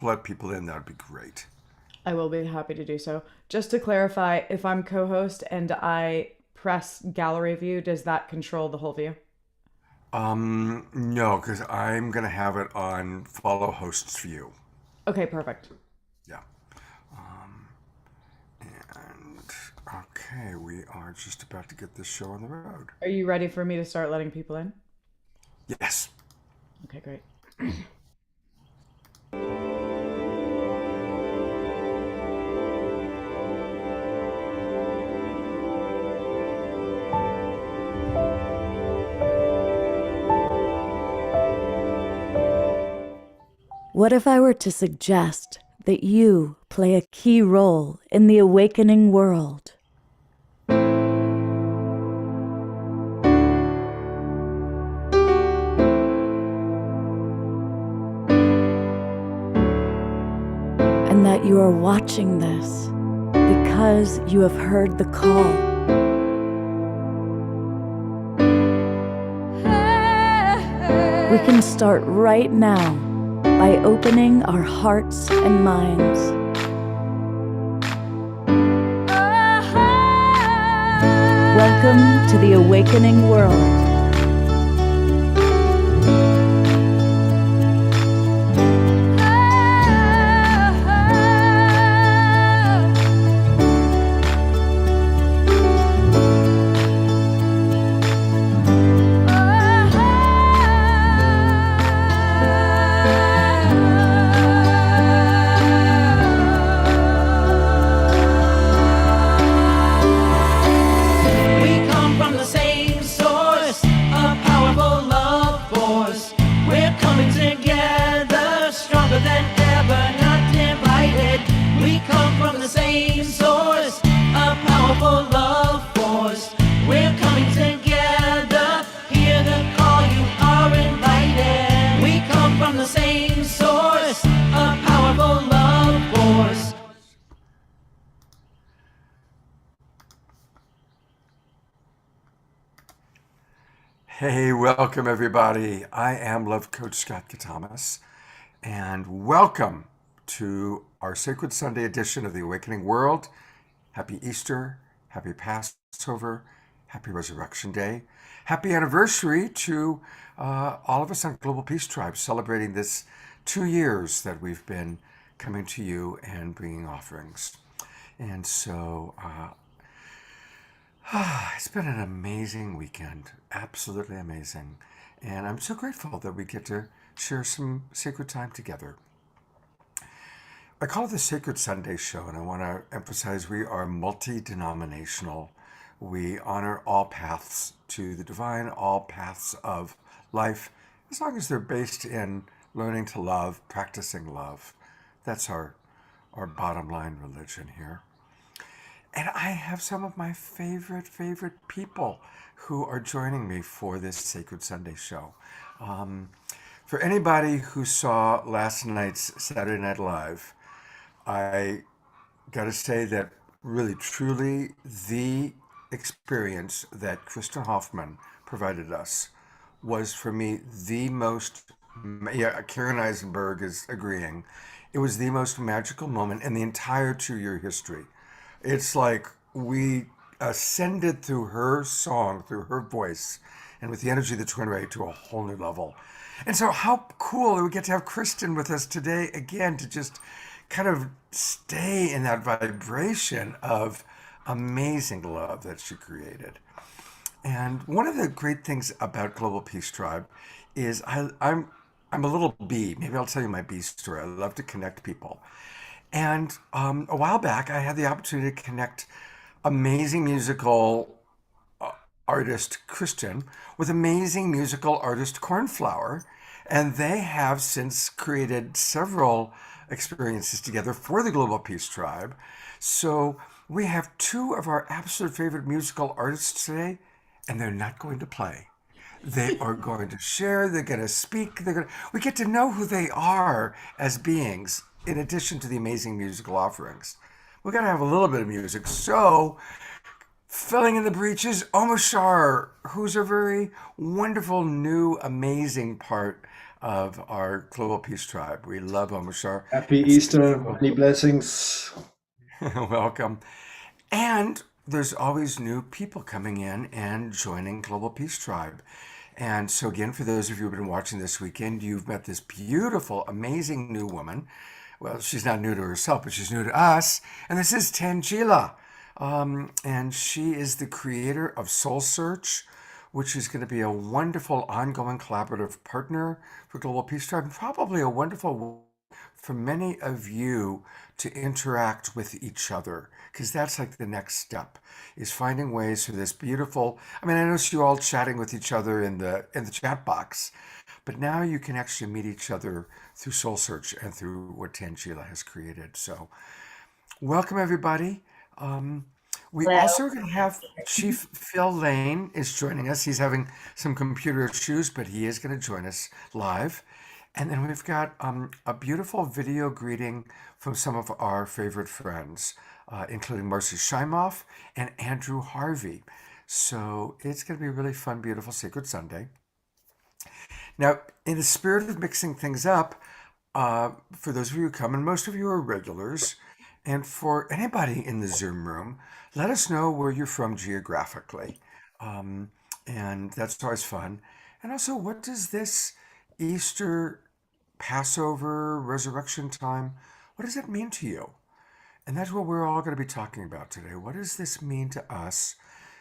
let people in, that would be great. I will be happy to do so. Just to clarify, if I'm co-host and I press gallery view, does that control the whole view? No, because I'm gonna have it on follow hosts view. Okay, perfect. Yeah. And okay, we are just about to get this show on the road. Are you ready for me to start letting people in? Yes. Okay, great. What if I were to suggest that you play a key role in the awakening world? And that you are watching this because you have heard the call. We can start right now by opening our hearts and minds. Welcome to the awakening world. We come from the same source, a powerful love force. We're coming together, stronger than ever, not divided. We come from the same source, a powerful love force. We're coming together, hear the call, you are invited. We come from the same source, a powerful love force. Hey, welcome everybody. I am Love Coach Scott Katamas, and welcome to our Sacred Sunday edition of the Awakening World. Happy Easter, happy Passover, happy Resurrection Day, happy anniversary to all of us on Global Peace Tribe, celebrating this 2 years that we've been coming to you and bringing offerings. And so it's been an amazing weekend, absolutely amazing. And I'm so grateful that we get to share some sacred time together. I call it the Sacred Sunday Show, and I want to emphasize we are multi denominational. We honor all paths to the divine, all paths of life, as long as they're based in learning to love, practicing love. That's our bottom line religion here. And I have some of my favorite people who are joining me for this Sacred Sunday show. For anybody who saw last night's Saturday Night Live, I got to say that really, truly, the experience that Kristen Hoffman provided us was for me the most, yeah, Karen Eisenberg is agreeing, it was the most magical moment in the entire 2 year history. It's like we ascended through her song, through her voice, and with the energy of the Twin Ray to a whole new level. And so, how cool that we get to have Kristen with us today again to just kind of stay in that vibration of amazing love that she created. And one of the great things about Global Peace Tribe is I'm a little bee. Maybe I'll tell you my bee story. I love to connect people. And a while back, I had the opportunity to connect amazing musical artist Christian with amazing musical artist Cornflower. And they have since created several experiences together for the Global Peace Tribe. So we have two of our absolute favorite musical artists today, and they're not going to play. They are going to share, they're going to speak, we get to know who they are as beings, in addition to the amazing musical offerings. We're going to have a little bit of music. So, filling in the breaches, Omashar, who's a very wonderful, new, amazing part of our Global Peace Tribe. We love Omashar. Happy It's Easter, so many blessings. welcome. And there's always new people coming in and joining Global Peace Tribe. And so, again, for those of you who've been watching this weekend, you've met this beautiful, amazing new woman. Well, she's not new to herself, but she's new to us. And this is Tangela. And she is the creator of Soul Search, which is going to be a wonderful ongoing collaborative partner for Global Peace Tribe, and probably a wonderful for many of you to interact with each other, because that's like the next step, is finding ways for this beautiful. I mean, I noticed you all chatting with each other in the chat box, but now you can actually meet each other through Soul Search and through what Tangela has created. So welcome everybody. We also are going to have Chief Phil Lane is joining us. He's having some computer issues, but he is going to join us live. And then we've got a beautiful video greeting from some of our favorite friends, including Marcy Scheimoff and Andrew Harvey. So it's going to be a really fun, beautiful Sacred Sunday. Now, in the spirit of mixing things up, for those of you who come, and most of you are regulars, and for anybody in the Zoom room, let us know where you're from geographically. And that's always fun. And also, what does this Easter, Passover, resurrection time, what does it mean to you? And that's what we're all going to be talking about today. What does this mean to us?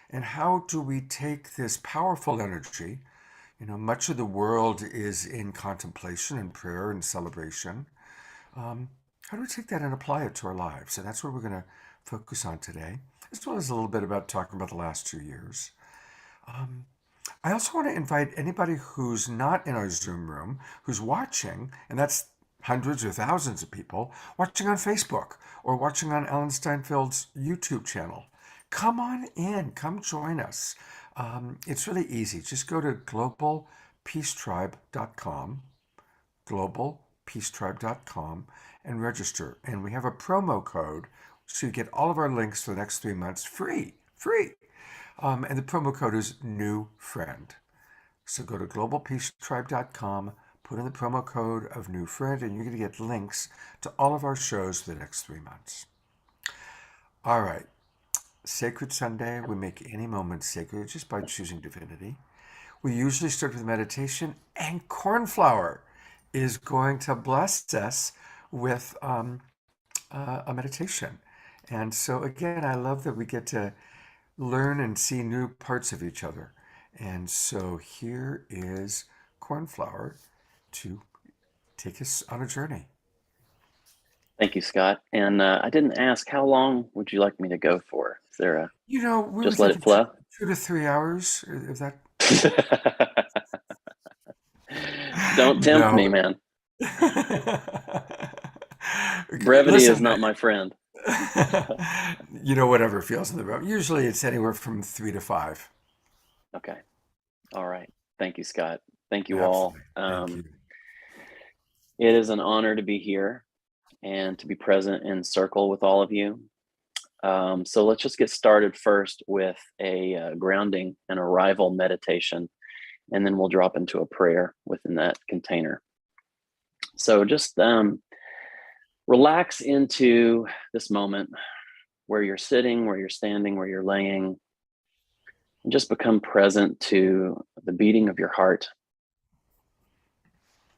And how do we take this powerful energy? You know, much of the world is in contemplation and prayer and celebration. How do we take that and apply it to our lives? And that's what we're going to focus on today, as well as a little bit about talking about the last 2 years. I also want to invite anybody who's not in our Zoom room, who's watching, and that's hundreds or thousands of people, watching on Facebook or watching on Ellen Steinfeld's YouTube channel. Come on in, come join us. It's really easy. Just go to globalpeacetribe.com, globalpeacetribe.com, and register. And we have a promo code, so you get all of our links for the next 3 months free. And the promo code is new friend. So go to globalpeacetribe.com, put in the promo code of new friend, and you're going to get links to all of our shows for the next 3 months. All right. Sacred Sunday, we make any moment sacred just by choosing divinity. We usually start with meditation, and Cornflower is going to bless us with a meditation. And so, again, I love that we get to learn and see new parts of each other. And so here is Cornflower to take us on a journey. Thank you, Scott. And I didn't ask, how long would you like me to go for? Is there a You know, we just were let it thinking flow? 2 to 3 hours. Is that Don't tempt me, no? man. Brevity is Listen, not my friend. you know, whatever feels in the room. Usually it's anywhere from 3 to 5. Okay. All right. Thank you, Scott. Thank you all. Absolutely. Thank you. It is an honor to be here and to be present in circle with all of you. So let's just get started first with a grounding and arrival meditation, and then we'll drop into a prayer within that container. So just relax into this moment where you're sitting, where you're standing, where you're laying, and just become present to the beating of your heart.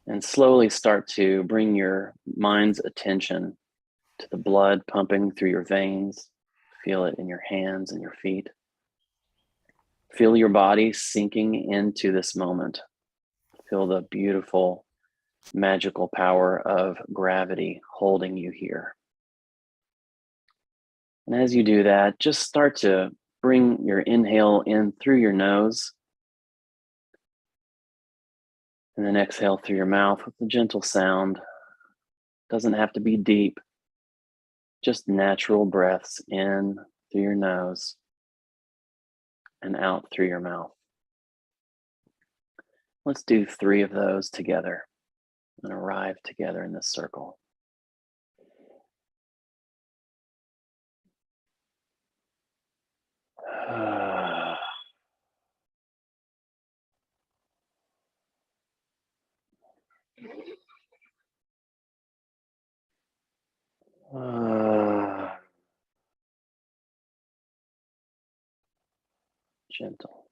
And slowly start to bring your mind's attention to the blood pumping through your veins. Feel it in your hands and your feet. Feel your body sinking into this moment. Feel the beautiful, magical power of gravity holding you here. And as you do that, just start to bring your inhale in through your nose, and then exhale through your mouth with a gentle sound. Doesn't have to be deep, just natural breaths in through your nose and out through your mouth. Let's do 3 of those together and arrive together in this circle. gentle.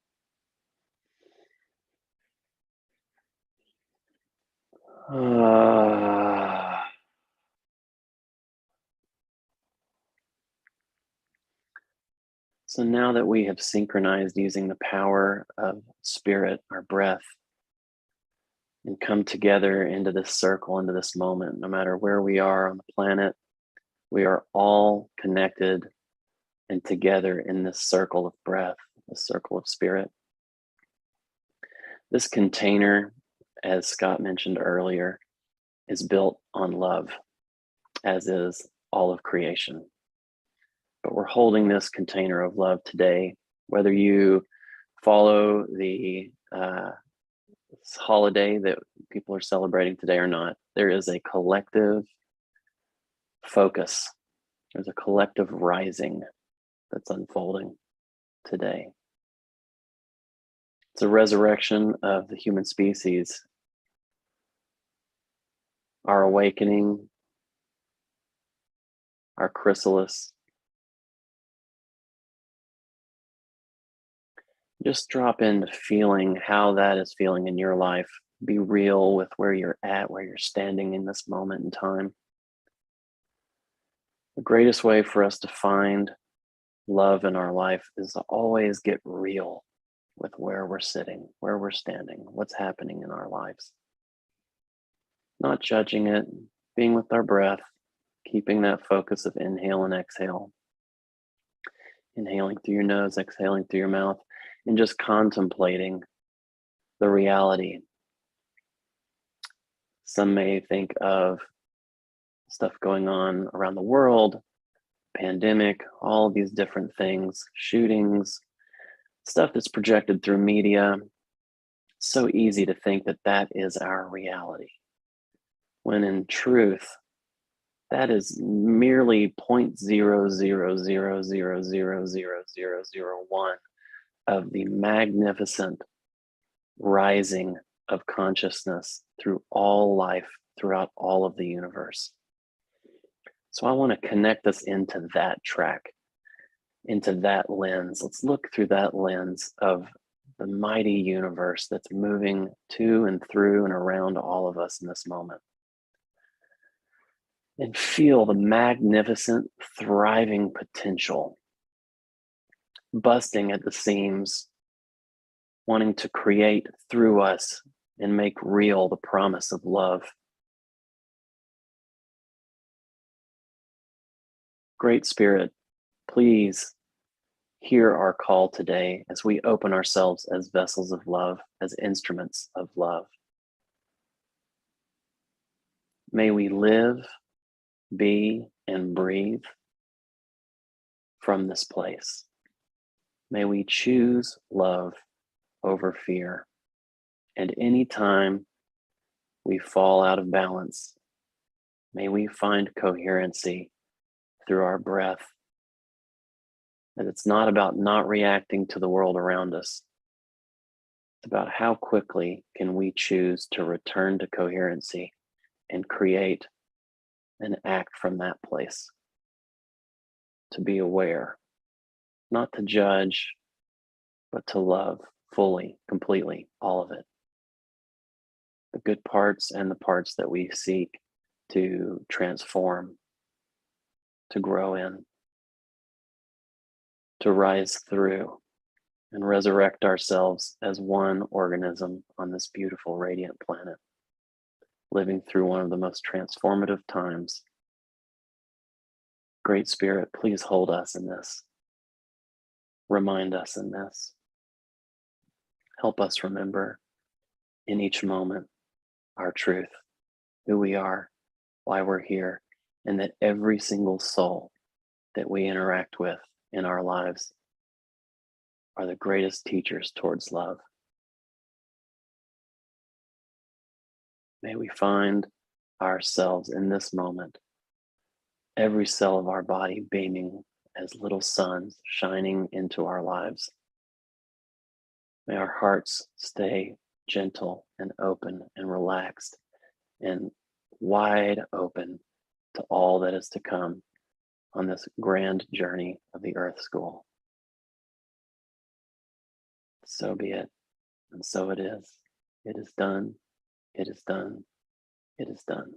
So now that we have synchronized using the power of spirit, our breath, and come together into this circle, into this moment, no matter where we are on the planet, we are all connected and together in this circle of breath, this circle of spirit. This container, as Scott mentioned earlier, is built on love, as is all of creation. But we're holding this container of love today, whether you follow the holiday that people are celebrating today or not. There is a collective focus. There's a collective rising that's unfolding today. It's a resurrection of the human species, our awakening, our chrysalis. Just drop into feeling how that is feeling in your life. Be real with where you're at, where you're standing in this moment in time. The greatest way for us to find love in our life is to always get real with where we're sitting, where we're standing, what's happening in our lives. Not judging it, being with our breath, keeping that focus of inhale and exhale. Inhaling through your nose, exhaling through your mouth, and just contemplating the reality. Some may think of stuff going on around the world, pandemic, all of these different things, shootings, stuff that's projected through media. It's so easy to think that that is our reality, when in truth, that is merely 0.0000000001 of the magnificent rising of consciousness through all life, throughout all of the universe. So I want to connect us into that track, into that lens. Let's look through that lens of the mighty universe that's moving to and through and around all of us in this moment. And feel the magnificent, thriving potential busting at the seams, wanting to create through us and make real the promise of love. Great Spirit, please hear our call today as we open ourselves as vessels of love, as instruments of love. May we live, be, and breathe from this place. May we choose love over fear. And anytime we fall out of balance, may we find coherency through our breath. That it's not about not reacting to the world around us. It's about how quickly can we choose to return to coherency and create and act from that place. To be aware, not to judge, but to love fully, completely, all of it. The good parts and the parts that we seek to transform, to grow in, to rise through, and resurrect ourselves as one organism on this beautiful, radiant planet, living through one of the most transformative times. Great Spirit, please hold us in this. Remind us in this. Help us remember in each moment our truth, who we are, why we're here, and that every single soul that we interact with in our lives are the greatest teachers towards love. May we find ourselves in this moment, every cell of our body beaming as little suns shining into our lives. May our hearts stay gentle and open and relaxed and wide open to all that is to come on this grand journey of the Earth School. So be it. And so it is. It is done. It is done. It is done.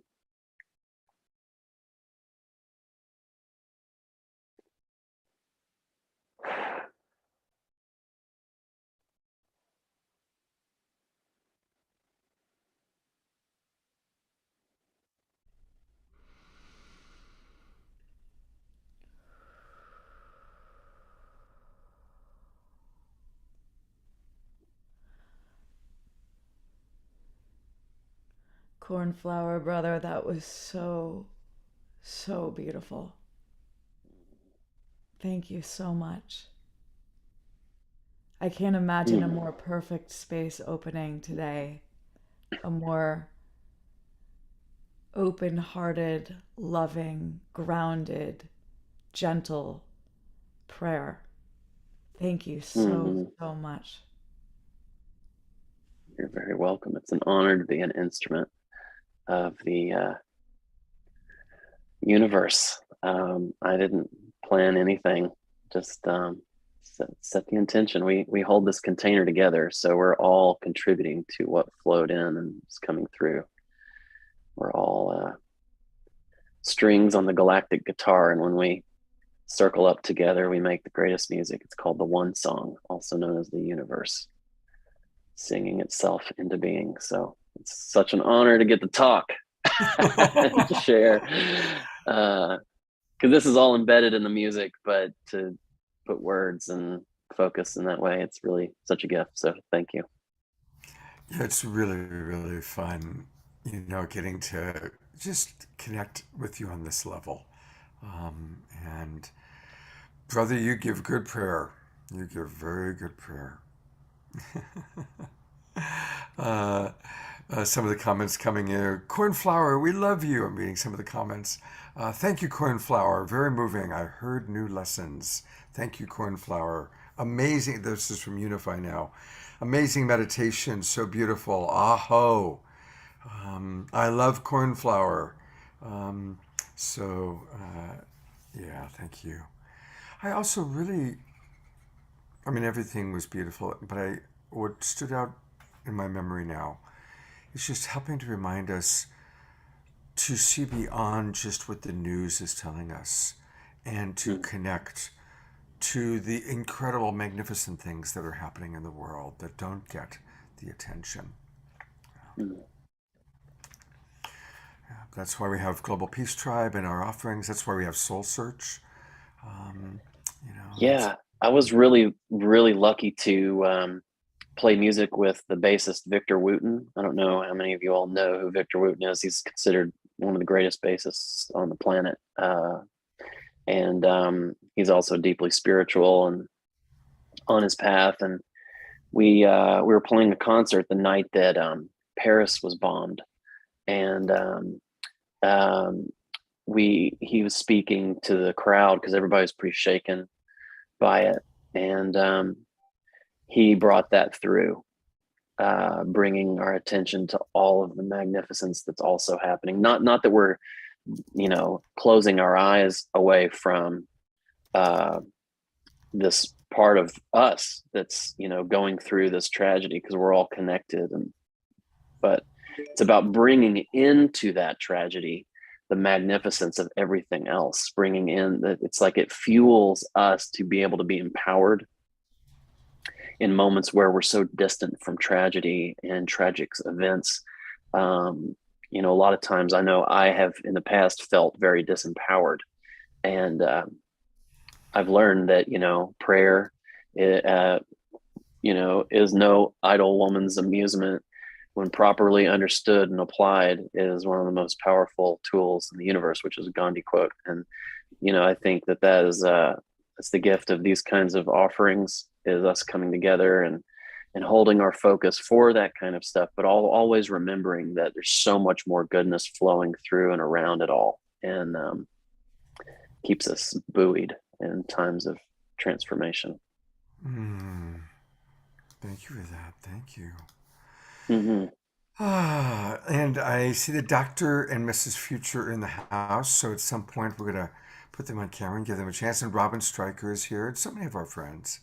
Cornflower brother, that was so, so beautiful. Thank you so much. I can't imagine a Mm, more perfect space opening today, a more open hearted, loving, grounded, gentle prayer. Thank you so, mhm. so much. You're very welcome. It's an honor to be an instrument of the universe. I didn't plan anything, just set the intention. We hold this container together, so we're all contributing to what flowed in and is coming through. We're all strings on the galactic guitar, and when we circle up together, we make the greatest music. It's called the One Song, also known as the universe, singing itself into being. So it's such an honor to get to talk and to share. Because this is all embedded in the music, but to put words and focus in that way, it's really such a gift. So thank you. Yeah, it's really, really fun, getting to just connect with you on this level. And brother, you give good prayer. You give very good prayer. Uh, some of the comments coming in. Cornflower, we love you. I'm reading some of the comments. Thank you, Cornflower. Very moving. I heard new lessons. Thank you, Cornflower. Amazing. This is from Unify Now. Amazing meditation. So beautiful. Aho. I love Cornflower. Um, yeah, thank you. I also really, everything was beautiful, but what stood out in my memory now is just helping to remind us to see beyond just what the news is telling us and to Mm, connect to the incredible, magnificent things that are happening in the world that don't get the attention. mm. That's why we have Global Peace Tribe in our offerings. That's why we have Soul Search. Um, that's Yeah, I was really, really lucky to play music with the bassist Victor Wooten. I don't know how many of you all know who Victor Wooten is. He's considered one of the greatest bassists on the planet. And he's also deeply spiritual and on his path. And we were playing a concert the night that Paris was bombed, and um, he was speaking to the crowd because everybody was pretty shaken by it, and he brought that through, bringing our attention to all of the magnificence that's also happening. Not that we're closing our eyes away from uh, this part of us that's going through this tragedy, because we're all connected, but it's about bringing into that tragedy the magnificence of everything else, bringing in that. It's like it fuels us to be able to be empowered in moments where we're so distant from tragedy and tragic events. A lot of times I know I have in the past felt very disempowered, and I've learned that prayer, uh, is no idle woman's amusement. When properly understood and applied, is one of the most powerful tools in the universe, which is a Gandhi quote. And I think that is that's the gift of these kinds of offerings, is us coming together and holding our focus for that kind of stuff, but always remembering that there's so much more goodness flowing through and around it all, and keeps us buoyed in times of transformation. mm, thank you for that. Thank you. Hmm. And I see the Doctor and Mrs. Future in the house. So at some point, we're going to put them on camera and give them a chance. And Robin Stryker is here, and so many of our friends.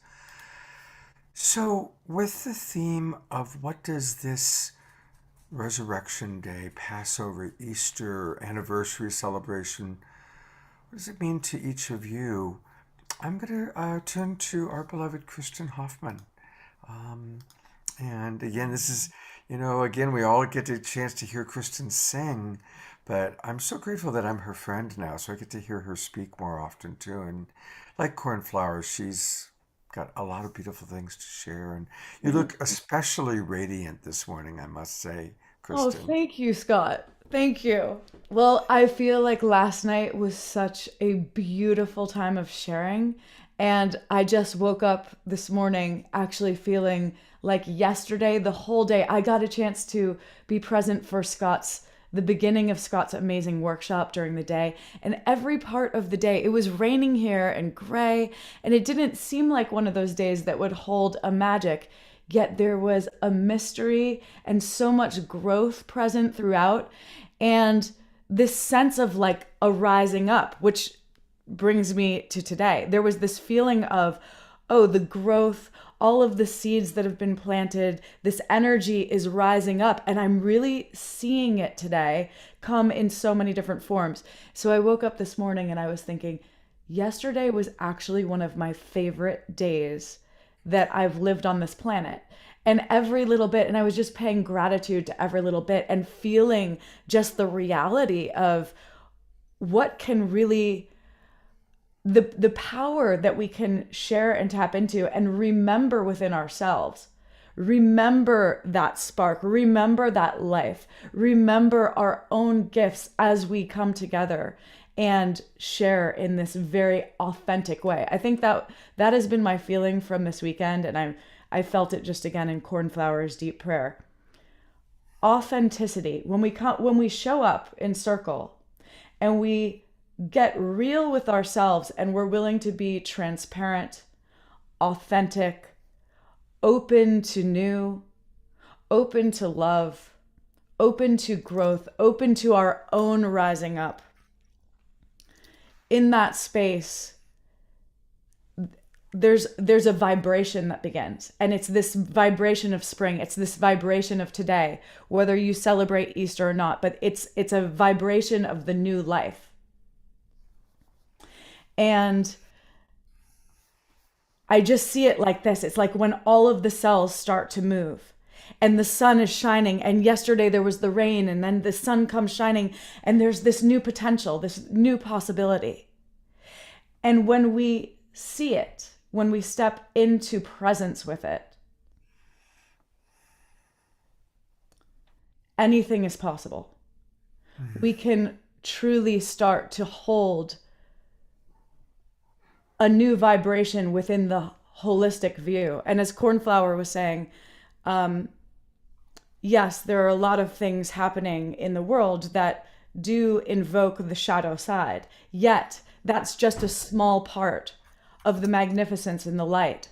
So, with the theme of what does this Resurrection Day, Passover, Easter, anniversary celebration, what does it mean to each of you? I'm going to turn to our beloved Kristen Hoffman. And again, this is, again, we all get a chance to hear Kristen sing, but I'm so grateful that I'm her friend now, so I get to hear her speak more often too. And like Cornflower, she's got a lot of beautiful things to share. And you look especially radiant this morning, I must say, Oh, Kristen. thank you, Scott. Thank you. Well, I feel like last night was such a beautiful time of sharing. And I just woke up this morning actually feeling like yesterday, the whole day, I got a chance to be present for the beginning of Scott's amazing workshop during the day. And every part of the day, it was raining here and gray, and it didn't seem like one of those days that would hold a magic. Yet there was a mystery and so much growth present throughout. And this sense of like a rising up, which brings me to today. There was this feeling of, oh, the growth, all of the seeds that have been planted, this energy is rising up. And I'm really seeing it today come in so many different forms. So I woke up this morning and I was thinking, yesterday was actually one of my favorite days that I've lived on this planet. And every little bit, and I was just paying gratitude to every little bit and feeling just the reality of what can really, the power that we can share and tap into and remember within ourselves. Remember that spark, remember that life, remember our own gifts as we come together and share in this very authentic way. I think that has been my feeling from this weekend, and I felt it just again in Cornflower's deep prayer. Authenticity. When we show up in circle and we get real with ourselves and we're willing to be transparent, authentic, open to new, open to love, open to growth, open to our own rising up. In that space, there's a vibration that begins, and it's this vibration of spring. It's this vibration of today, whether you celebrate Easter or not, but it's a vibration of the new life. And I just see it like this. It's like when all of the cells start to move and the sun is shining, and yesterday there was the rain, and then the sun comes shining, and there's this new potential, this new possibility. And when we see it, when we step into presence with it, anything is possible. We can truly start to hold a new vibration within the holistic view. And as Cornflower was saying, yes, there are a lot of things happening in the world that do invoke the shadow side, yet that's just a small part of the magnificence in the light.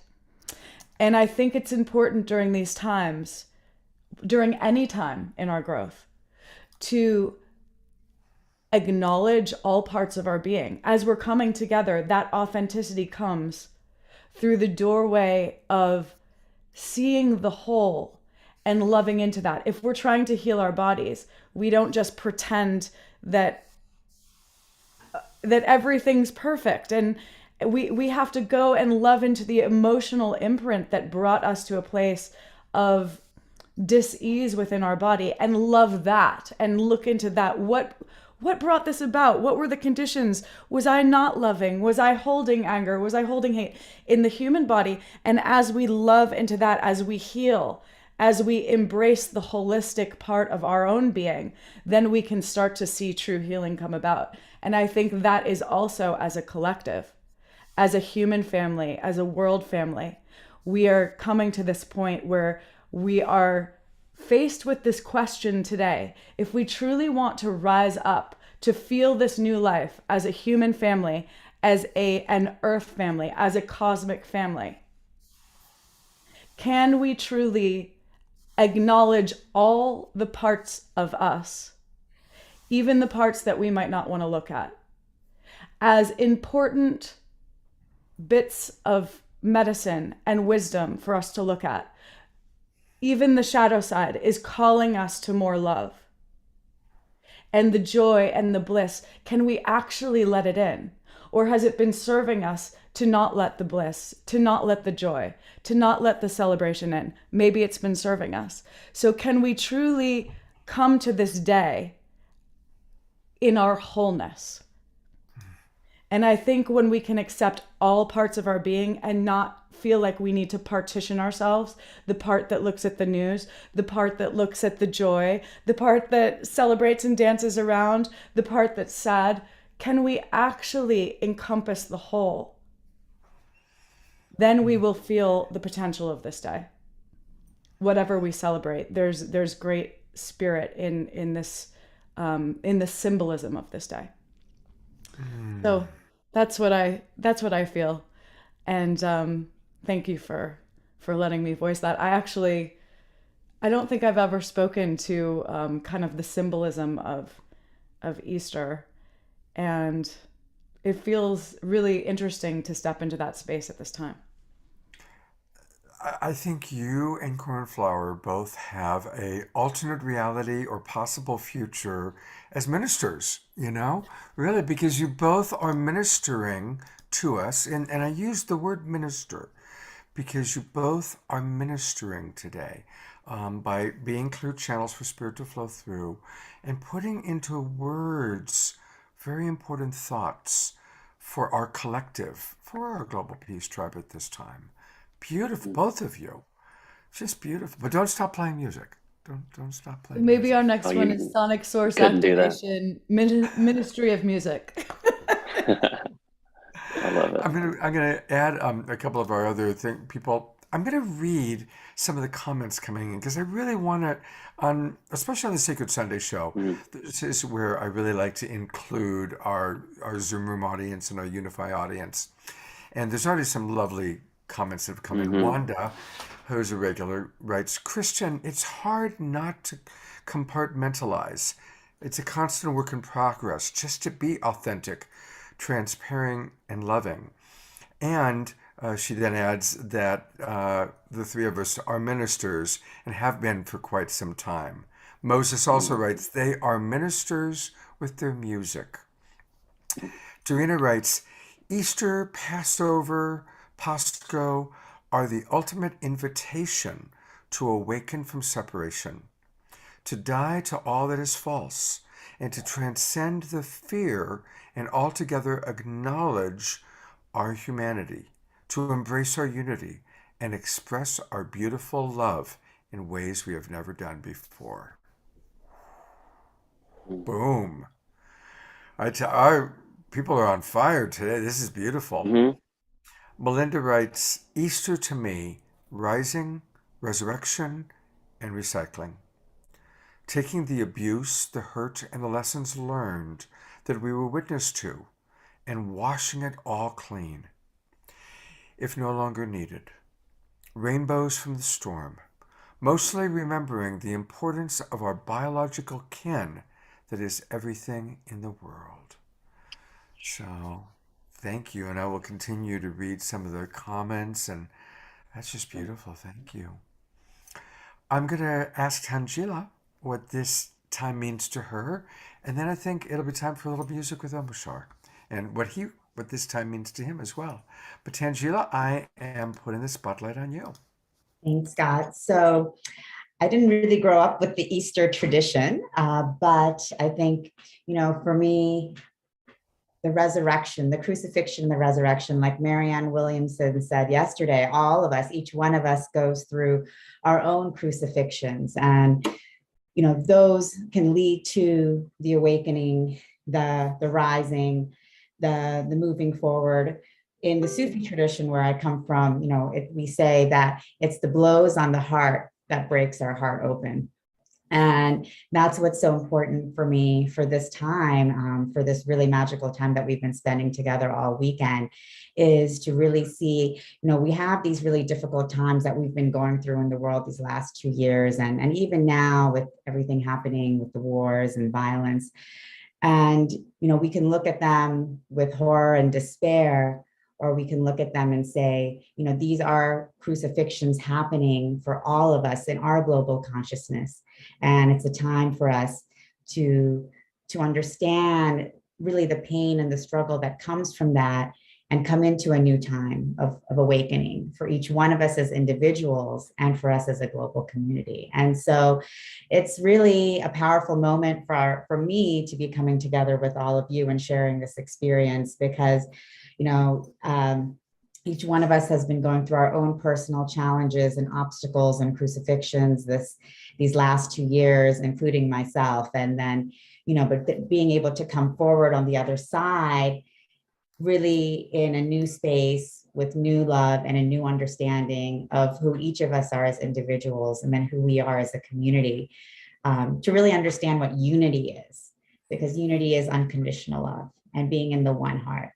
And I think it's important during these times, during any time in our growth, to acknowledge all parts of our being. As we're coming together, that authenticity comes through the doorway of seeing the whole and loving into that. If we're trying to heal our bodies, we don't just pretend that everything's perfect, and we have to go and love into the emotional imprint that brought us to a place of dis-ease within our body, and love that and look into that. What brought this about? What were the conditions? Was I not loving? Was I holding anger? Was I holding hate in the human body? And as we love into that, as we heal, as we embrace the holistic part of our own being, then we can start to see true healing come about. And I think that is also as a collective, as a human family, as a world family, we are coming to this point where we are faced with this question today. If we truly want to rise up, to feel this new life as a human family, as an earth family, as a cosmic family, can we truly acknowledge all the parts of us, even the parts that we might not want to look at, as important bits of medicine and wisdom for us to look at. Even the shadow side is calling us to more love. And the joy and the bliss, can we actually let it in? Or has it been serving us to not let the bliss, to not let the joy, to not let the celebration in? Maybe it's been serving us. So can we truly come to this day in our wholeness? And I think when we can accept all parts of our being and not feel like we need to partition ourselves, the part that looks at the news, the part that looks at the joy, the part that celebrates and dances around, the part that's sad, can we actually encompass the whole? Then we will feel the potential of this day. Whatever we celebrate, there's great spirit in this symbolism of this day. So that's what I feel, and thank you for letting me voice that. I don't think I've ever spoken to kind of the symbolism of Easter, and it feels really interesting to step into that space at this time. I think you and Cornflower both have a alternate reality or possible future as ministers, really, because you both are ministering to us. And I use the word minister because you both are ministering today by being clear channels for spirit to flow through and putting into words very important thoughts for our collective, for our global peace tribe at this time. Beautiful, both of you. Just beautiful. But don't stop playing music. Don't stop playing Maybe music. our next one is Sonic Source couldn't do that. Activation, Ministry of Music. I love it. I'm gonna add a couple of our other people. I'm gonna read some of the comments coming in because I really want to, especially on the Sacred Sunday show. This is where I really like to include our Zoom room audience and our Unify audience. And there's already some lovely comments that have come in. Wanda, who's a regular, writes, Christian, it's hard not to compartmentalize. It's a constant work in progress just to be authentic, transparent, and loving. And she then adds that the three of us are ministers and have been for quite some time. Moses also writes, they are ministers with their music. Dorina writes, Easter, Passover, Pasco are the ultimate invitation to awaken from separation, to die to all that is false, and to transcend the fear and altogether acknowledge our humanity, to embrace our unity and express our beautiful love in ways we have never done before. Boom. Our people are on fire today. This is beautiful. Melinda writes, Easter to me, rising, resurrection, and recycling. Taking the abuse, the hurt, and the lessons learned that we were witness to, and washing it all clean, if no longer needed. Rainbows from the storm, mostly remembering the importance of our biological kin that is everything in the world. So thank you, and I will continue to read some of the comments, and that's just beautiful. Thank you. I'm going to ask Tangela what this time means to her, and then I think it'll be time for a little music with Omushar, and what this time means to him as well. But Tangela, I am putting the spotlight on you. Thanks, Scott. So I didn't really grow up with the Easter tradition, but I think, for me, the resurrection, the crucifixion, the resurrection, like Marianne Williamson said yesterday, all of us, each one of us goes through our own crucifixions. And, those can lead to the awakening, the rising, the moving forward. In the Sufi tradition where I come from, we say that it's the blows on the heart that breaks our heart open. And that's what's so important for me for this time, for this really magical time that we've been spending together all weekend, is to really see, we have these really difficult times that we've been going through in the world these last 2 years. And even now with everything happening with the wars and violence. And, we can look at them with horror and despair, or we can look at them and say, these are crucifixions happening for all of us in our global consciousness. And it's a time for us to understand really the pain and the struggle that comes from that, and come into a new time of awakening for each one of us as individuals and for us as a global community. And so it's really a powerful moment for me to be coming together with all of you and sharing this experience, because, each one of us has been going through our own personal challenges and obstacles and crucifixions these last 2 years, including myself. And then, but being able to come forward on the other side, really in a new space with new love and a new understanding of who each of us are as individuals, and then who we are as a community, to really understand what unity is, because unity is unconditional love and being in the one heart.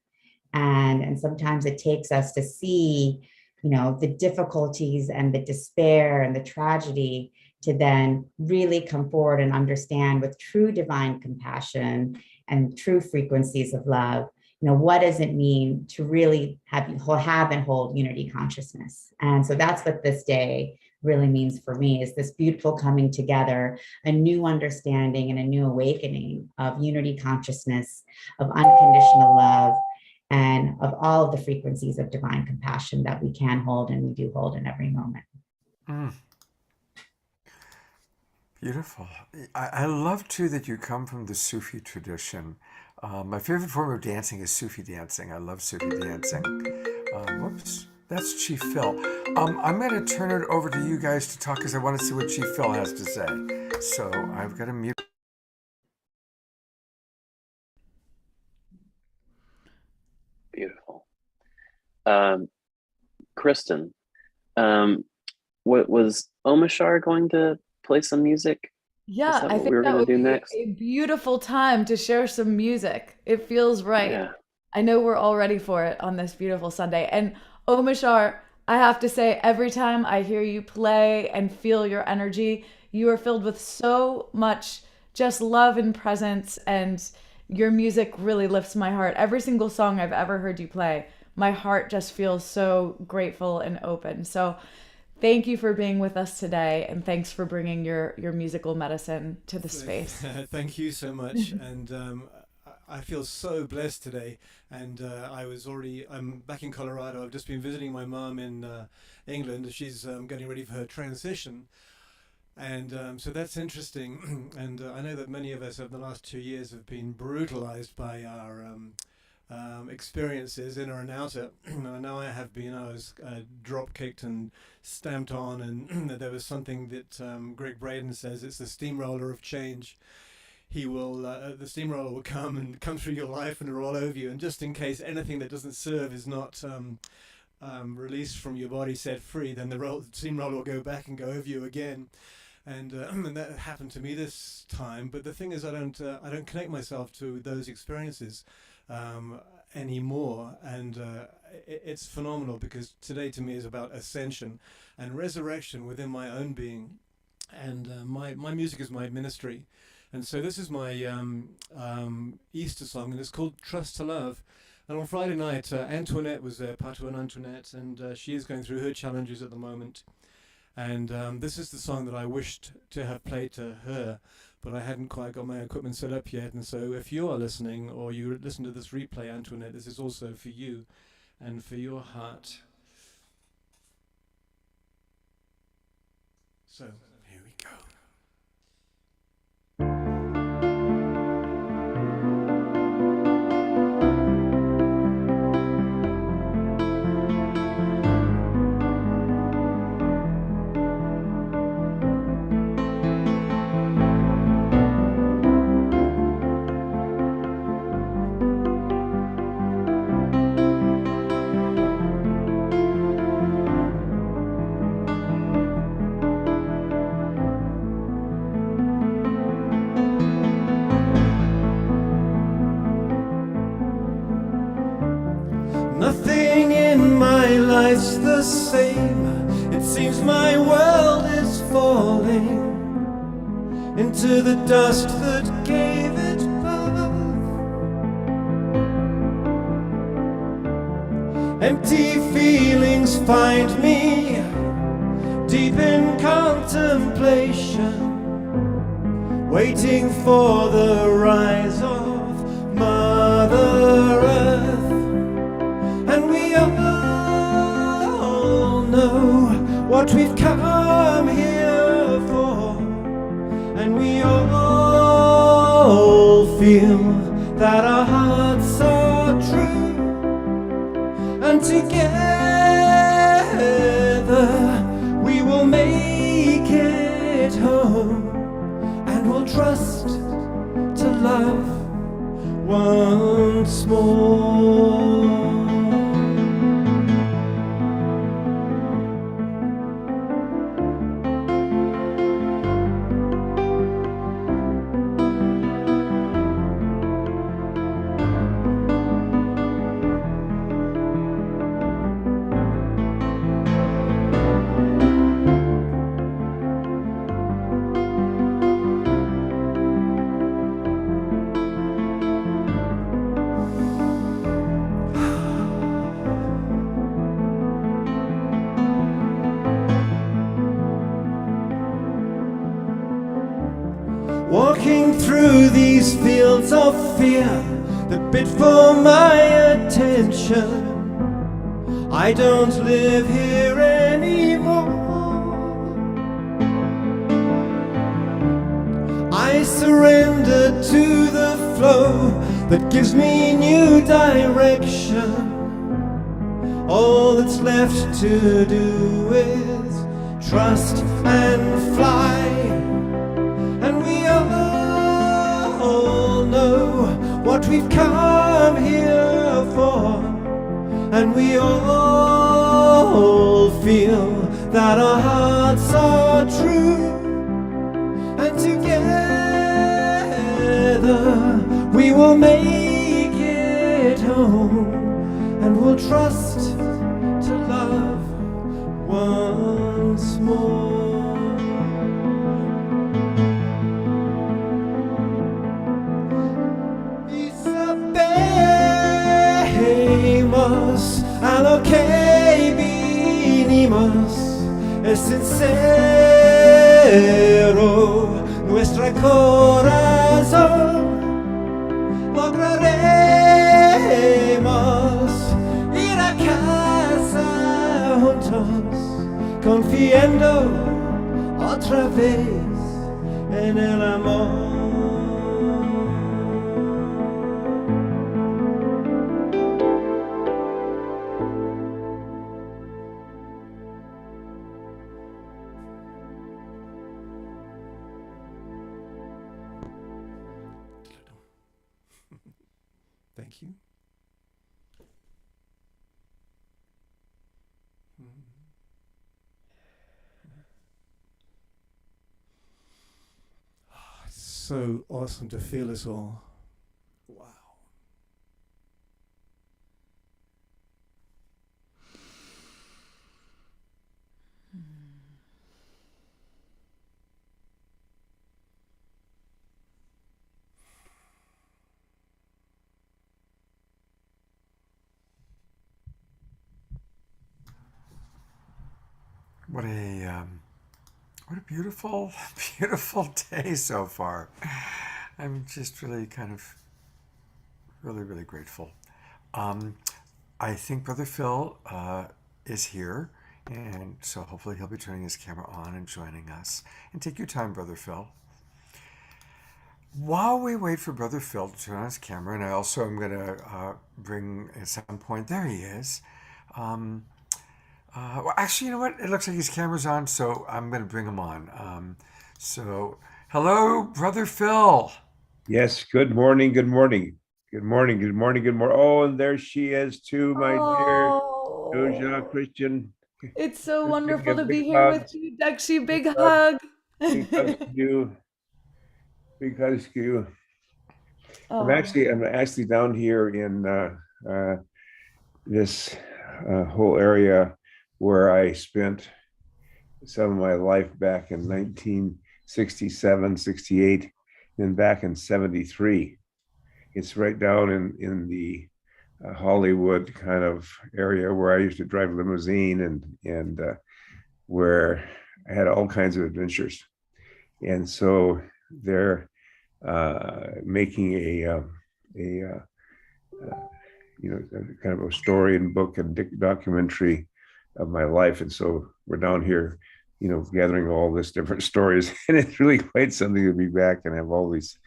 And sometimes it takes us to see, the difficulties and the despair and the tragedy, to then really come forward and understand with true divine compassion and true frequencies of love, what does it mean to really have and hold unity consciousness? And so that's what this day really means for me, is this beautiful coming together, a new understanding and a new awakening of unity consciousness, of unconditional love, and of all of the frequencies of divine compassion that we can hold and we do hold in every moment. Beautiful. I love too that you come from the Sufi tradition. My favorite form of dancing is Sufi dancing. I love Sufi dancing. Whoops, that's Chief Phil. I'm going to turn it over to you guys to talk, because I want to see what Chief Phil has to say. So I've got to mute. Beautiful. Kristen, what was Omashar going to play some music? Yeah, Is that I what think we were that going to would do be next? a beautiful time to share some music. It feels right. Yeah. I know we're all ready for it on this beautiful Sunday. And Omashar, I have to say, every time I hear you play and feel your energy, you are filled with so much just love and presence, and your music really lifts my heart. Every single song I've ever heard you play, my heart just feels so grateful and open. So thank you for being with us today, and thanks for bringing your musical medicine to the space. Thank you so much. And I feel so blessed today. And I'm back in Colorado. I've just been visiting my mom in England. She's getting ready for her transition. And so that's interesting. And I know that many of us over the last 2 years have been brutalized by our experiences, inner and outer. I know I have been. I was drop kicked and stamped on, and there was something that Greg Braden says, it's the steamroller of change. He will, the steamroller will come through your life and roll over you, and just in case anything that doesn't serve is not released from your body, set free, then the steamroller will go back and go over you again. And that happened to me this time. But the thing is, I don't connect myself to those experiences anymore, and it's phenomenal, because today to me is about ascension and resurrection within my own being, and my music is my ministry. And so this is my Easter song, and it's called Trust to Love. And on Friday night, Antoinette was there, Patu Antoinette, and she is going through her challenges at the moment. And this is the song that I wished to have played to her, but I hadn't quite got my equipment set up yet. And so if you are listening, or you listen to this replay, Antoinette, this is also for you and for your heart. So here we go. Nothing in my life's the same. It seems my world is falling into the dust that gave it birth. Empty feelings find me deep in contemplation, waiting for the rise of Mother Earth. And we all know what we've come here for, and we all feel that our hearts are true, and together we will make it home, and we'll trust to love once more. Walking through these fields of fear that bid for my attention, I don't live here anymore. I surrender to the flow that gives me new direction. All that's left to do is trust and fly. And we all know what we've come here for, and we all feel that our hearts are true, and together we will make it home, and we'll trust to love once more. A lo que vinimos es sincero, nuestro corazón. Lograremos ir a casa juntos, confiando otra vez en el amor. Thank you. It's so awesome to feel us all. Wow. What a beautiful, beautiful day so far. I'm just really really grateful. I think Brother Phil is here, and so hopefully he'll be turning his camera on and joining us. And take your time, Brother Phil. While we wait for Brother Phil to turn on his camera, and I also am going to bring at some point, there he is. Well, actually, you know what? It looks like his camera's on, so I'm going to bring him on. So, hello, Brother Phil. Yes, good morning, good morning. Good morning, good morning, good morning. Oh, and there she is too, my dear Doja Christian. It's so Just giving wonderful a to be big here hug. with you, Dexy. Big Big hug. hug. Big hugs to you. Big hugs to you. I'm Oh, actually down here in this whole area where I spent some of my life back in 1967, 68, and back in 73. It's right down in the Hollywood kind of area where I used to drive limousine and where I had all kinds of adventures. And so they're making kind of a story and book and documentary of my life. And so we're down here, gathering all this different stories, and it's really quite something to be back and have all these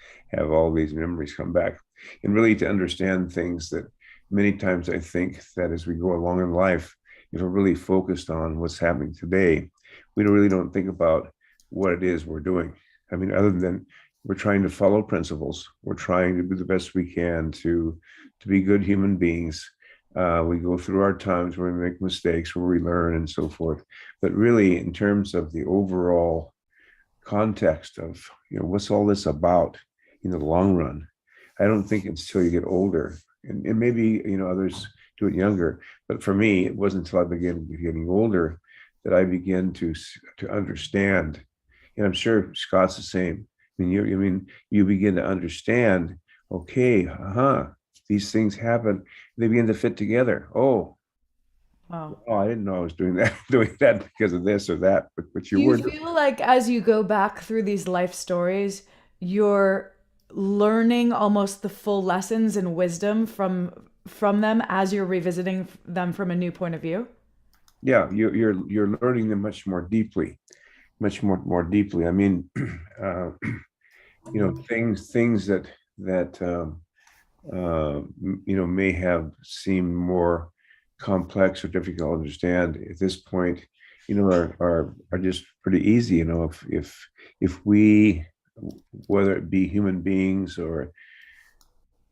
memories come back, and really to understand things that many times I think that as we go along in life, if we're really focused on what's happening today, we really don't think about what it is we're doing. I mean, other than we're trying to follow principles, we're trying to do the best we can to be good human beings. We go through our times where we make mistakes, where we learn and so forth. But really, in terms of the overall context of, what's all this about in the long run, I don't think it's until you get older, and maybe, others do it younger. But for me, it wasn't until I began getting older that I began to understand. And I'm sure Scott's the same. I mean, you begin to understand, okay, these things happen. They begin to fit together. Oh, Wow. I didn't know I was doing that, because of this or that. But Do you you were. feel like as you go back through these life stories, you're learning almost the full lessons and wisdom from them as you're revisiting them from a new point of view? Yeah, you're learning them much more deeply, more deeply. I mean, things that may have seemed more complex or difficult to understand at this point, are just pretty easy. If we, whether it be human beings or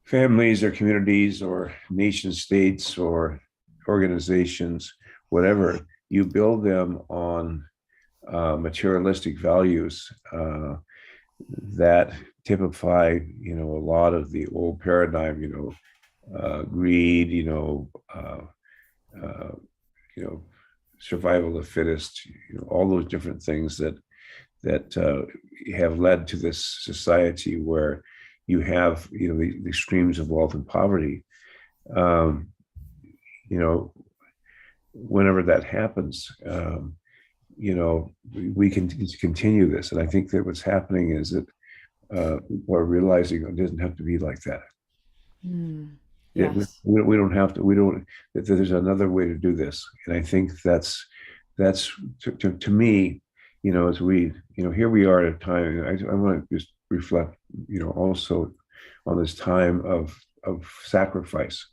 families or communities or nation states or organizations, whatever, you build them on materialistic values that typify, a lot of the old paradigm, greed, survival of the fittest, all those different things that have led to this society where you have, the extremes of wealth and poverty. Um, Whenever that happens, we can continue this. And I think that what's happening is that people are realizing it doesn't have to be like that. Yes. We don't have to, that there's another way to do this. And I think that's to me, as we, here we are at a time, I want to just reflect, also on this time of sacrifice,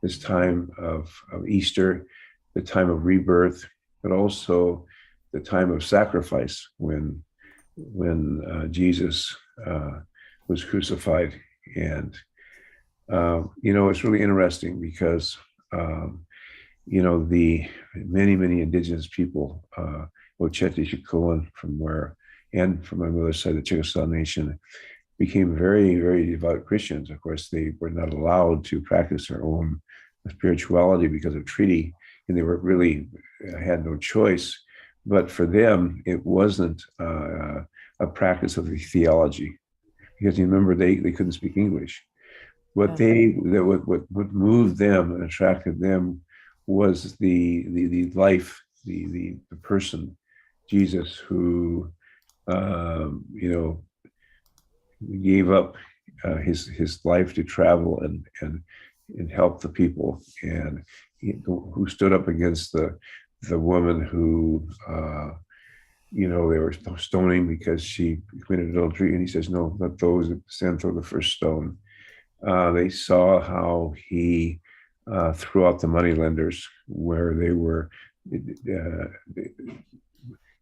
this time of Easter, the time of rebirth, but also the time of sacrifice when Jesus was crucified. And it's really interesting because the many indigenous people, Ocheti Chikoan from where, and from my mother's side, the Chickasaw Nation, became very, very devout Christians. Of course, they were not allowed to practice their own spirituality because of treaty, and they were really had no choice. But for them, it wasn't a practice of the theology, because you remember they couldn't speak English. What moved them and attracted them was the life, the person, Jesus, who gave up his life to travel and help the people, and who stood up against the woman who they were stoning because she committed adultery, and he says, no, let those that stand throw the first stone. They saw how he threw out the moneylenders where they were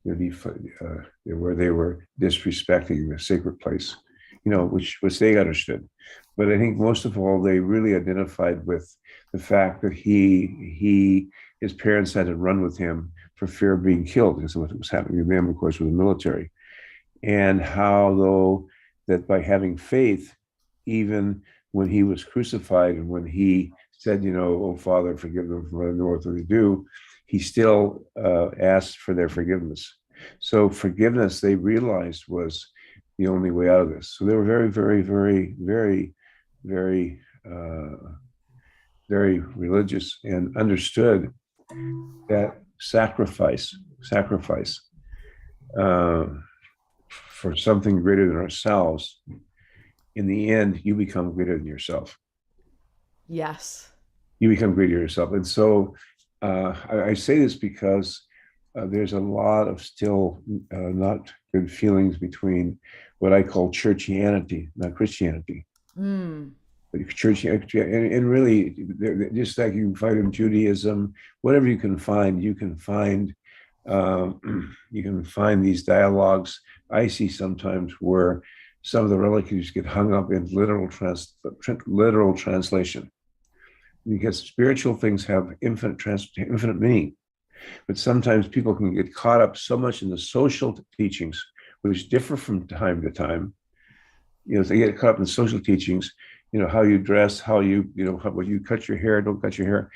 where they were disrespecting the sacred place, which they understood. But I think most of all, they really identified with the fact that his parents had to run with him for fear of being killed, because what was happening to them, of course, with the military. And how, though, that by having faith, even when he was crucified and when he said, oh, Father, forgive them for what they know what they do, he still asked for their forgiveness. So forgiveness, they realized, was the only way out of this. So they were very, very, very, very, very very religious, and understood that sacrifice uh, for something greater than ourselves, in the end, you become greater than yourself. Yes. You become greater yourself. And so I say this because there's a lot of still not good feelings between what I call churchianity, not Christianity. Mm. But church, and really, just like you can find in Judaism, whatever you can find, you can find these dialogues. I see sometimes where some of the relatives get hung up in literal translation, because spiritual things have infinite meaning. But sometimes people can get caught up so much in the social teachings, which differ from time to time. They get caught up in social teachings, how you dress, how what you cut your hair, don't cut your hair.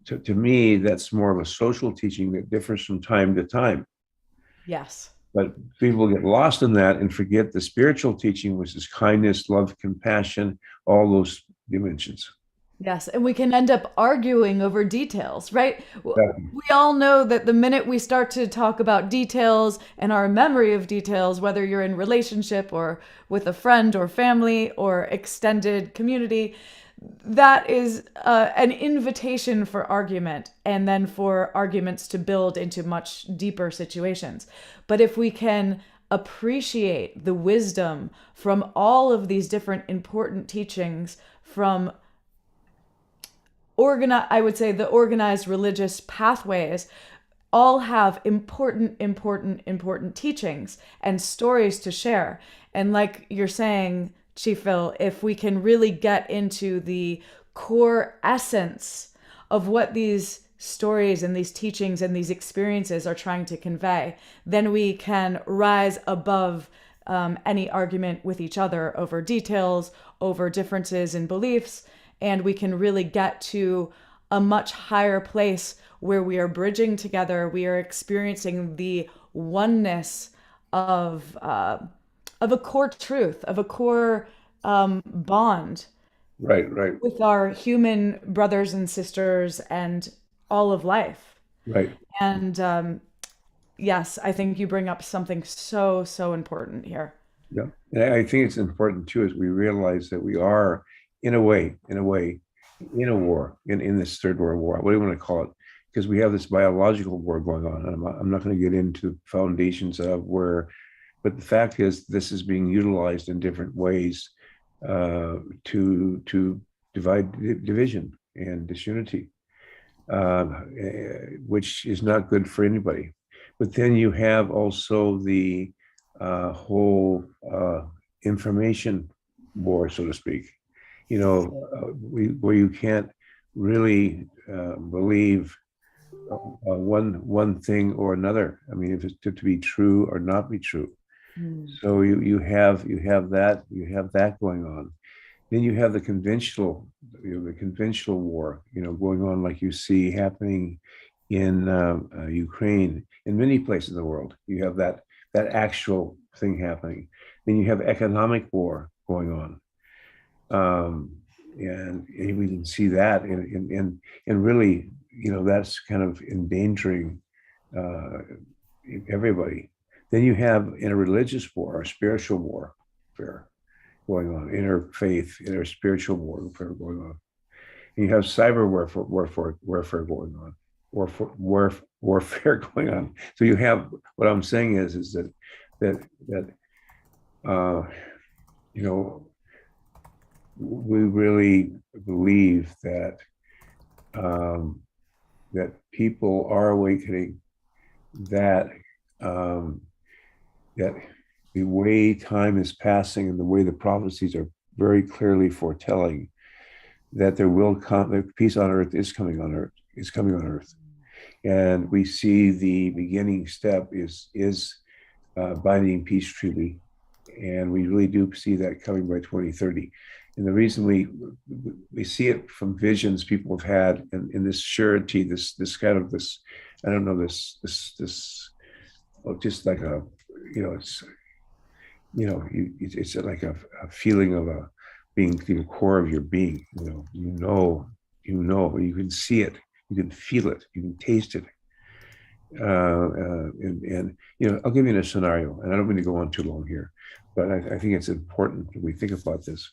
To me, that's more of a social teaching that differs from time to time. Yes. But people get lost in that and forget the spiritual teaching, which is kindness, love, compassion, all those dimensions. Yes, and we can end up arguing over details, right? Exactly. We all know that the minute we start to talk about details and our memory of details, whether you're in relationship or with a friend or family or extended community, that is an invitation for argument, and then for arguments to build into much deeper situations. But if we can appreciate the wisdom from all of these different important teachings from I would say the organized religious pathways all have important teachings and stories to share. And like you're saying, Chief Phil, if we can really get into the core essence of what these stories and these teachings and these experiences are trying to convey, then we can rise above any argument with each other over details, over differences in beliefs, and we can really get to a much higher place where we are bridging together. We are experiencing the oneness of a core truth, of a core bond Right, with our human brothers and sisters and all of life. right. And yes, I think you bring up something so important here. Yeah. And I think it's important too, as we realize that we are, in a way, in a war, in this third world war, what do you want to call it? Because we have this biological war going on. And I'm not going to get into foundations of where, but the fact is, this is being utilized in different ways to divide division and disunity, which is not good for anybody. But then you have also the whole information war, so to speak. Where you can't really believe one thing or another. I mean, if it's to be true or not be true. So you have that going on. Then you have the conventional war, going on, like you see happening in Ukraine, in many places in the world. You have that actual thing happening. Then you have economic war going on, and we can see that, and really, that's kind of endangering everybody. Then you have interreligious war, or spiritual warfare going on, inner spiritual warfare going on. And you have cyber warfare going on, warfare going on. So you have, what I'm saying is that we really believe that that people are awakening, that that the way time is passing and the way the prophecies are very clearly foretelling that there will come, that peace on earth is coming on earth. And we see the beginning step is binding peace treaty, and we really do see that coming by 2030. And the reason we see it from visions people have had in this surety, this kind of this, I don't know, this just like a, it's like a feeling of being the core of your being, You know, you can see it, you can feel it, you can taste it. And you know, I'll give you a scenario, and I don't mean to go on too long here, but I think it's important that we think about this.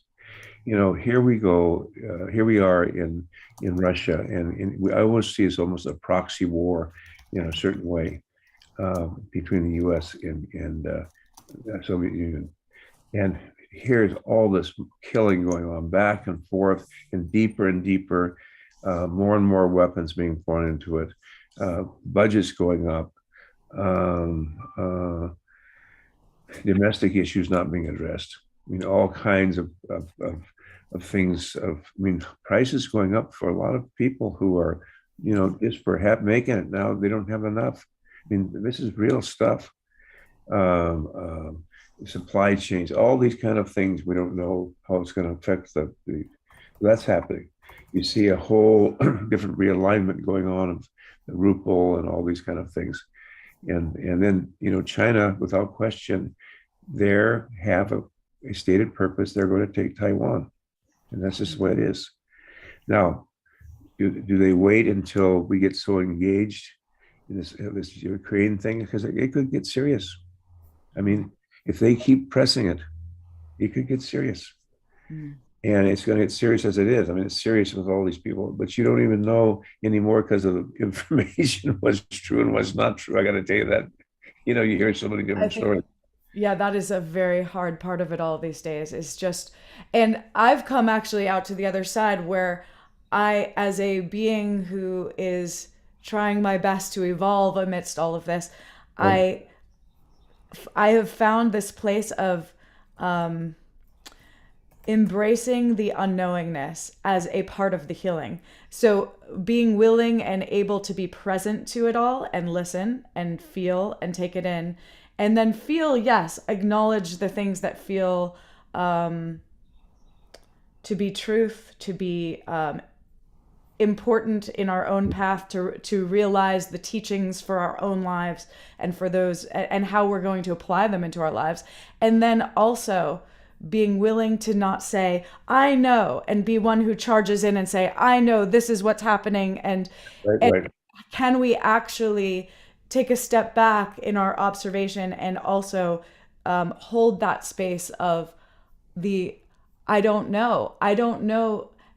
You know, here we go, here we are in Russia, and I almost see it's almost a proxy war in a certain way between the U.S. and the Soviet Union. And here's all this killing going on back and forth and deeper, more and more weapons being thrown into it, budgets going up, domestic issues not being addressed. I mean, all kinds of things. I mean, prices going up for a lot of people who are, you know, just perhaps making it now. They don't have enough. I mean, this is real stuff. Supply chains, all these kind of things. We don't know how it's going to affect the that's happening. You see a whole different realignment going on of the ruble and all these kind of things. And then, you know, China, without question, they have a stated purpose. They're going to take Taiwan. And that's just the way it is. Now, do they wait until we get so engaged in this Ukraine thing? Because it could get serious. I mean, if they keep pressing it, it could get serious. Mm. And it's going to get serious as it is. I mean, it's serious with all these people, but you don't even know anymore because of the information what's true and what's not true. I got to tell you that, you know, you hear so many different stories. Yeah, that is a very hard part of it all these days. Is just, and I've come actually out to the other side where I, as a being who is trying my best to evolve amidst all of this, I have found this place of embracing the unknowingness as a part of the healing. So being willing and able to be present to it all and listen and feel and take it in, and then feel, yes, acknowledge the things that feel to be truth, to be important in our own path, to realize the teachings for our own lives and for those, and how we're going to apply them into our lives. And then also being willing to not say, I know, and be one who charges in and say, I know this is what's happening. And can we actually take a step back in our observation and also hold that space of the, I don't know,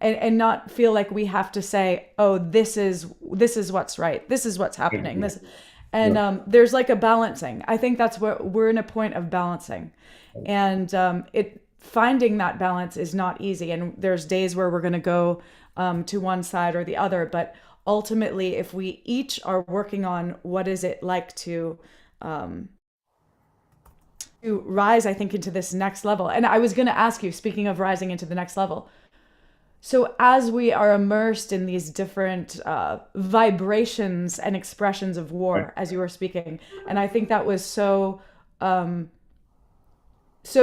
and not feel like we have to say, oh, this is what's right, this is what's happening. This, and there's like a balancing. I think that's what we're in, a point of balancing, and finding that balance is not easy. And there's days where we're going to go to one side or the other, but ultimately, if we each are working on what is it like to rise, I think, into this next level. And I was going to ask you, speaking of rising into the next level, so as we are immersed in these different vibrations and expressions of war, as you were speaking, and I think that was so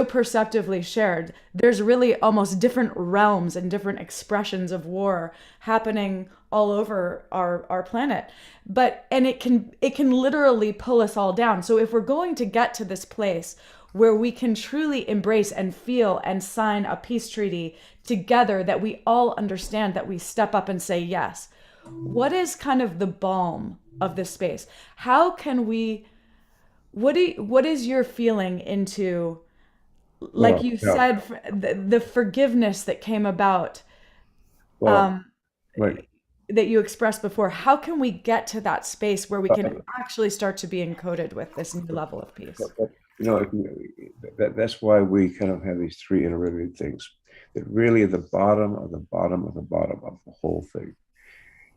perceptively shared, there's really almost different realms and different expressions of war happening all over our planet. And it can literally pull us all down. So if we're going to get to this place where we can truly embrace and feel and sign a peace treaty together that we all understand, that we step up and say yes, what is kind of the balm of this space? How can we, what is your feeling into, like you said, the forgiveness that came about, that you expressed before? How can we get to that space where we can actually start to be encoded with this new level of peace? You know, that's why we kind of have these three interrelated things. That really at the bottom of the bottom of the bottom of the whole thing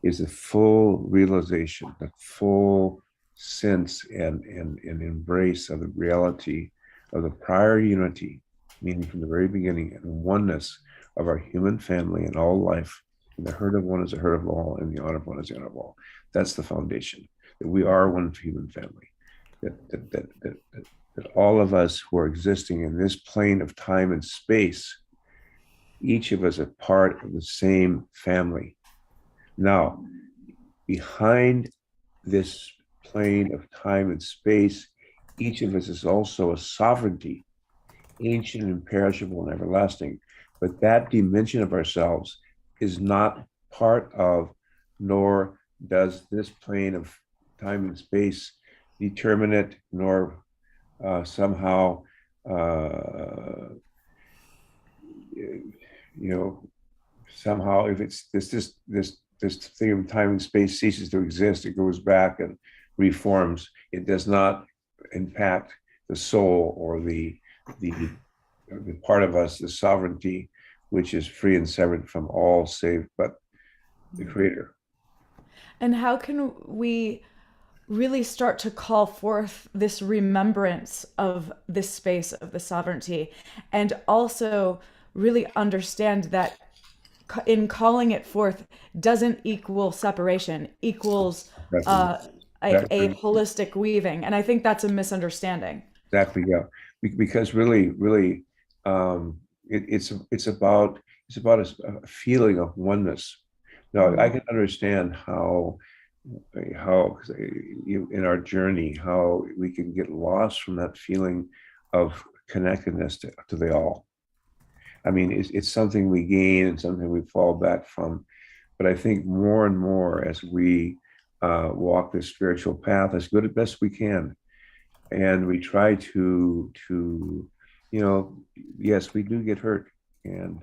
is the full realization, the full sense and embrace of the reality of the prior unity, meaning from the very beginning, and oneness of our human family and all life. And the hurt of one is the hurt of all, and the honor of one is the honor of all. That's the foundation, that we are one human family, that all of us who are existing in this plane of time and space, each of us are part of the same family. Now, behind this plane of time and space, each of us is also a sovereignty, ancient, imperishable, and everlasting. But that dimension of ourselves is not part of, nor does this plane of time and space determine it, nor somehow you know, somehow if it's this thing of time and space ceases to exist, it goes back and reforms. It does not impact the soul or the part of us, the sovereignty, which is free and severed from all save but the creator. And how can we really start to call forth this remembrance of this space of the sovereignty, and also really understand that in calling it forth doesn't equal separation, equals a holistic weaving. And I think that's a misunderstanding. Exactly, yeah. Because really, it's about a feeling of oneness. Now, I can understand how in our journey, how we can get lost from that feeling of connectedness to the all. I mean, it's something we gain and something we fall back from. But I think more and more as we walk this spiritual path as good as best we can, and we try to yes, we do get hurt, and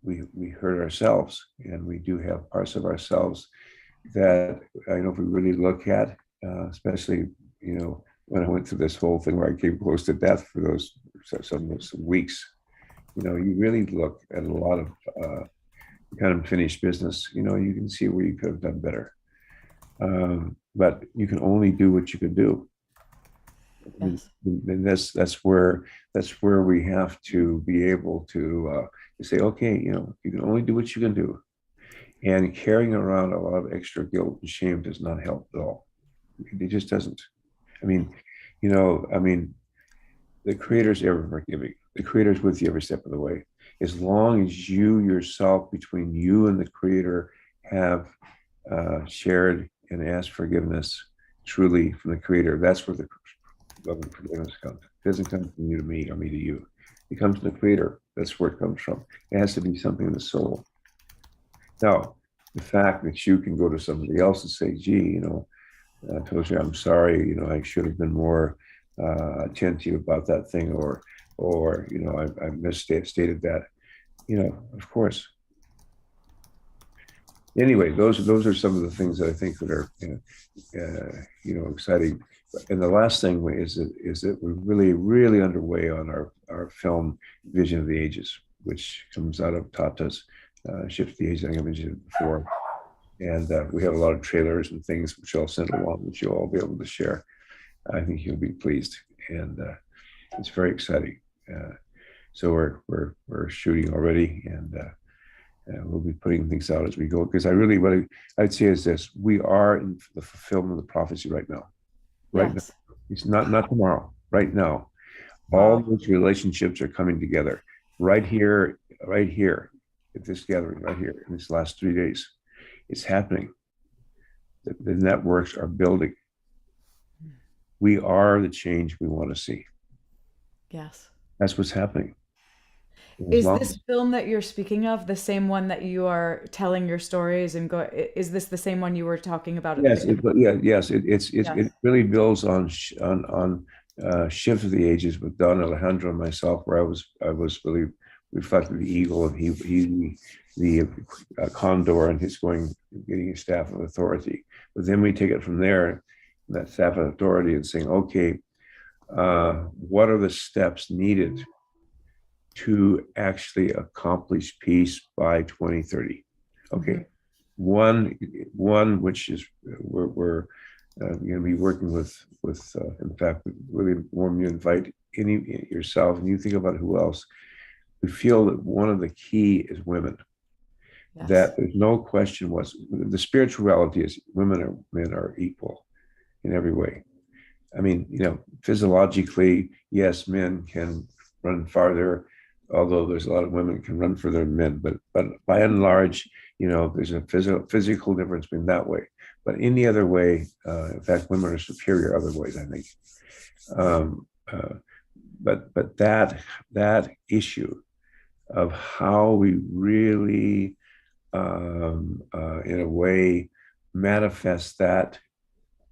we hurt ourselves, and we do have parts of ourselves that I know if we really look at, especially when I went through this whole thing where I came close to death for those some weeks, you really look at a lot of kind of unfinished business. You can see where you could have done better, but you can only do what you can do. Yes. And that's where we have to be able to say, okay, you can only do what you can do, and carrying around a lot of extra guilt and shame does not help at all. It just doesn't. I mean, the Creator's ever forgiving. The Creator's with you every step of the way. As long as you yourself, between you and the Creator, have shared and asked forgiveness truly from the Creator, that's where the love and forgiveness comes. It doesn't come from you to me or me to you. It comes from the Creator. That's where it comes from. It has to be something in the soul. Now, the fact that you can go to somebody else and say, gee, Toshi, I'm sorry, I should have been more attentive about that thing, or I misstated that, of course. Anyway, those are some of the things that I think that are exciting. And the last thing is that we're really underway on our film Vision of the Ages, which comes out of Tata's Shift the Ages, I think I mentioned it before. And we have a lot of trailers and things which I'll send along, which you'll all be able to share. I think you'll be pleased, and it's very exciting. So we're shooting already, and we'll be putting things out as we go. Because what I'd say is this: we are in the fulfillment of the prophecy right now. Right now, it's not tomorrow. Right now, all those relationships are coming together. Right here, at this gathering, right here in these last 3 days. It's happening. The networks are building. We are the change we want to see. Yes. That's what's happening. Is this film that you're speaking of the same one that you are telling your stories and go? Is this the same one you were talking about? Yes, it really builds on Shift of the Ages with Don Alejandro and myself, where I was really reflecting the eagle, and he the condor, and he's getting a staff of authority. But then we take it from there, that staff of authority, and saying, okay, what are the steps needed to actually accomplish peace by 2030? Okay, one which is we're going to be working with in fact, really warm you invite yourself, and you think about who else. We feel that one of the key is women. Yes. That there's no question the spiritual reality is women and men are equal in every way. I mean, physiologically, yes, men can run farther, although there's a lot of women can run further than men, but by and large, there's a physical difference between that way. But any other way, in fact, women are superior other ways, I think. But that issue of how we really, in a way, manifest that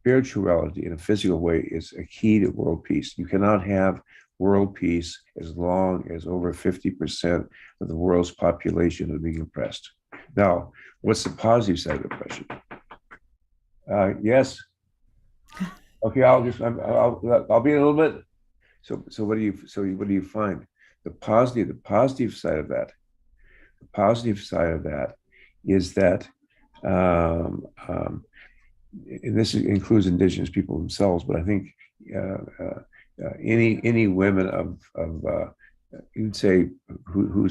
spirituality in a physical way is a key to world peace. You cannot have world peace as long as over 50% of the world's population is being oppressed. Now, what's the positive side of oppression? Yes. Okay, I'll be in a little bit. So what do you find? The positive side of that, the positive side of that is that, and this includes indigenous people themselves, but I think any women of you'd say who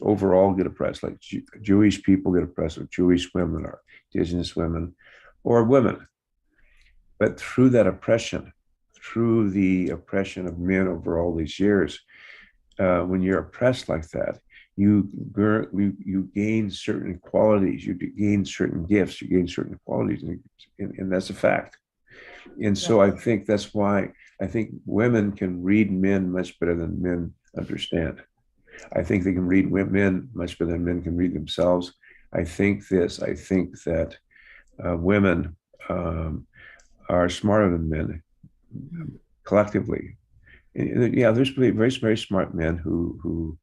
overall get oppressed, like Jewish people get oppressed, or Jewish women, or indigenous women, or women. But through that oppression, through the oppression of men over all these years, when you're oppressed like that, you gain certain qualities, you gain certain gifts, you gain certain qualities, and that's a fact. And so I think that's why I think women can read men much better than men understand. I think they can read men much better than men can read themselves. I think that women are smarter than men collectively. And, yeah, there's very, very smart men who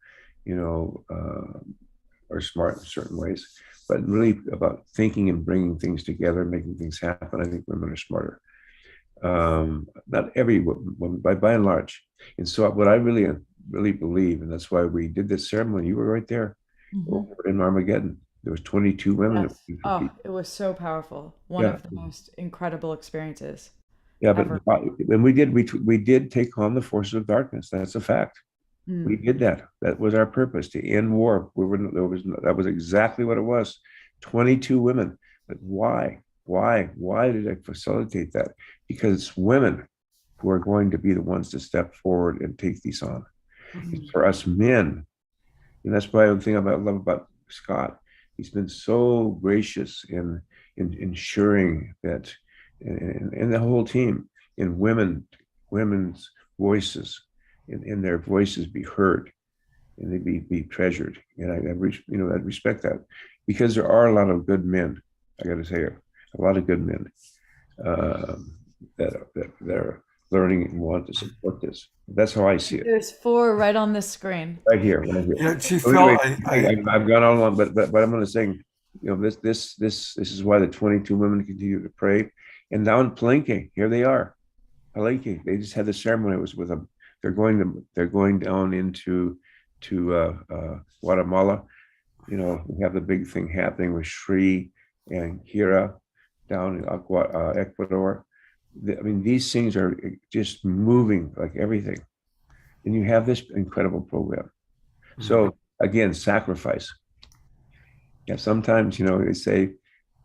are smart in certain ways, but really about thinking and bringing things together, making things happen. I think women are smarter. Not every woman, by and large. And so what I really believe, and that's why we did this ceremony. You were right there over in Armageddon. There was 22 women. Yes. Oh, it was so powerful. One of the most incredible experiences. Yeah, but ever. when we did take on the forces of darkness. That's a fact. We did that. That was our purpose, to end war. That was exactly what it was. 22 women. But why? Why did I facilitate that? Because it's women who are going to be the ones to step forward and take these on. For us men, and that's why the thing I love about Scott. He's been so gracious in ensuring that, and the whole team, in women's voices, in their voices be heard, and they be treasured. And I respect that, because there are a lot of good men. I got to say, a lot of good men that are learning and want to support this. That's how I see it. There's 4 right on this screen. Right here. Chief So Phil, anyway, I've gone on long, but I'm going to say, this is why the 22 women continue to pray. And now in Palenque, here they are. Palenque, they just had the ceremony. It was with them. They're going down into Guatemala. We have the big thing happening with Shri and Kira down in Ecuador. These things are just moving like everything. And you have this incredible program. So again, sacrifice. Yeah, sometimes, they say,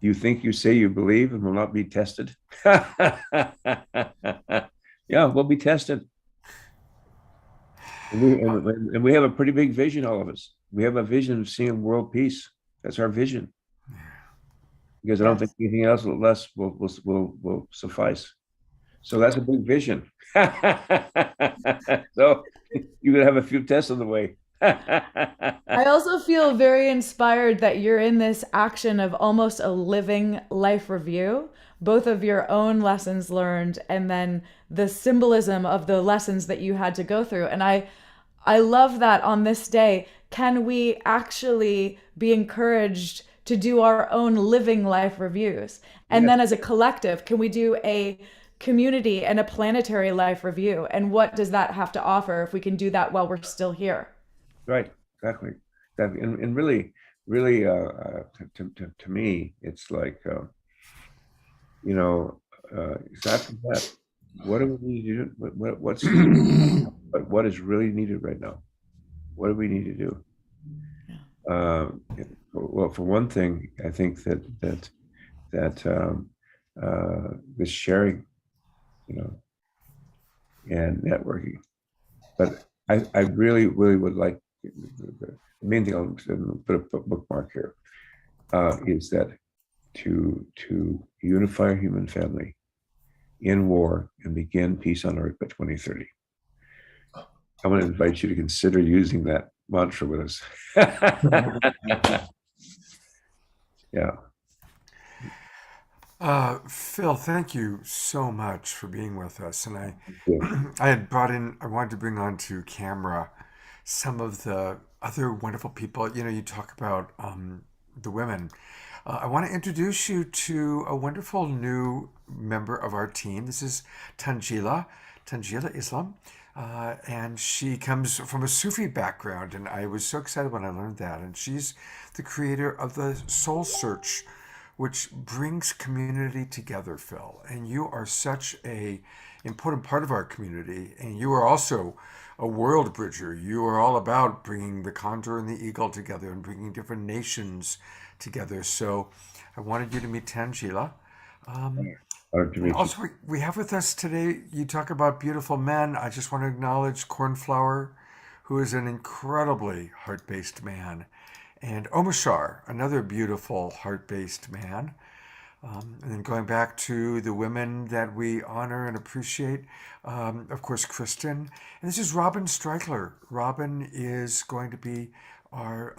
you think you say you believe and will not be tested. Yeah, we'll be tested. And we have a pretty big vision, all of us. We have a vision of seeing world peace. That's our vision. Because I don't think anything else will suffice. So that's a big vision. So you're going to have a few tests on the way. I also feel very inspired that you're in this action of almost a living life review, both of your own lessons learned and then the symbolism of the lessons that you had to go through. And I love that on this day, can we actually be encouraged to do our own living life reviews? And then as a collective, can we do a community and a planetary life review? And what does that have to offer if we can do that while we're still here? Right, exactly. And really, to me, it's like, exactly that. What do we need to do? What is really needed right now? What do we need to do? Well, for one thing, I think that this sharing, and networking. But I really would like, the main thing I'll put a bookmark here, is that to unify our human family in war and begin peace on earth by 2030. I want to invite you to consider using that mantra with us. Yeah. Phil, thank you so much for being with us. And Yeah. I wanted to bring onto camera some of the other wonderful people. You know, you talk about the women. I want to introduce you to a wonderful new member of our team. This is Tanjila Islam. And she comes from a Sufi background, and I was so excited when I learned that. And she's the creator of the Soul Search, which brings community together, Phil. And you are such a important part of our community, and you are also a world bridger. You are all about bringing the condor and the eagle together and bringing different nations together. So I wanted you to meet Tangela. Honored to And meet you. also, we have with us today, you talk about beautiful men. I just want to acknowledge Cornflower, who is an incredibly heart based man, and Omashar, another beautiful heart based man. And then going back to the women that we honor and appreciate, of course, Kristen. And this is Robin Streichler. Robin is going to be our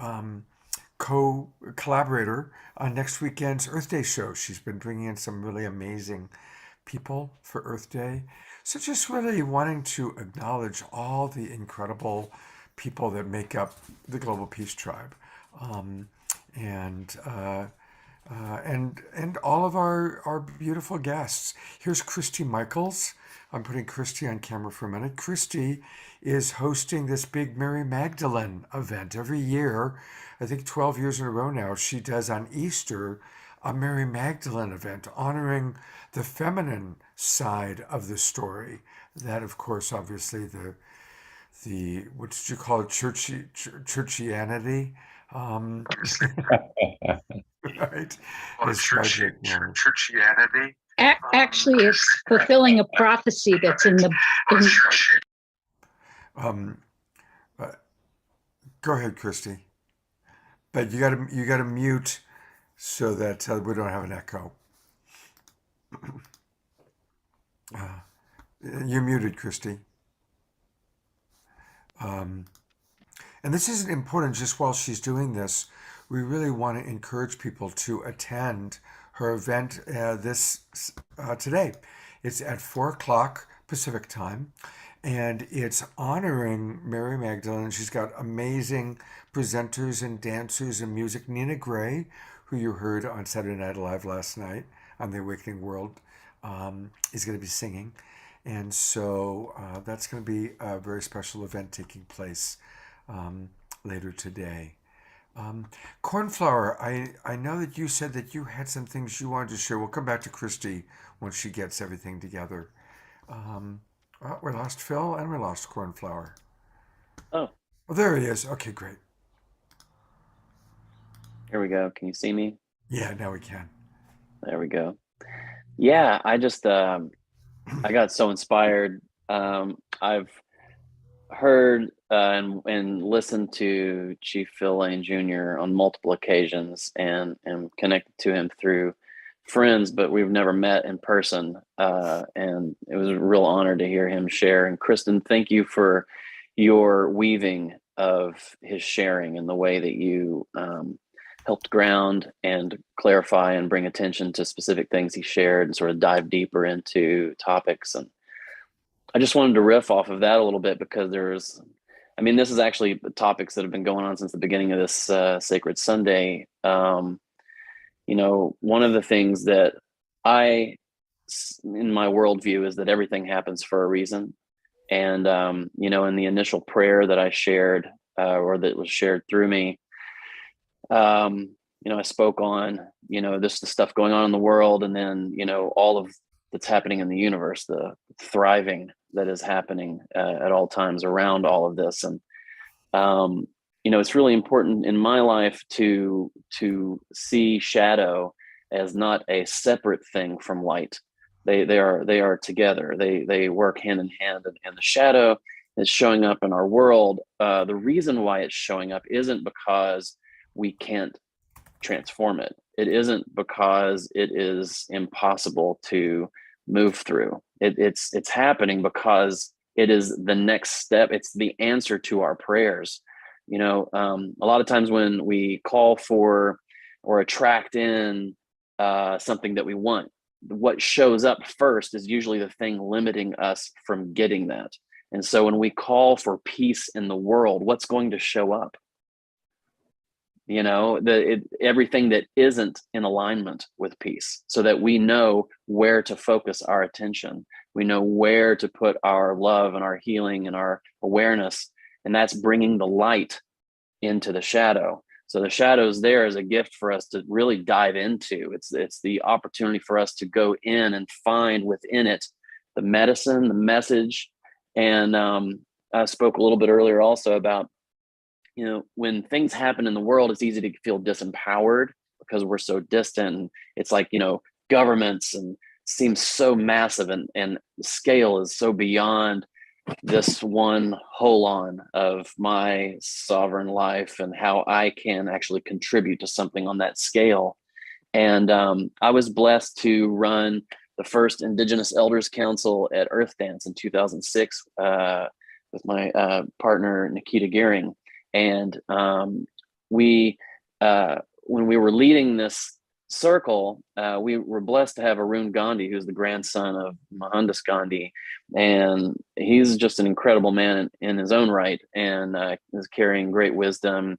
co-collaborator on next weekend's Earth Day show. She's been bringing in some really amazing people for Earth Day. So just really wanting to acknowledge all the incredible people that make up the Global Peace Tribe. Um, and and all of our beautiful guests. Here's Christy Michaels. I'm putting Christy on camera for a minute. Christy is hosting this big Mary Magdalene event every year. I think 12 years in a row now. She does on Easter a Mary Magdalene event honoring the feminine side of the story. That, of course, obviously the what did you call it, churchianity, right? Well, Is tragic. churchianity. Actually, it's fulfilling a prophecy that's in the. Um, uh, Go ahead, Christy. But you gotta mute so that we don't have an echo. You're muted, Christy. And this isn't important just while she's doing this. We really want to encourage people to attend her event today. It's at 4 o'clock Pacific time, and it's honoring Mary Magdalene. She's got amazing presenters and dancers and music. Nina Gray, who you heard on Saturday Night Live last night on The Awakening World, is going to be singing. And so that's going to be a very special event taking place later today. Cornflower, I know that you said that you had some things you wanted to share. We'll come back to Christy once she gets everything together. We lost Phil and we lost Cornflower. Oh, Oh, there he is. Okay, great. here we go. Can you see me? Yeah, now we can. There we go. Yeah, I just I got so inspired. I've heard and listened to Chief Phil Lane Jr. on multiple occasions and connected to him through friends, but we've never met in person. And it was a real honor to hear him share. And Kristen, thank you for your weaving of his sharing and the way that you helped ground and clarify and bring attention to specific things he shared and sort of dive deeper into topics. And I just wanted to riff off of that a little bit because this is actually topics that have been going on since the beginning of this Sacred Sunday. One of the things that in my worldview is that everything happens for a reason. And, in the initial prayer that I shared or that was shared through me, I spoke on, the stuff going on in the world and then, all of that's happening in the universe, the thriving that is happening at all times around all of this. And, it's really important in my life to see shadow as not a separate thing from light. They are together. They work hand in hand, and the shadow is showing up in our world. The reason why it's showing up isn't because we can't transform it. It isn't because it is impossible to move through. It's happening because it is the next step. It's the answer to our prayers A lot of times when we call for or attract in something that we want, what shows up first is usually the thing limiting us from getting that. And so when we call for peace in the world, what's going to show up? Everything that isn't in alignment with peace, so that we know where to focus our attention. We know where to put our love and our healing and our awareness. And that's bringing the light into the shadow. So the shadow's there as a gift for us to really dive into. It's the opportunity for us to go in and find within it the medicine, the message. And I spoke a little bit earlier also about, when things happen in the world, it's easy to feel disempowered because we're so distant. It's like, governments and seems so massive, and the scale is so beyond this one holon of my sovereign life and how I can actually contribute to something on that scale. And I was blessed to run the first Indigenous Elders Council at Earth Dance in 2006 with my partner, Nikita Gehring. And we, when we were leading this circle, we were blessed to have Arun Gandhi, who's the grandson of Mohandas Gandhi. And he's just an incredible man in his own right, and is carrying great wisdom.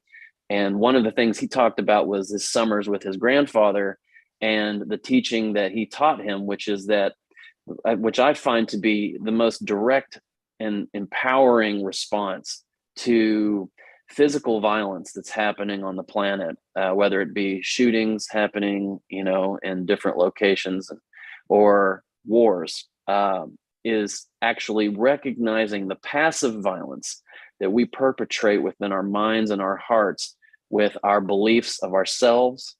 And one of the things he talked about was his summers with his grandfather and the teaching that he taught him, which I find to be the most direct and empowering response to physical violence that's happening on the planet, whether it be shootings happening, in different locations, or wars, is actually recognizing the passive violence that we perpetrate within our minds and our hearts with our beliefs of ourselves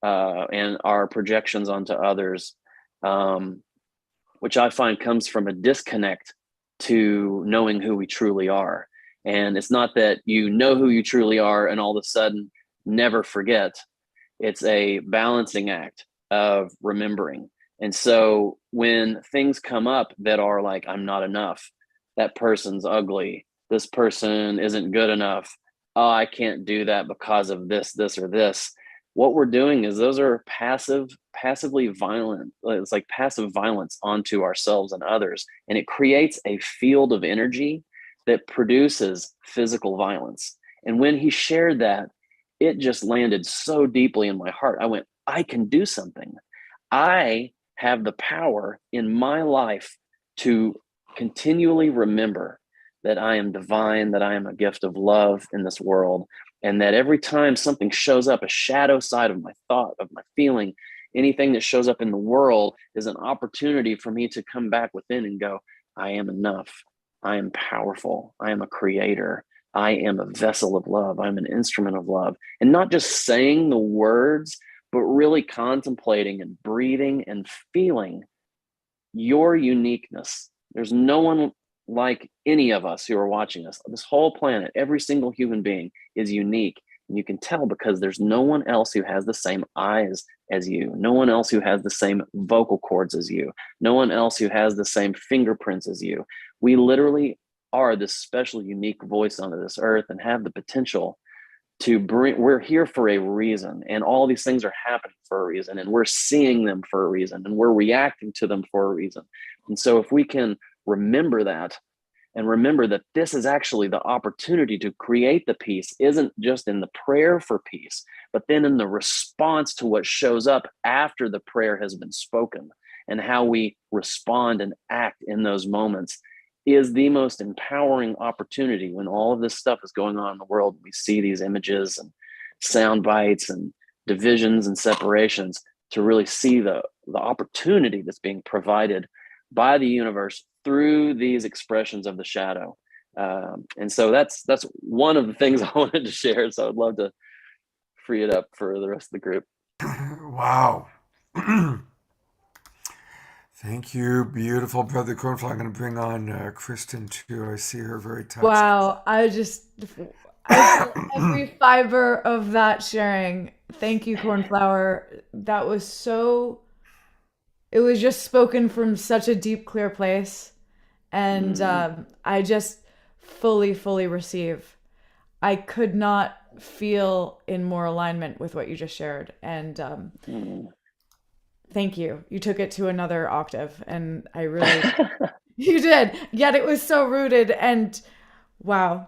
and our projections onto others, which I find comes from a disconnect to knowing who we truly are. And it's not that you know who you truly are and all of a sudden never forget. It's a balancing act of remembering. And so when things come up that are like, I'm not enough, that person's ugly, this person isn't good enough, oh, I can't do that because of this, or this. What we're doing is those are passively violent. It's like passive violence onto ourselves and others. And it creates a field of energy that produces physical violence. And when he shared that, it just landed so deeply in my heart. I went, I can do something. I have the power in my life to continually remember that I am divine, that I am a gift of love in this world, and that every time something shows up, a shadow side of my thought, of my feeling, anything that shows up in the world is an opportunity for me to come back within and go, I am enough. I am powerful. I am a creator. I am a vessel of love. I'm an instrument of love. And not just saying the words, but really contemplating and breathing and feeling your uniqueness. There's no one like any of us who are watching us. This whole planet, every single human being is unique. And you can tell because there's no one else who has the same eyes as you, no one else who has the same vocal cords as you, no one else who has the same fingerprints as you. We literally are this special, unique voice onto this earth and have the potential to bring, we're here for a reason, and all these things are happening for a reason, and we're seeing them for a reason, and we're reacting to them for a reason. And so if we can remember that, and remember that this is actually the opportunity to create the peace, isn't just in the prayer for peace, but then in the response to what shows up after the prayer has been spoken, and how we respond and act in those moments, is the most empowering opportunity when all of this stuff is going on in the world. We see these images and sound bites and divisions and separations, to really see the opportunity that's being provided by the universe through these expressions of the shadow. And so that's one of the things I wanted to share. So I'd love to free it up for the rest of the group. Wow. Thank you, beautiful brother Cornflower. I'm going to bring on Kristen too. I see her very touched. Wow, I feel every fiber of that sharing. Thank you, Cornflower. That was so, it was just spoken from such a deep, clear place. And I just fully receive. I could not feel in more alignment with what you just shared. And thank you. You took it to another octave, and I really, you did. Yet it was so rooted. And wow,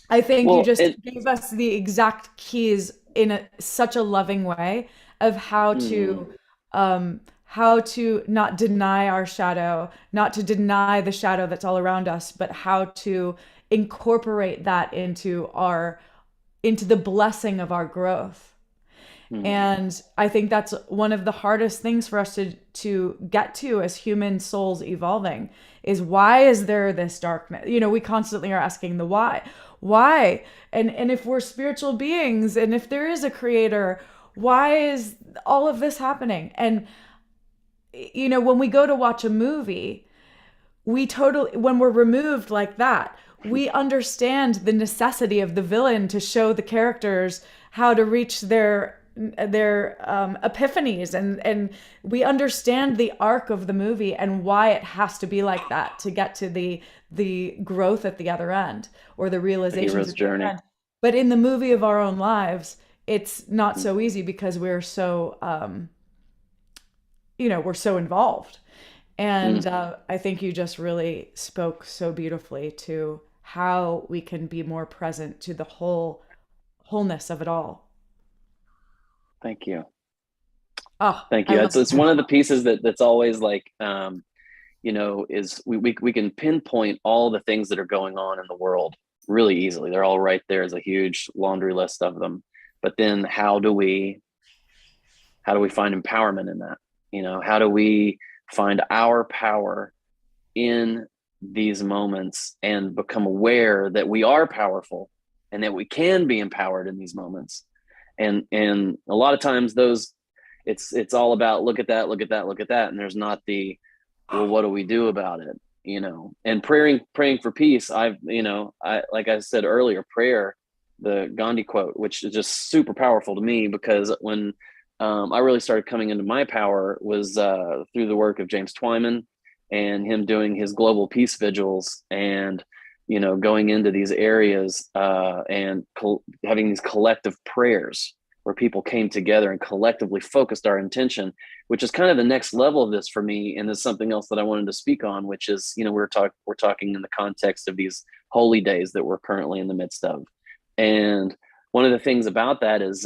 I think you Well, just gave us the exact keys in such a loving way of how to not deny our shadow, not to deny the shadow that's all around us, but how to incorporate that into the blessing of our growth. And I think that's one of the hardest things for us to get to as human souls evolving, is why is there this darkness? We constantly are asking the why? And if we're spiritual beings, and if there is a creator, why is all of this happening? And when we go to watch a movie, when we're removed like that, we understand the necessity of the villain to show the characters how to reach their epiphanies, and we understand the arc of the movie and why it has to be like that to get to the growth at the other end, or the realizations hero's at the other journey. end. But in the movie of our own lives, it's not so easy, because we're so we're so involved. And I think you just really spoke so beautifully to how we can be more present to the wholeness of it all. Thank you. Oh, Thank I you. love It's one of the pieces that's always like, is we can pinpoint all the things that are going on in the world really easily. They're all right there as a huge laundry list of them. But then how do we find empowerment in that? How do we find our power in these moments and become aware that we are powerful and that we can be empowered in these moments? And a lot of times it's all about look at that, and there's not the, well, what do we do about it? And praying for peace. I like I said earlier, prayer, the Gandhi quote, which is just super powerful to me, because when I really started coming into my power was through the work of James Twyman and him doing his global peace vigils, and going into these areas and having these collective prayers where people came together and collectively focused our intention, which is kind of the next level of this for me. And there's something else that I wanted to speak on, which is, we're talking in the context of these holy days that we're currently in the midst of. And one of the things about that is,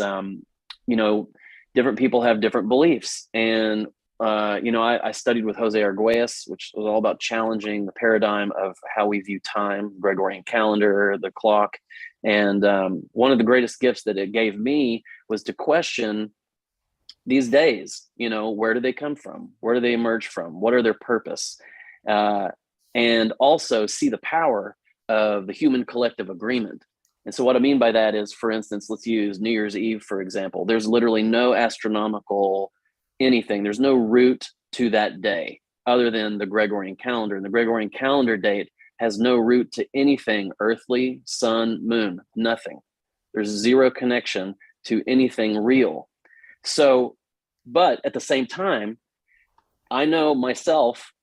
different people have different beliefs. And, I studied with Jose Arguelles, which was all about challenging the paradigm of how we view time, Gregorian calendar, the clock. And one of the greatest gifts that it gave me was to question these days. Where do they come from? Where do they emerge from? What are their purpose? And also see the power of the human collective agreement. And so what I mean by that is, for instance, let's use New Year's Eve, for example. There's literally no astronomical anything. There's no root to that day other than the Gregorian calendar. And the Gregorian calendar date has no root to anything earthly, sun, moon, nothing. There's zero connection to anything real. So, but at the same time, I know myself,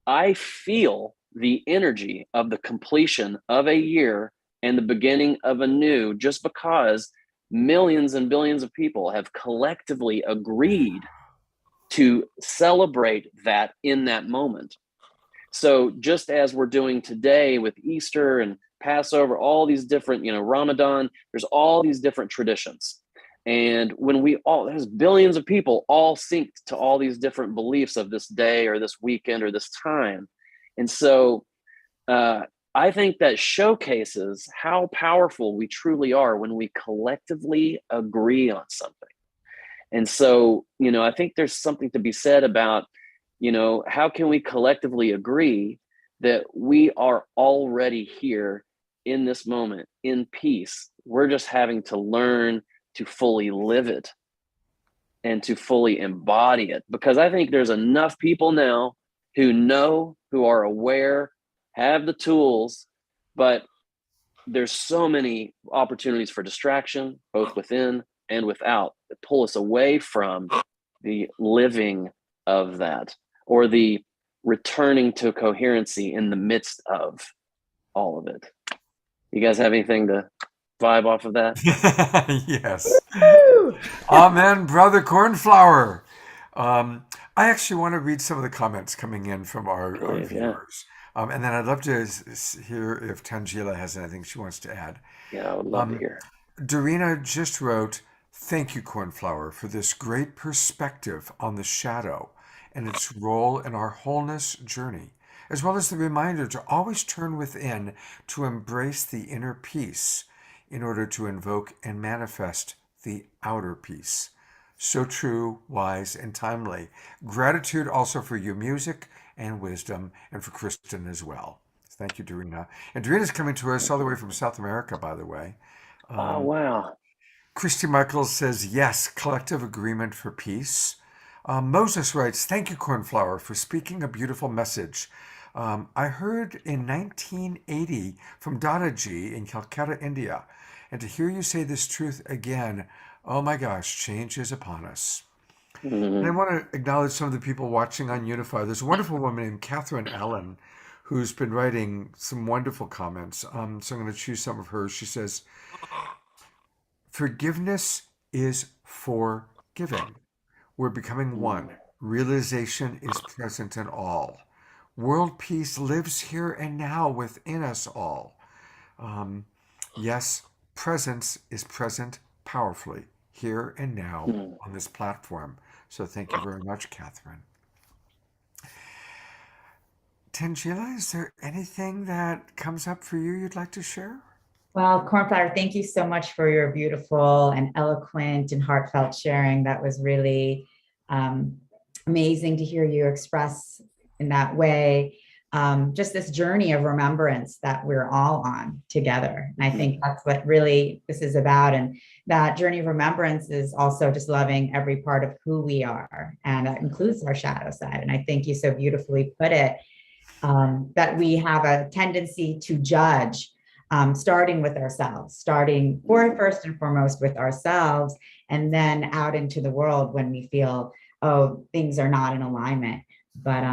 I feel the energy of the completion of a year and the beginning of a new, just because millions and billions of people have collectively agreed to celebrate that in that moment. So just as we're doing today with Easter and Passover, all these different, Ramadan, there's all these different traditions. And when there's billions of people all synced to all these different beliefs of this day or this weekend or this time. And so I think that showcases how powerful we truly are when we collectively agree on something. And so, I think there's something to be said about, how can we collectively agree that we are already here in this moment in peace? We're just having to learn to fully live it and to fully embody it, because I think there's enough people now who are aware, have the tools, but there's so many opportunities for distraction, both within and without, that pull us away from the living of that, or the returning to coherency in the midst of all of it. You guys have anything to vibe off of that? Yes. Amen, brother Cornflower. I actually want to read some of the comments coming in from our Please, yeah. viewers. And then I'd love to hear if Tangela has anything she wants to add. Yeah, I would love to hear. Dorina just wrote, "Thank you, Cornflower, for this great perspective on the shadow and its role in our wholeness journey, as well as the reminder to always turn within to embrace the inner peace in order to invoke and manifest the outer peace. So true, wise, and timely. Gratitude also for your music and wisdom, and for Kristen as well." Thank you, Dorina. And Dorina's coming to us all the way from South America, by the way. Oh, wow. Christy Michaels says, yes, collective agreement for peace. Moses writes, "Thank you, Cornflower, for speaking a beautiful message. I heard in 1980 from Dadaji in Calcutta, India. And to hear you say this truth again, oh my gosh, change is upon us." And I Mhm. want to acknowledge some of the people watching on Unify. There's a wonderful woman named Catherine Allen who's been writing some wonderful comments. So I'm going to choose some of hers. She says, "Forgiveness is for giving. We're becoming one. Realization is present in all. World peace lives here and now within us all. Yes, presence is present powerfully here and now Mm. on this platform." So thank you very much, Catherine. Tangela, is there anything that comes up for you you'd like to share? Well, Cornflower, thank you so much for your beautiful and eloquent and heartfelt sharing. That was really amazing to hear you express in that way. Just this journey of remembrance that we're all on together. And I think that's what really this is about. And that journey of remembrance is also just loving every part of who we are. And that includes our shadow side. And I think you so beautifully put it, that we have a tendency to judge, starting with ourselves, starting first and foremost with ourselves, and then out into the world when we feel, oh, things are not in alignment. But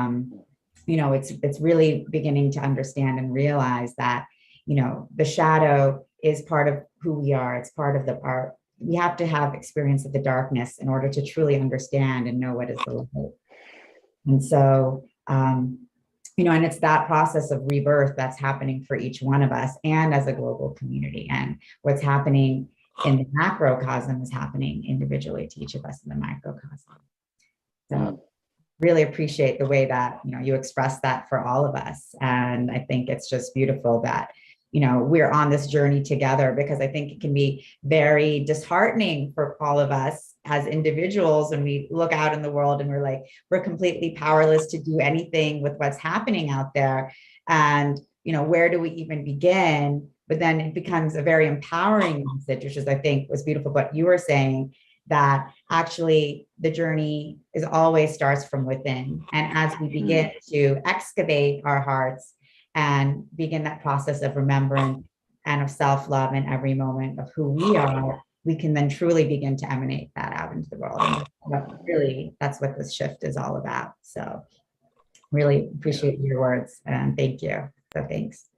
it's really beginning to understand and realize that, the shadow is part of who we are. It's part of we have to have experience of the darkness in order to truly understand and know what is the light. And so, and it's that process of rebirth that's happening for each one of us and as a global community. And what's happening in the macrocosm is happening individually to each of us in the microcosm. So really appreciate the way that, you express that for all of us. And I think it's just beautiful that, we're on this journey together, because I think it can be very disheartening for all of us as individuals when we look out in the world and we're completely powerless to do anything with what's happening out there. And, where do we even begin? But then it becomes a very empowering message, which is, I think, was beautiful what you were saying, that actually the journey is always starts from within. And as we begin to excavate our hearts and begin that process of remembrance and of self-love in every moment of who we are, we can then truly begin to emanate that out into the world. And that's what this shift is all about. So really appreciate your words, and thank you. So thanks.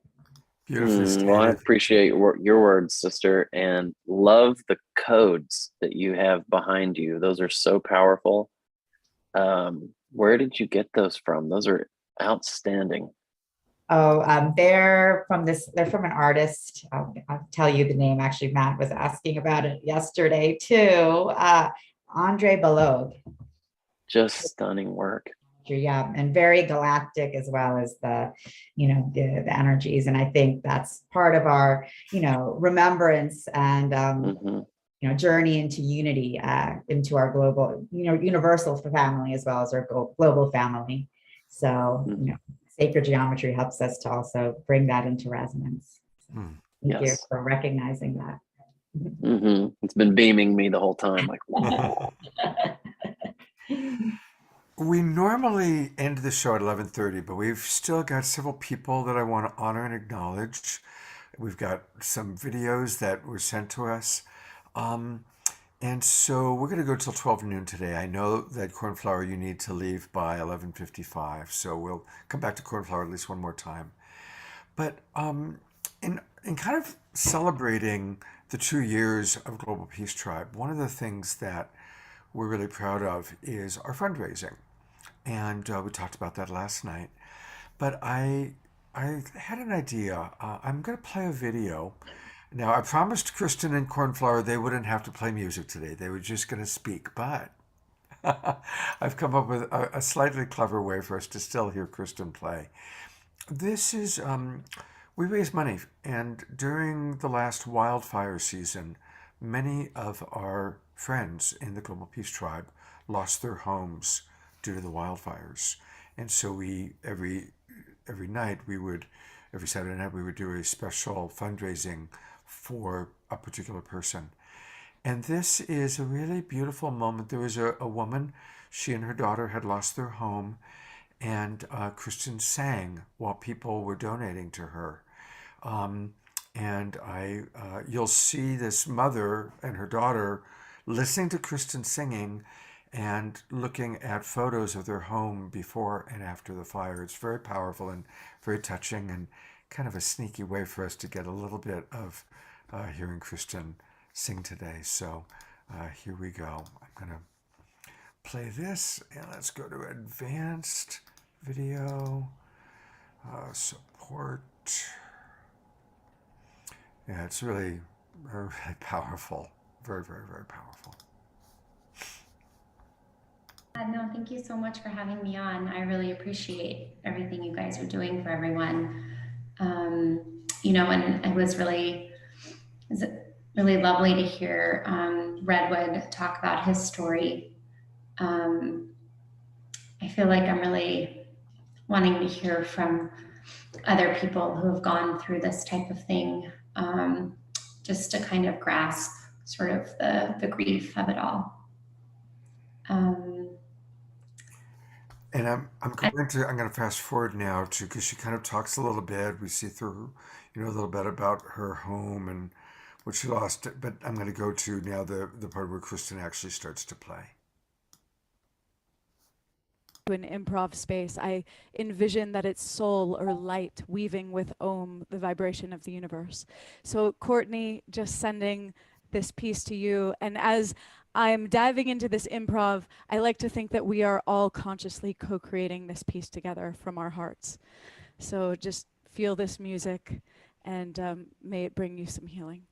Beautifully Well, I stated. appreciate your words, sister, and love the codes that you have behind you. Those are so powerful. Where did you get those from? Those are outstanding. Oh, they're from an artist. I'll tell you the name. Actually, Matt was asking about it yesterday too. Andre Balog. Just stunning work. Yeah, and very galactic, as well as the energies. And I think that's part of our, remembrance and, journey into unity, into our global, universal family, as well as our global family. So, sacred geometry helps us to also bring that into resonance. So thank you for recognizing that. It's been beaming me the whole time. Like, We normally end the show at 11:30, but we've still got several people that I want to honor and acknowledge. We've got some videos that were sent to us. And so we're going to go till 12 noon today. I know that Cornflower, you need to leave by 11:55, so we'll come back to Cornflower at least one more time. But in kind of celebrating the 2 years of Global Peace Tribe, one of the things that we're really proud of is our fundraising. And we talked about that last night. But I had an idea. I'm going to play a video. Now, I promised Kristen and Cornflower they wouldn't have to play music today. They were just going to speak. But I've come up with a slightly clever way for us to still hear Kristen play. This is, we raise money, and during the last wildfire season, many of our friends in the Global Peace Tribe lost their homes due to the wildfires. And so every night every Saturday night we would do a special fundraising for a particular person. And this is a really beautiful moment. There was a woman, she and her daughter had lost their home, and Kristen sang while people were donating to her. And you'll see this mother and her daughter listening to Kristen singing and looking at photos of their home before and after the fire. It's very powerful and very touching, and kind of a sneaky way for us to get a little bit of hearing Kristen sing today. So here we go. I'm going to play this, and let's go to advanced video support. Yeah, it's really, really powerful. Very, very, very powerful. No, thank you so much for having me on. I really appreciate everything you guys are doing for everyone. And it was really lovely to hear Redwood talk about his story. I feel like I'm really wanting to hear from other people who have gone through this type of thing, just to kind of grasp sort of the grief of it all. And I'm going to fast forward now to, because she kind of talks a little bit. We see through, a little bit about her home and what she lost. But I'm going to go to now the part where Kristen actually starts to play. An improv space, I envision that it's soul or light weaving with Om, the vibration of the universe. So Courtney, just sending this piece to you. And as I'm diving into this improv, I like to think that we are all consciously co-creating this piece together from our hearts. So just feel this music, and may it bring you some healing.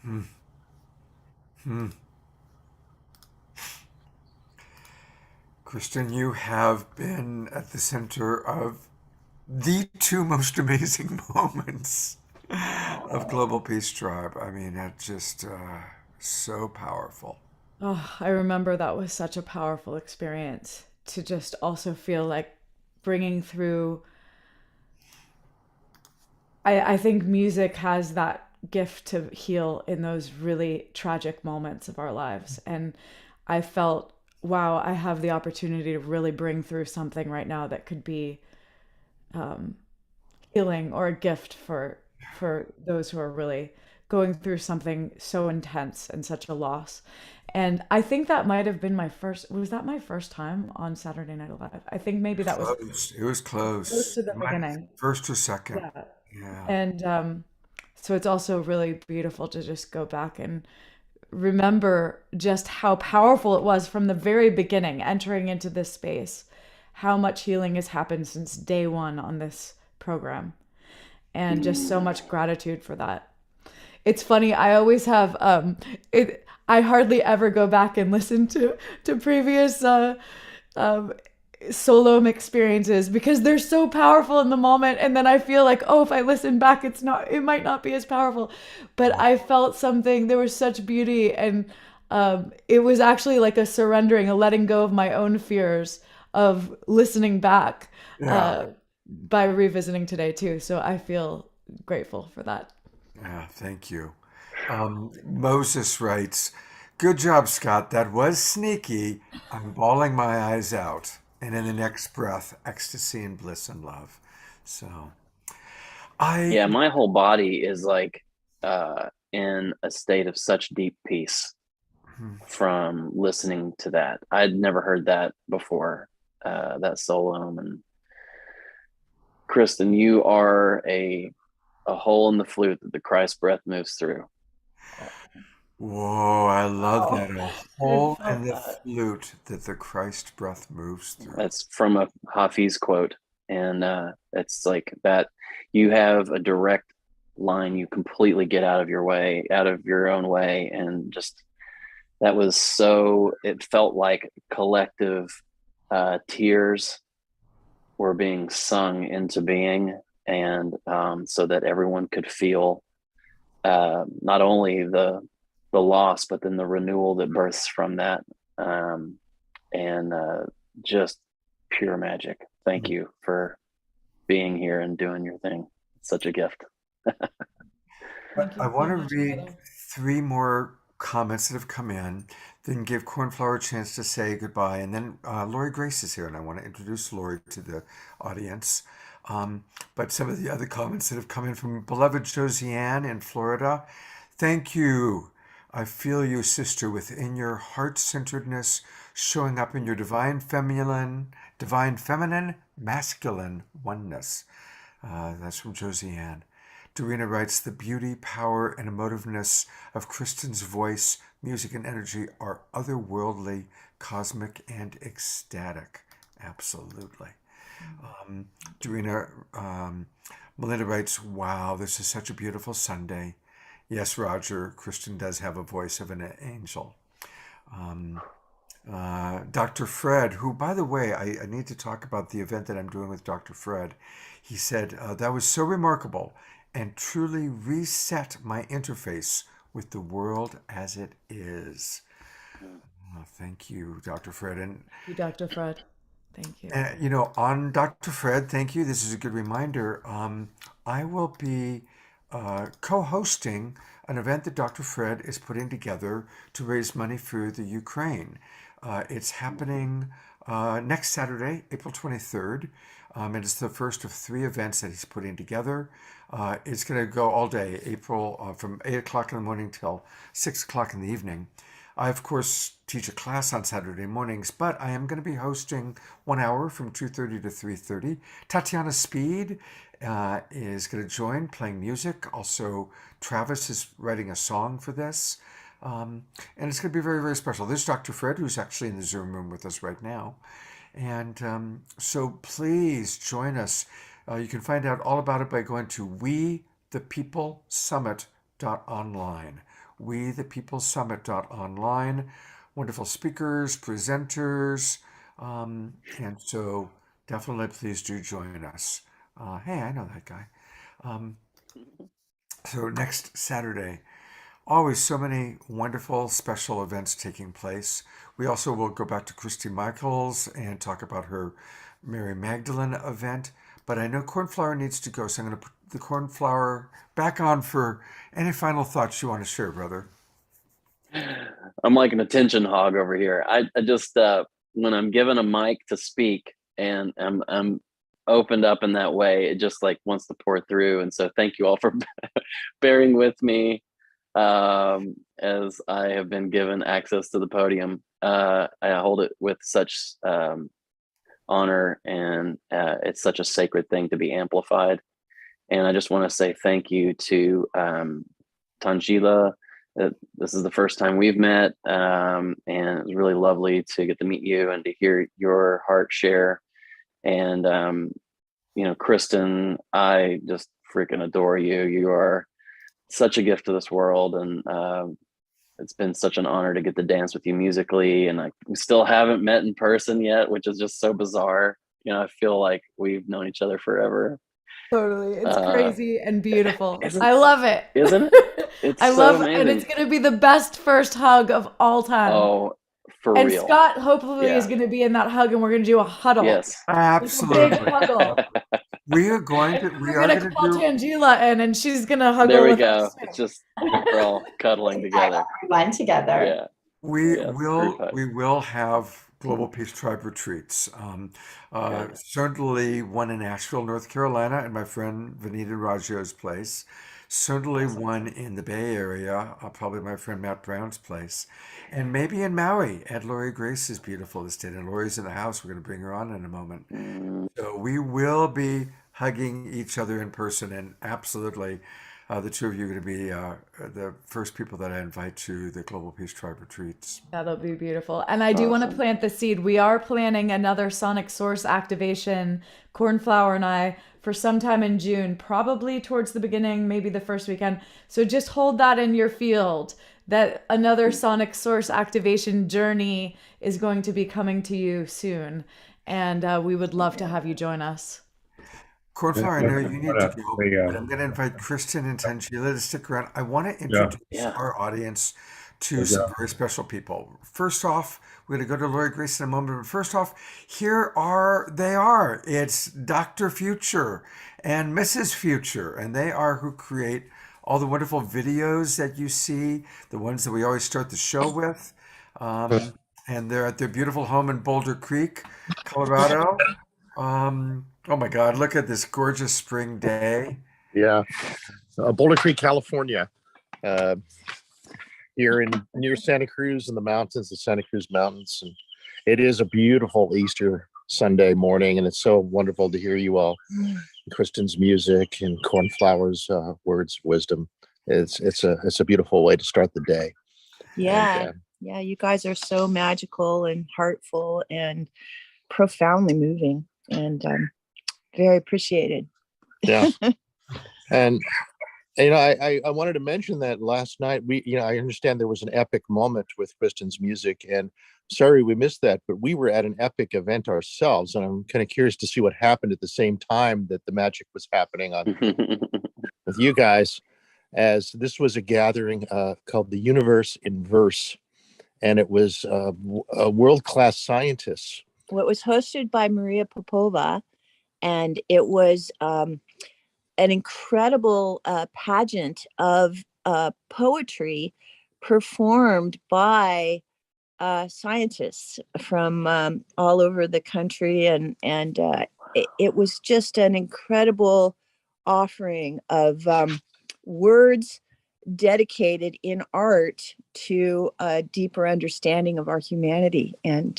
Hmm. Hmm. Kristen, you have been at the center of the two most amazing moments of Global Peace Tribe. I mean, that's just so powerful. Oh, I remember that was such a powerful experience to just also feel like bringing through. I think music has that gift to heal in those really tragic moments of our lives. And I felt, wow, I have the opportunity to really bring through something right now that could be healing or a gift for those who are really going through something so intense and such a loss. And I think that might have been was that my first time on Saturday Night Live? I think maybe that was Close. It was close close. to the It might beginning. first or second. Yeah. Yeah. And so it's also really beautiful to just go back and remember just how powerful it was from the very beginning, entering into this space, how much healing has happened since day one on this program, and just so much gratitude for that. It's funny, I always have I hardly ever go back and listen to previous um, solo experiences because they're so powerful in the moment, and then I feel like, oh, if I listen back, it might not be as powerful. But I felt something, there was such beauty, and it was actually like a surrendering, a letting go of my own fears of listening back Yeah. by revisiting today too. So I feel grateful for that. Yeah. Thank you. Moses writes, "Good job, Scott. That was sneaky. I'm bawling my eyes out. And in the next breath, ecstasy and bliss and love." So I, Yeah, my whole body is like in a state of such deep peace from listening to that. I'd never heard that before, that solo. And Kristen, you are a hole in the flute that the Christ breath moves through. whoa, I love Oh, that. A I hole in felt the that. flute that the Christ breath moves through. That's from a Hafiz quote. And it's like that you have a direct line, you completely get out of your way, out of your own way. And just that was so, it felt like collective tears were being sung into being. And so that everyone could feel not only the loss, but then the renewal that births from that. Um, and just pure magic. Thank you for being here and doing your thing. It's such a gift. Thank I you want so to much, read brother. three more comments that have come in, then give Cornflower a chance to say goodbye. And then Lori Grace is here, and I want to introduce Lori to the audience. But some of the other comments that have come in from beloved Josiane in Florida. Thank you. I feel you, sister, within your heart centeredness, showing up in your divine feminine, masculine oneness. That's from Josiane. Dorina writes, "The beauty, power, and emotiveness of Kristen's voice, music, and energy are otherworldly, cosmic, and ecstatic." Absolutely. Dorina, Melinda writes, "Wow, this is such a beautiful Sunday." Yes, Roger, Kristen does have a voice of an angel. Dr. Fred, who, by the way, I need to talk about the event that I'm doing with Dr. Fred. He said, "That was so remarkable and truly reset my interface with the world as it is." Thank you, Dr. Fred. And, Thank you, Dr. Fred. Thank you. on Dr. Fred, thank you. This is a good reminder. I will be co hosting an event that Dr. Fred is putting together to raise money for the Ukraine. It's happening next Saturday, April 23rd. And it's the first of three events that he's putting together. It's going to go all day, April, from 8 o'clock in the morning till 6 o'clock in the evening. I, of course, teach a class on Saturday mornings, but I am going to be hosting 1 hour from 2:30 to 3:30. Tatiana Speed is going to join playing music. Also, Travis is writing a song for this. And it's going to be very, very special. There's Dr. Fred, who's actually in the Zoom room with us right now. And so please join us. You can find out all about it by going to wethepeoplesummit.online. wethepeoplesummit.online. Wonderful speakers, presenters, and so definitely please do join us. Hey, I know that guy. Um, so next Saturday, always so many wonderful special events taking place. We also will go back to Christy Michaels and talk about her Mary Magdalene event. But I know Cornflower needs to go, so I'm going to put the Cornflower back on for any final thoughts you want to share, brother. I'm like an attention hog over here. I just when I'm given a mic to speak and I'm opened up in that way, it just like wants to pour through. And so thank you all for bearing with me as I have been given access to the podium. I hold it with such honor, and it's such a sacred thing to be amplified. And I just want to say thank you to Tangela. This is the first time we've met, and it was really lovely to get to meet you and to hear your heart share. And Kristen, I just freaking adore you. You are such a gift to this world, and it's been such an honor to get to dance with you musically. And we still haven't met in person yet, which is just so bizarre. I feel like we've known each other forever. Totally. It's crazy and beautiful. Isn't, I love it. Isn't it? It's I so love amazing. it. And it's going to be the best first hug of all time. Oh, for and real. Scott hopefully Yeah. is going to be in that hug, and we're going to do a huddle. Yes. Absolutely. Big huddle. We are going to call Tangela in, and she's going to hug There we with go. us. It's just we're all cuddling together. Everyone together. Yeah. We Yes, will have Global Peace Tribe retreats. Certainly one in Asheville, North Carolina, at my friend Vanita Raggio's place. Certainly one in the Bay Area, probably my friend Matt Brown's place. And maybe in Maui at Lori Grace's beautiful estate. And Lori's in the house. We're going to bring her on in a moment. So we will be hugging each other in person, and absolutely the two of you are going to be the first people that I invite to the Global Peace Tribe retreats. That'll be beautiful. And I do want to plant the seed. We are planning another Sonic Source activation, Cornflower and I, for sometime in June, probably towards the beginning, maybe the first weekend. So just hold that in your field, that another Sonic Source activation journey is going to be coming to you soon. And we would love to have you join us. Cornflower, I know you need to go, but I'm going to invite Kristen and Tangela to stick around. I want to introduce our audience to some very special people. First off, we're going to go to Lori Grace in a moment, but first off, they are. It's Dr. Future and Mrs. Future, and they are who create all the wonderful videos that you see, the ones that we always start the show with. And they're at their beautiful home in Boulder Creek, Colorado. Oh my God, look at this gorgeous spring day. Yeah. Boulder Creek, California. Here near Santa Cruz in the mountains, the Santa Cruz Mountains. And it is a beautiful Easter Sunday morning, and it's so wonderful to hear you all. Kristen's music and Cornflower's words of wisdom. It's a beautiful way to start the day. Yeah. Yeah, you guys are so magical and heartful and profoundly moving, and very appreciated. Yeah. And I wanted to mention that last night I understand there was an epic moment with Kristen's music, and sorry we missed that, but we were at an epic event ourselves, and I'm kind of curious to see what happened at the same time that the magic was happening on with you guys, as this was a gathering called The Universe in Verse, and it was a world-class scientists. Well, it was hosted by Maria Popova, and it was an incredible pageant of poetry performed by scientists from all over the country, and it was just an incredible offering of words dedicated in art to a deeper understanding of our humanity. And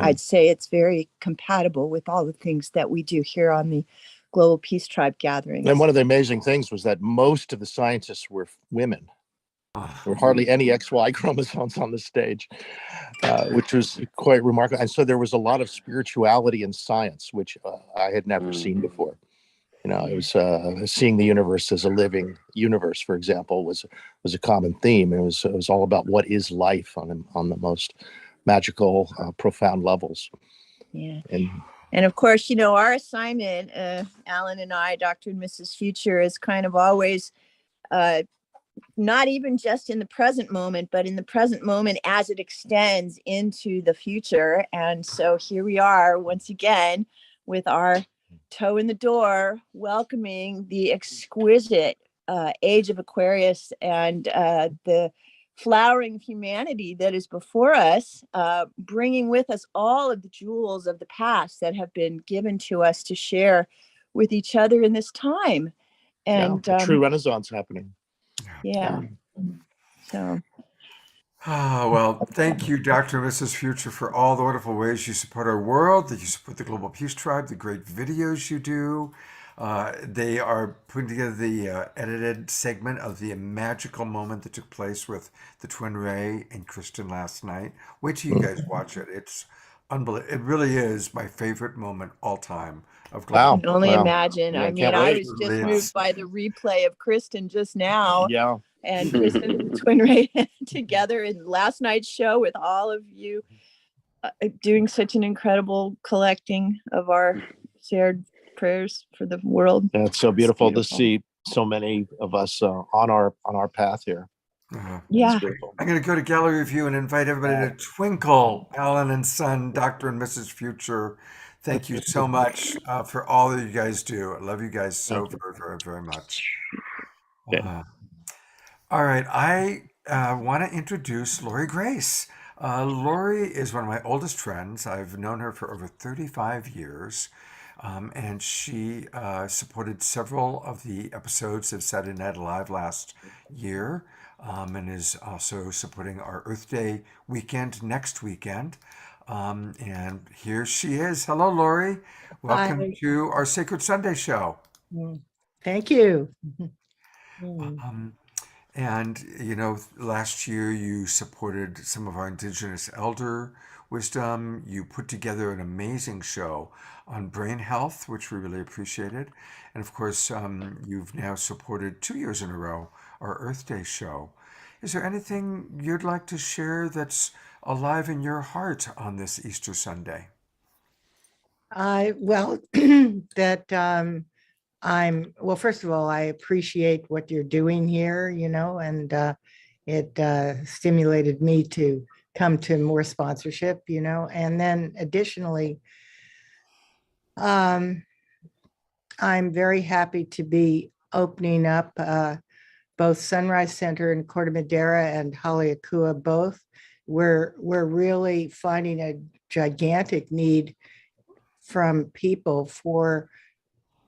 I'd say it's very compatible with all the things that we do here on the Global Peace Tribe gatherings. And one of the amazing things was that most of the scientists were women. There were hardly any XY chromosomes on the stage, which was quite remarkable. And so there was a lot of spirituality in science, which I had never seen before. It was seeing the universe as a living universe, for example, was a common theme. It was all about what is life on the most magical, profound levels. Yeah. And of course, our assignment, Alan and I, Dr. and Mrs. Future, is kind of always not even just in the present moment, but in the present moment as it extends into the future. And so here we are once again with our toe in the door, welcoming the exquisite age of Aquarius and the flowering humanity that is before us, bringing with us all of the jewels of the past that have been given to us to share with each other in this time. And a true renaissance happening. Yeah. So. Well, thank you, Dr. and Mrs. Future, for all the wonderful ways you support our world, that you support the Global Peace Tribe, the great videos you do. They are putting together the edited segment of the magical moment that took place with the twin Ray and Kristen last night. Wait till you guys watch it. It's unbelievable. It really is my favorite moment all time of Global. I can only imagine. Yeah, I mean, I was just moved by the replay of Kristen just now. Yeah. And Kristen and Twin Ray together in last night's show with all of you doing such an incredible collecting of our shared prayers for the world. Yeah, it's so beautiful to see so many of us on our path here. Yeah. I'm going to go to gallery review and invite everybody to twinkle. Alan and Son, Dr. and Mrs. Future. Thank you so much for all that you guys do. I love you guys so very, very, very much. All right, I want to introduce Lori Grace. Lori is one of my oldest friends. I've known her for over 35 years, and she supported several of the episodes of Saturday Night Live last year, and is also supporting our Earth Day weekend next weekend. And here she is. Hello, Lori. Welcome to our Sacred Sunday show. Thank you. And, last year you supported some of our Indigenous elder wisdom. You put together an amazing show on brain health, which we really appreciated. And of course, you've now supported 2 years in a row our Earth Day show. Is there anything you'd like to share that's alive in your heart on this Easter Sunday? First of all, I appreciate what you're doing here, and it stimulated me to come to more sponsorship, and then additionally, I'm very happy to be opening up both Sunrise Center in Corte Madera and Haleakua both. We're really finding a gigantic need from people for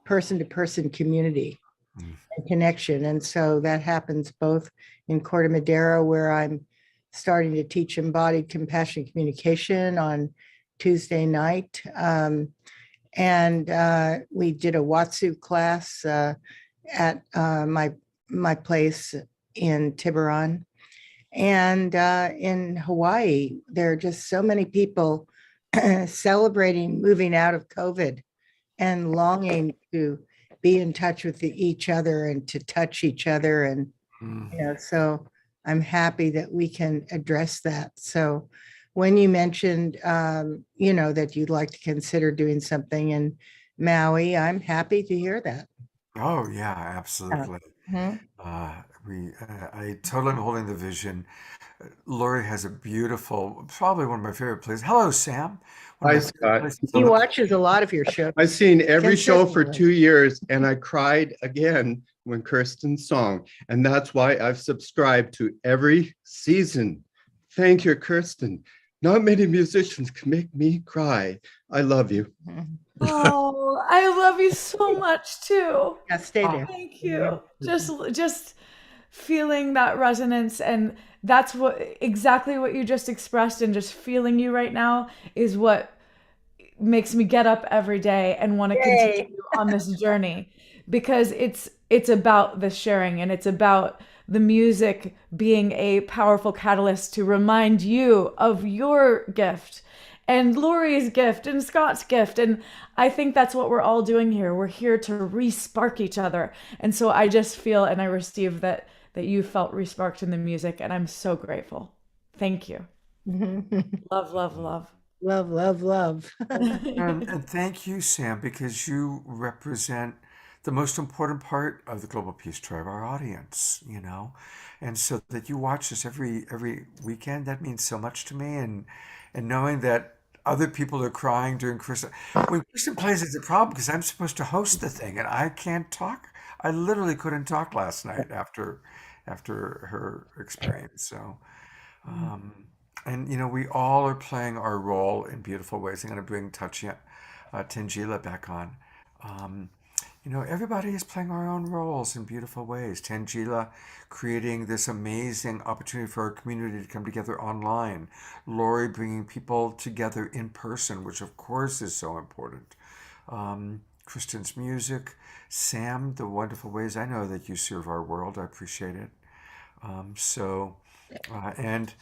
person-to-person community and connection. And so that happens both in Corte Madera, where I'm starting to teach embodied compassion communication on Tuesday night. And we did a Watsu class at my place in Tiburon. And in Hawaii, there are just so many people celebrating moving out of COVID and longing to be in touch with each other and to touch each other. And, so I'm happy that we can address that. So when you mentioned, that you'd like to consider doing something in Maui, I'm happy to hear that. Oh, yeah, absolutely. I totally am holding the vision. Lori has a beautiful, probably one of my favorite places. Hello, Sam. Hi, Scott. He watches a lot of your shows. I've seen every show for 2 years, and I cried again when Kirsten sung, and that's why I've subscribed to every season. Thank you, Kirsten. Not many musicians can make me cry. I love you. Oh, I love you so much too. Yeah, stay there. Thank you. Just feeling that resonance, and that's exactly what you just expressed, and just feeling you right now is what makes me get up every day and want to continue on this journey, because it's about the sharing, and it's about the music being a powerful catalyst to remind you of your gift and Lori's gift and Scott's gift. And I think that's what we're all doing here. We're here to re-spark each other. And so I just feel and I receive that you felt re-sparked in the music, and I'm so grateful. Thank you. Love, love, love. Love, love, love. And thank you, Sam, because you represent the most important part of the Global Peace Tribe, our audience, you know. And so that you watch us every weekend, that means so much to me. And knowing that other people are crying during Kristen. When Kristen plays, it's a problem because I'm supposed to host the thing and I can't talk. I literally couldn't talk last night after her experience. So and you know, we all are playing our role in beautiful ways. I'm going to bring Tangila back on. Um, you know, everybody is playing our own roles in beautiful ways. Tangila creating this amazing opportunity for our community to come together online. Lori bringing people together in person, which of course is so important. Kristen's music. Sam, the wonderful ways I know that you serve our world. I appreciate it. And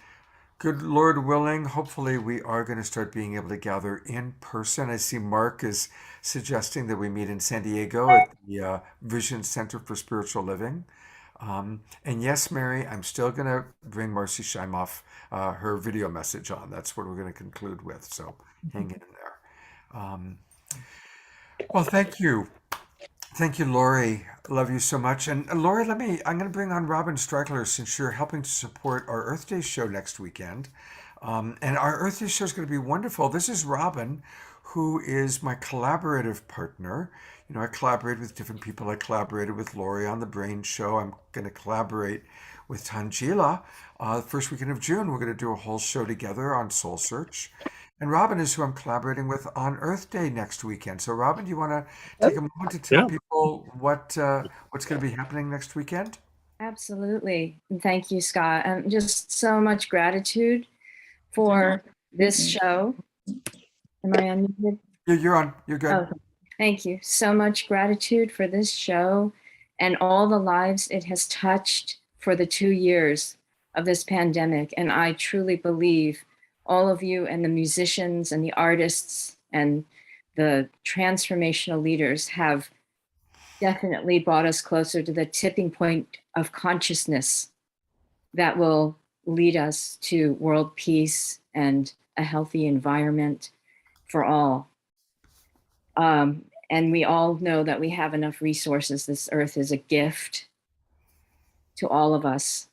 good Lord willing, hopefully we are going to start being able to gather in person. I see Mark is suggesting that we meet in San Diego at the Vision Center for Spiritual Living. And yes, Mary, I'm still going to bring Marcy Scheimoff her video message on. That's what we're going to conclude with. So hang in there. Well, thank you. Thank you, Lori. Love you so much. And Lori, I'm going to bring on Robin Streichler since you're helping to support our Earth Day show next weekend. And our Earth Day show is going to be wonderful. This is Robin, who is my collaborative partner. You know, I collaborate with different people. I collaborated with Lori on the Brain Show. I'm going to collaborate with Tangila. The first weekend of June, we're going to do a whole show together on Soul Search. And Robin is who I'm collaborating with on Earth Day next weekend. So, Robin, do you want to take a moment to tell people what's going to be happening next weekend? Absolutely. And thank you, Scott. Just so much gratitude for this show. Am I unmuted? You're on. You're good. Oh, thank you. So much gratitude for this show and all the lives it has touched for the 2 years of this pandemic. And I truly believe all of you and the musicians and the artists and the transformational leaders have definitely brought us closer to the tipping point of consciousness that will lead us to world peace and a healthy environment for all. And we all know that we have enough resources. This earth is a gift to all of us.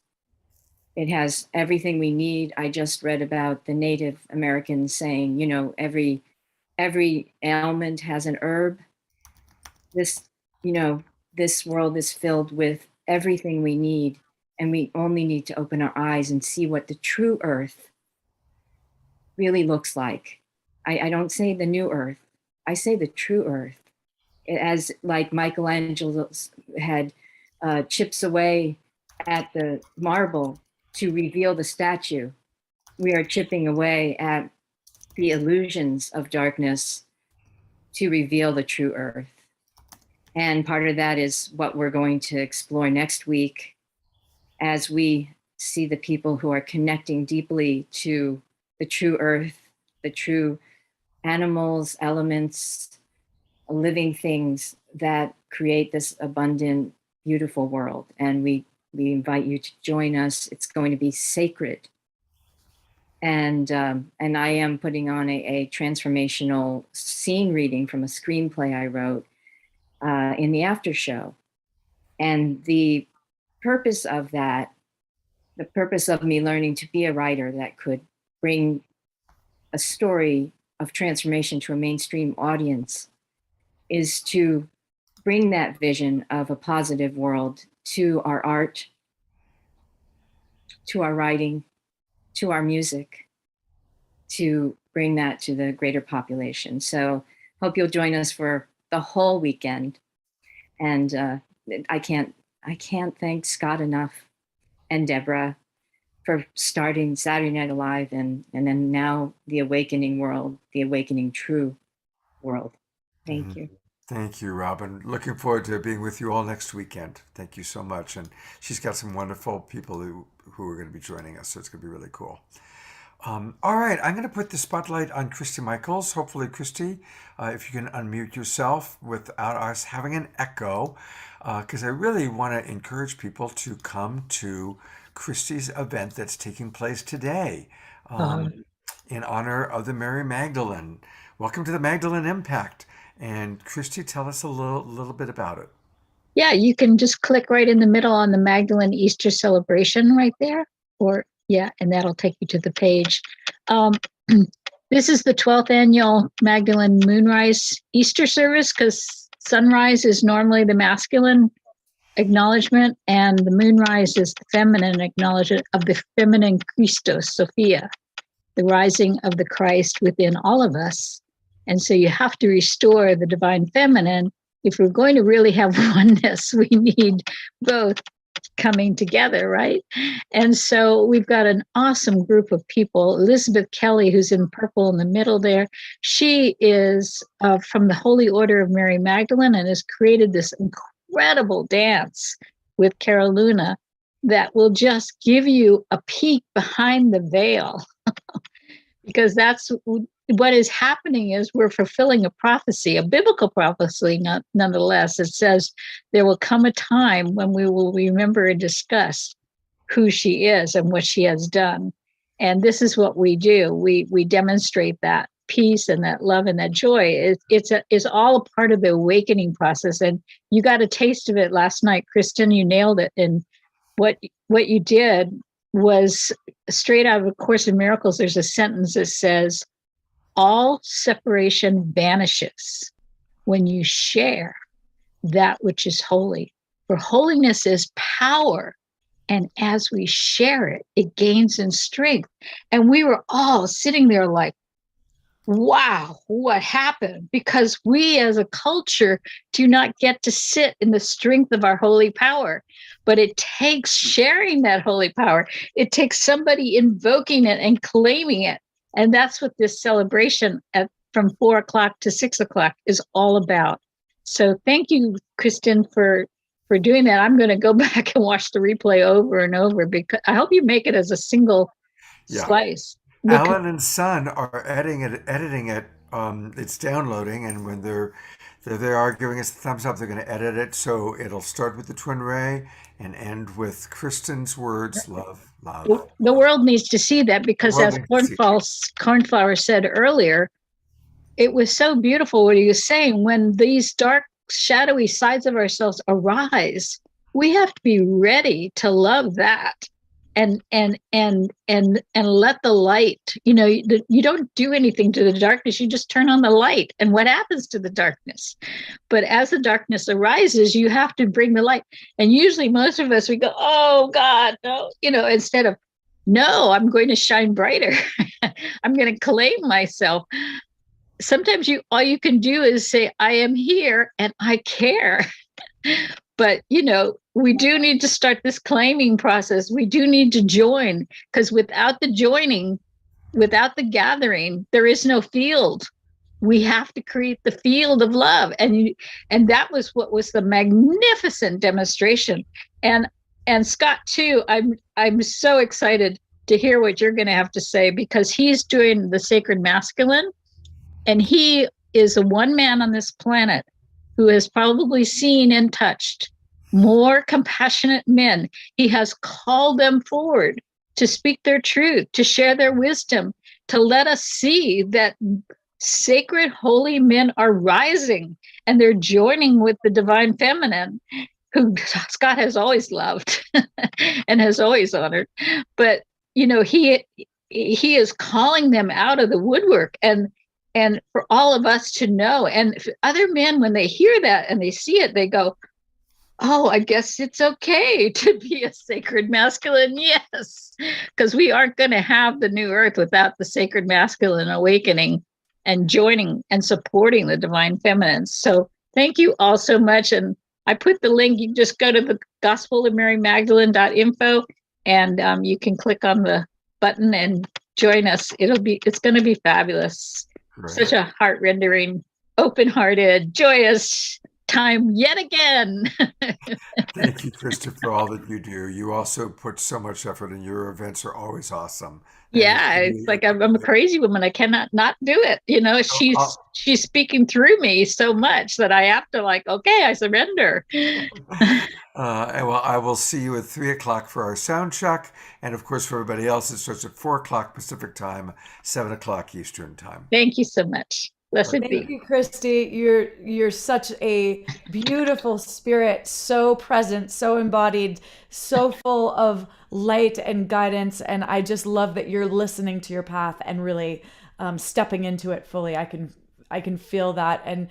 It has everything we need. I just read about the Native Americans saying, you know, every ailment has an herb. This world is filled with everything we need, and we only need to open our eyes and see what the true earth really looks like. I don't say the new earth. I say the true earth. As like Michelangelo had chips away at the marble to reveal the statue, we are chipping away at the illusions of darkness to reveal the true earth. And part of that is what we're going to explore next week as we see the people who are connecting deeply to the true earth, the true animals, elements, living things that create this abundant, beautiful world. And we invite you to join us. It's going to be sacred. And I am putting on a transformational scene reading from a screenplay I wrote in the after show. And the purpose of that, the purpose of me learning to be a writer that could bring a story of transformation to a mainstream audience, is to bring that vision of a positive world to our art, to our writing, to our music, to bring that to the greater population. So hope you'll join us for the whole weekend. And I can't thank Scott enough and Deborah for starting Saturday Night Alive and then now the awakening world, the awakening true world. Thank you. Thank you, Robin. Looking forward to being with you all next weekend. Thank you so much. And she's got some wonderful people who are going to be joining us, so it's going to be really cool. All right, I'm going to put the spotlight on Christy Michaels. Hopefully, Christy, if you can unmute yourself without us having an echo, because I really want to encourage people to come to Christy's event that's taking place today in honor of the Mary Magdalene. Welcome to the Magdalene Impact. And Christy, tell us a little bit about it. Yeah, you can just click right in the middle on the Magdalene Easter celebration right there. Or, yeah, and that'll take you to the page. This is the 12th annual Magdalene Moonrise Easter service because sunrise is normally the masculine acknowledgement and the moonrise is the feminine acknowledgement of the feminine Christos, Sophia, the rising of the Christ within all of us. And so you have to restore the divine feminine. If we're going to really have oneness, we need both coming together, right? And so we've got an awesome group of people. Elizabeth Kelly, who's in purple in the middle there, she is from the Holy Order of Mary Magdalene and has created this incredible dance with Cara Luna that will just give you a peek behind the veil. Because that's what is happening is we're fulfilling a prophecy, a biblical prophecy, nonetheless. It says there will come a time when we will remember and discuss who she is and what she has done. And this is what we do. We demonstrate that peace and that love and that joy. It's all a part of the awakening process. And you got a taste of it last night, Kristen. You nailed it. And what you did was straight out of A Course in Miracles. There's a sentence that says, all separation vanishes when you share that which is holy. For holiness is power. And as we share it, it gains in strength. And we were all sitting there like, wow, what happened? Because we as a culture do not get to sit in the strength of our holy power. But it takes sharing that holy power. It takes somebody invoking it and claiming it. And that's what this celebration from 4 o'clock to 6 o'clock is all about. So thank you, Kristen, for doing that. I'm going to go back and watch the replay over and over because I hope you make it as a single slice. Alan and Son are editing it. It's downloading, and when they are giving us the thumbs up, they're going to edit it so it'll start with the twin ray and end with Kristen's words, love, love. The world needs to see that because as Cornflower said earlier, it was so beautiful what he was saying. When these dark, shadowy sides of ourselves arise, we have to be ready to love that. And let the light, you don't do anything to the darkness, you just turn on the light. And what happens to the darkness? But as the darkness arises, you have to bring the light. And usually most of us, we go, oh God, no, instead of, no, I'm going to shine brighter. I'm going to claim myself. Sometimes all you can do is say, I am here and I care. But, we do need to start this claiming process. We do need to join, because without the joining, without the gathering, there is no field. We have to create the field of love. And that was what was the magnificent demonstration. And Scott, too, I'm so excited to hear what you're going to have to say, because he's doing the Sacred Masculine. And he is the one man on this planet who has probably seen and touched more compassionate men. He has called them forward to speak their truth, to share their wisdom, to let us see that sacred, holy men are rising and they're joining with the divine feminine, who Scott has always loved and has always honored. But, he is calling them out of the woodwork, and for all of us to know. And other men, when they hear that and they see it, they go, oh, I guess it's okay to be a sacred masculine. Yes, because we aren't going to have the new earth without the sacred masculine awakening and joining and supporting the divine feminine. So thank you all so much. And I put the link. You just go to the gospelofmarymagdalene.info and you can click on the button and join us. It's going to be fabulous. Right. Such a heart-rendering, open-hearted, joyous time yet again. Thank you, Krista, for all that you do. You also put so much effort, and your events are always awesome. And Yeah, it's like I'm a crazy woman. I cannot not do it. You know, she's speaking through me so much that I have to like, okay, I surrender. Well, I will see you at 3 o'clock for our sound check, and of course, for everybody else, it starts at 4 o'clock Pacific time, 7 o'clock Eastern time. Thank you so much. Blessed Thank be. you, Christy. You're such a beautiful spirit, so present, so embodied, so full of light and guidance. And I just love that you're listening to your path and really stepping into it fully. I can feel that, and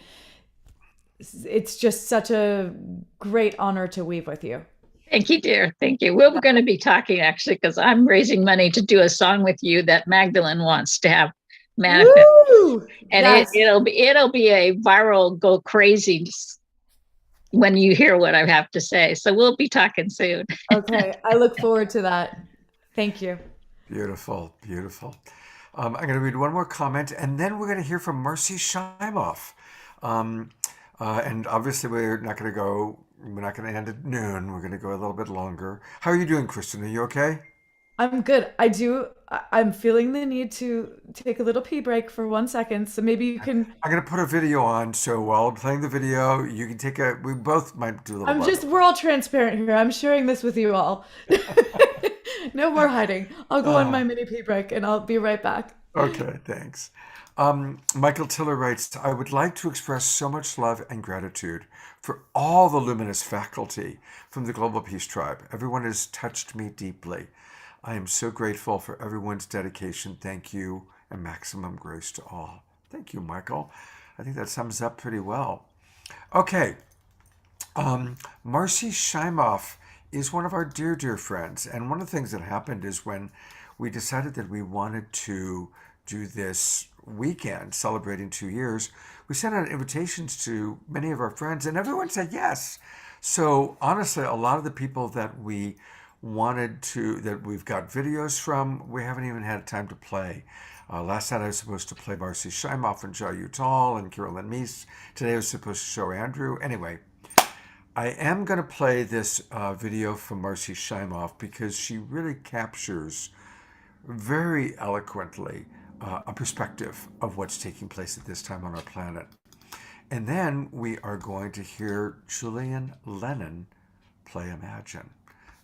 it's just such a great honor to weave with you. Thank you, dear. Thank you. We're going to be talking actually because I'm raising money to do a song with you that Magdalene wants to have manifest. Woo! And Yes. it'll be a viral go crazy when you hear what I have to say. So we'll be talking soon. Okay. I look forward to that. Thank you. Beautiful, beautiful. I'm going to read one more comment, and then we're going to hear from Marcy Scheimoff. And obviously, we're not going to end at noon. We're going to go a little bit longer. How are you doing, Kristen? Are you okay? I'm good. I'm feeling the need to take a little pee break for 1 second. So maybe you can. I'm going to put a video on. So while I'm playing the video, you can we both might do a little. We're all transparent here. I'm sharing this with you all. No more hiding. I'll go on my mini pee break and I'll be right back. Okay, thanks. Michael Tiller writes, I would like to express so much love and gratitude for all the luminous faculty from the Global Peace Tribe. Everyone has touched me deeply. I am so grateful for everyone's dedication. Thank you, and maximum grace to all. Thank you, Michael. I think that sums up pretty well. Okay. Marcy Scheimoff is one of our dear, dear friends. And one of the things that happened is when we decided that we wanted to do this weekend celebrating 2 years, we sent out invitations to many of our friends, and everyone said yes. So honestly, a lot of the people that we that we've got videos from, we haven't even had time to play. Last night I was supposed to play Marcy Scheimoff and Jia Uttal and Carolyn Meese. Today I was supposed to show Andrew. Anyway, I am going to play this video from Marcy Scheimoff because she really captures very eloquently a perspective of what's taking place at this time on our planet. And then we are going to hear Julian Lennon play Imagine.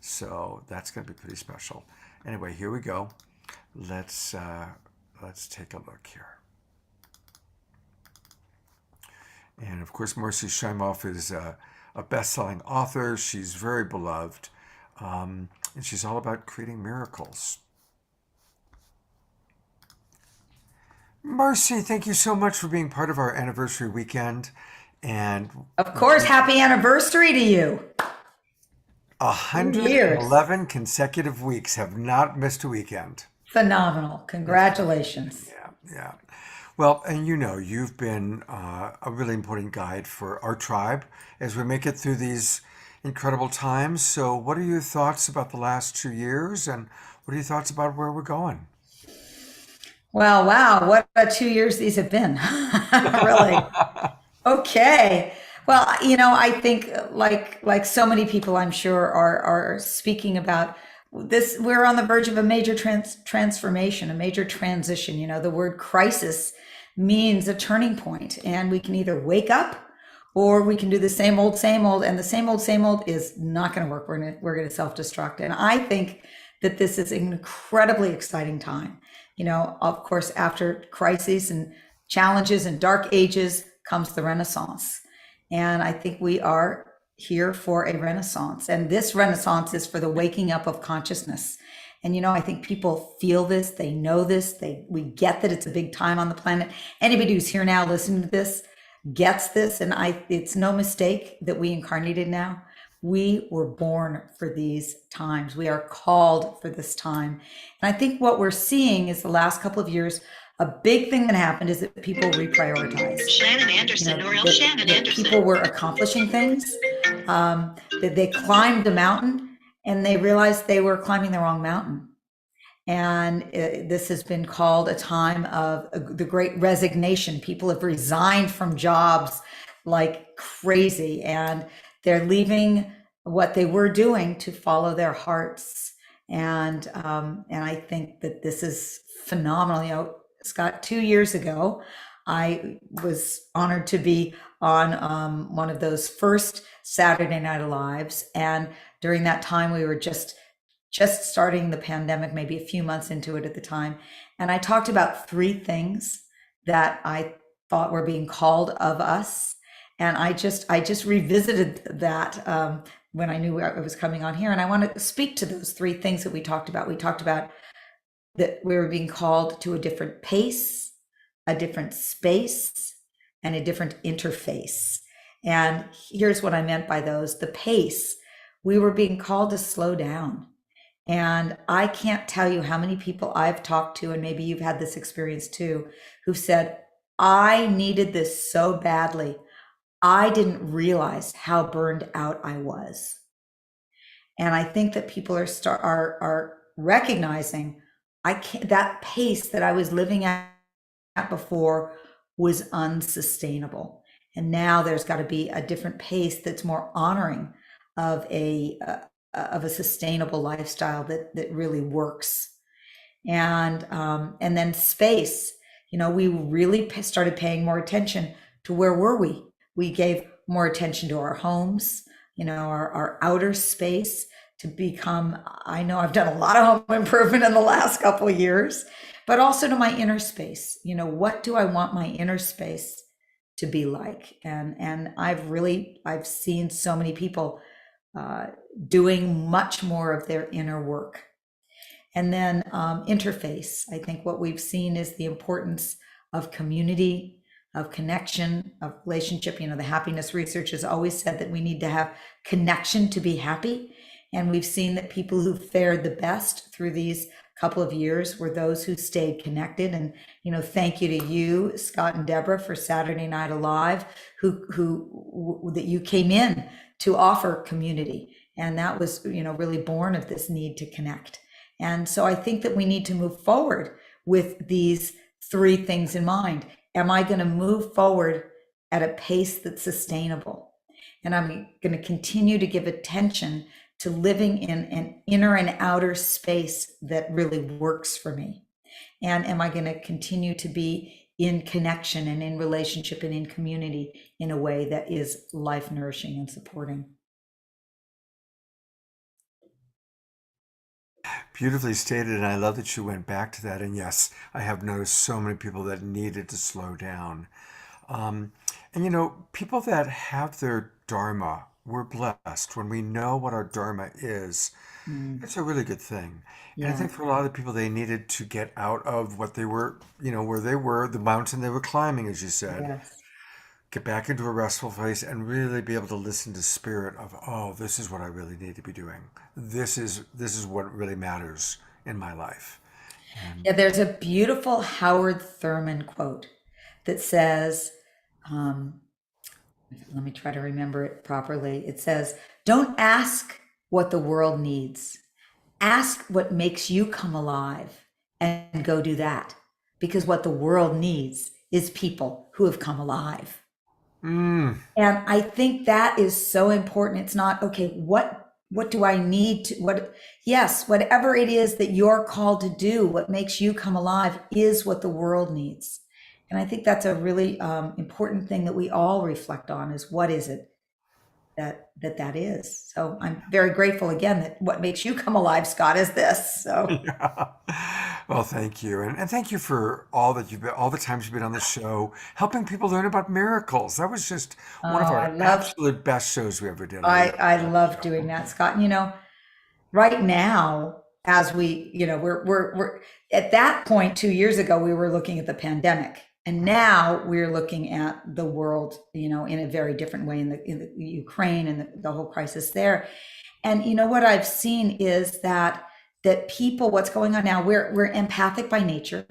So that's going to be pretty special. Anyway, here we go. Let's take a look here. And of course, Marcy Scheimoff is a best-selling author. She's very beloved, and she's all about creating miracles. Marcy, thank you so much for being part of our anniversary weekend. And of course, happy anniversary to you. 111 consecutive weeks, have not missed a weekend. Phenomenal. Congratulations. Yeah. Well, and you've been a really important guide for our tribe as we make it through these incredible times. So what are your thoughts about the last 2 years, and what are your thoughts about where we're going? Well, wow, what 2 years these have been. Really. Okay. Well, I think like so many people, I'm sure, are speaking about this. We're on the verge of a major transformation, a major transition. The word crisis means a turning point, and we can either wake up or we can do the same old, and the same old is not going to work. We're going to self-destruct. And I think that this is an incredibly exciting time. Of course, after crises and challenges and dark ages comes the Renaissance. And I think we are here for a Renaissance. And this Renaissance is for the waking up of consciousness. And, I think people feel this, they know this, we get that it's a big time on the planet. Anybody who's here now listening to this gets this. And it's no mistake that we incarnated now. We were born for these times. We are called for this time. And I think what we're seeing is the last couple of years, a big thing that happened is that people reprioritized. Shannon Anderson, that people were accomplishing things, that they climbed a mountain and they realized they were climbing the wrong mountain. And this has been called a time of the great resignation. People have resigned from jobs like crazy, and they're leaving what they were doing to follow their hearts. And I think that this is phenomenal. You know, Scott, 2 years ago, I was honored to be on one of those first Saturday Night Lives, and during that time, we were just starting the pandemic, maybe a few months into it at the time, and I talked about three things that I thought were being called of us, and I just revisited that when I knew I was coming on here, and I want to speak to those three things that we talked about. We talked about that we were being called to a different pace, a different space, and a different interface. And here's what I meant by those: the pace, we were being called to slow down. And I can't tell you how many people I've talked to, and maybe you've had this experience too, who've said, I needed this so badly. I didn't realize how burned out I was. And I think that people are recognizing I can't, that pace that I was living at before was unsustainable. And now there's got to be a different pace that's more honoring of a sustainable lifestyle that really works. And then space, you know, we really started paying more attention to where were we. We gave more attention to our homes, you know, our outer space to become, I know I've done a lot of home improvement in the last couple of years, but also to my inner space. You know, what do I want my inner space to be like? And I've seen so many people doing much more of their inner work. And then interface. I think what we've seen is the importance of community, of connection, of relationship. You know, the happiness research has always said that we need to have connection to be happy. And we've seen that people who fared the best through these couple of years were those who stayed connected. And, you know, thank you to you, Scott and Deborah, for Saturday Night Alive, that you came in to offer community. And that was, you know, really born of this need to connect. And so I think that we need to move forward with these three things in mind. Am I going to move forward at a pace that's sustainable? And I'm going to continue to give attention to living in an inner and outer space that really works for me? And am I going to continue to be in connection and in relationship and in community in a way that is life nourishing and supporting? Beautifully stated, and I love that you went back to that. And yes, I have noticed so many people that needed to slow down. And you know, people that have their dharma, we're blessed when we know what our dharma is. It's a really good thing. And I Yeah. think for a lot of people, they needed to get out of what they were, you know, where they were, the mountain they were climbing, as you said, Yes. get back into a restful place and really be able to listen to spirit of, oh, this is what I really need to be doing. This is what really matters in my life. Yeah, there's a beautiful Howard Thurman quote that says, let me try to remember it properly. It says, don't ask what the world needs. Ask what makes you come alive and go do that. Because what the world needs is people who have come alive. Mm. And I think that is so important. It's not, okay, what do I need to, yes, whatever it is that you're called to do, what makes you come alive is what the world needs. And I think that's a really important thing that we all reflect on, is what is it that is. So I'm very grateful again that what makes you come alive, Scott, is this. So Yeah. Well, thank you. And thank you for all that you've been, all the times you've been on the show, helping people learn about miracles. That was just one of I our love absolute best shows we ever did. I love doing that, Scott. And, you know, right now, as we, you know, we're at that point 2 years ago, we were looking at the pandemic, and now we're looking at the world, you know, in a very different way, in the Ukraine and the whole crisis there. And you know what I've seen is that people, what's going on now, we're empathic by nature,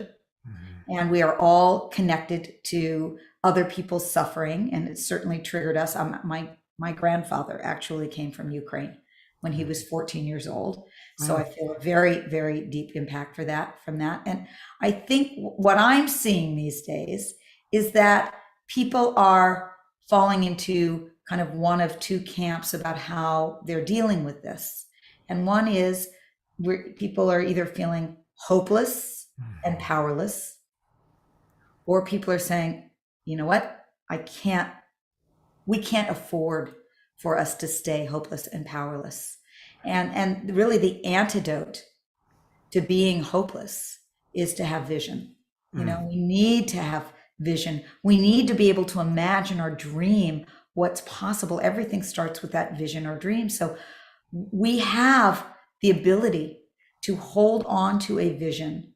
and we are all connected to other people's suffering, and it certainly triggered us. My grandfather actually came from Ukraine when he was 14 years old, so I feel a very, very deep impact from that. And I think what I'm seeing these days is that people are falling into kind of one of two camps about how they're dealing with this. And one is where people are either feeling hopeless and powerless, or people are saying, you know what, we can't afford for us to stay hopeless and powerless. And really the antidote to being hopeless is to have vision. You know, we need to have vision. We need to be able to imagine or dream what's possible. Everything starts with that vision or dream. So we have the ability to hold on to a vision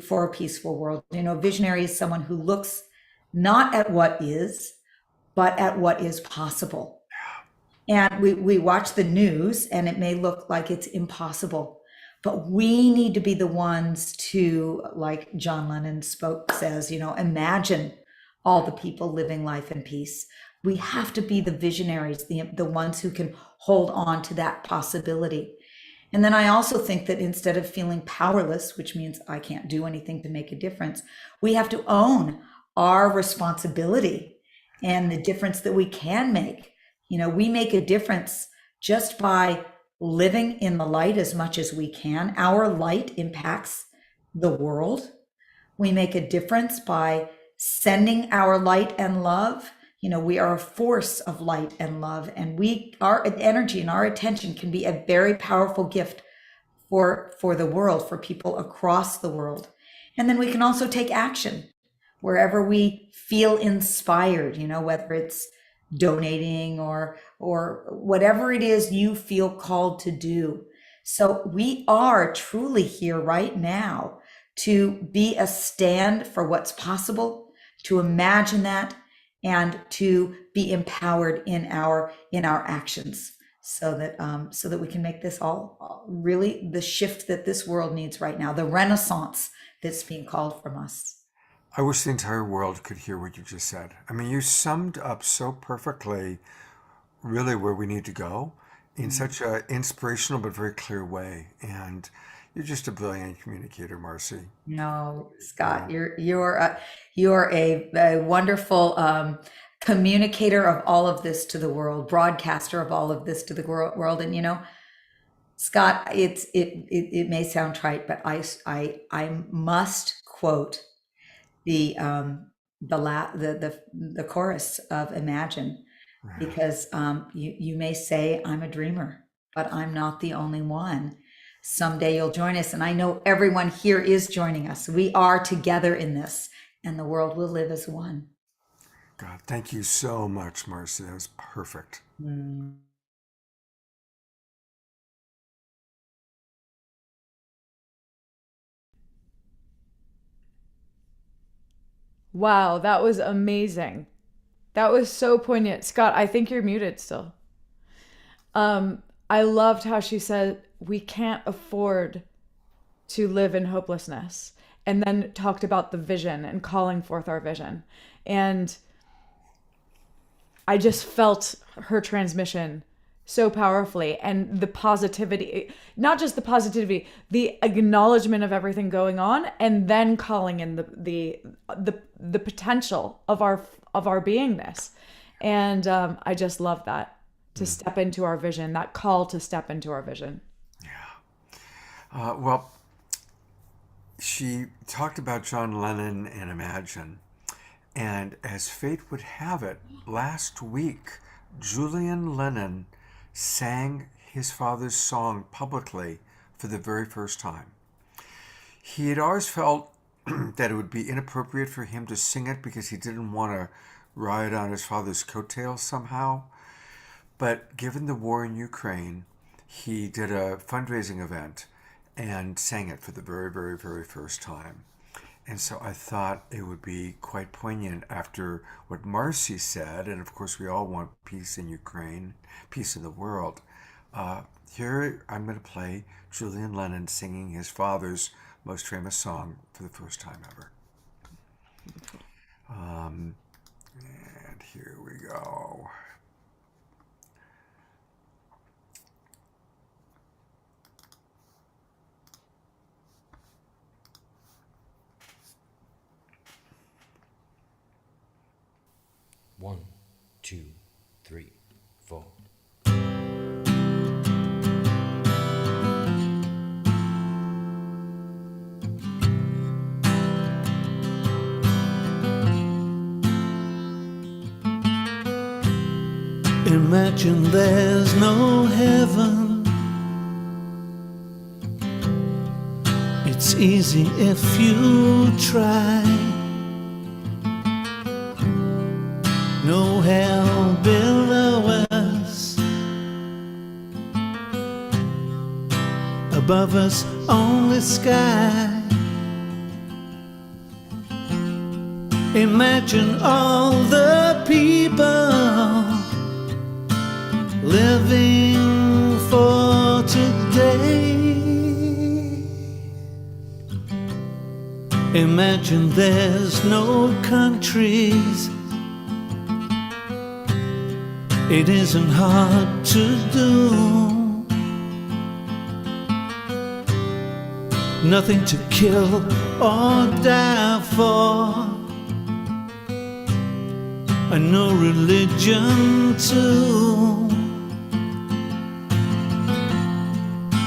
for a peaceful world. You know, visionary is someone who looks not at what is, but at what is possible. And we watch the news and it may look like it's impossible, but we need to be the ones to, like John Lennon says, you know, imagine all the people living life in peace. We have to be the visionaries, the ones who can hold on to that possibility. And then I also think that instead of feeling powerless, which means I can't do anything to make a difference, we have to own our responsibility and the difference that we can make. You know, we make a difference just by living in the light as much as we can. Our light impacts the world. We make a difference by sending our light and love. You know, we are a force of light and love, and our energy and our attention can be a very powerful gift for the world, for people across the world. And then we can also take action wherever we feel inspired, you know, whether it's donating or whatever it is you feel called to do. So we are truly here right now to be a stand for what's possible, to imagine that, and to be empowered in our actions, so that we can make this all really the shift that this world needs right now, the renaissance that's being called from us. I wish the entire world could hear what you just said. I mean, you summed up so perfectly really where we need to go in such an inspirational but very clear way. And you're just a brilliant communicator, Marcy. No, Scott, you're a wonderful communicator of all of this to the world, broadcaster of all of this to the world. And you know, Scott, it may sound trite, but I must quote the chorus of Imagine, because you may say I'm a dreamer, but I'm not the only one. Someday you'll join us, and I know everyone here is joining us. We are together in this, and the world will live as one. God, thank you so much, Marcy. That was perfect. Wow, that was amazing. That was so poignant. Scott, I think you're muted still. I loved how she said we can't afford to live in hopelessness, and then talked about the vision and calling forth our vision. And I just felt her transmission so powerfully, and the positivity, not just the positivity, the acknowledgement of everything going on, and then calling in the potential of our beingness. And I just love that, to step into our vision, that call to step into our vision. Well, she talked about John Lennon and Imagine. And as fate would have it, last week, Julian Lennon sang his father's song publicly for the very first time. He had always felt that it would be inappropriate for him to sing it because he didn't want to ride on his father's coattails somehow. But given the war in Ukraine, he did a fundraising event and sang it for the very, very, very first time. And so I thought it would be quite poignant after what Marcy said, and of course we all want peace in Ukraine, peace in the world. Here I'm going to play Julian Lennon singing his father's most famous song for the first time ever. And here we go. One, 2, 3, 4. Imagine there's no heaven. It's easy if you try. No hell below us, above us only sky. Imagine all the people living for today. Imagine there's no countries. It isn't hard to do. Nothing to kill or die for, and no religion too.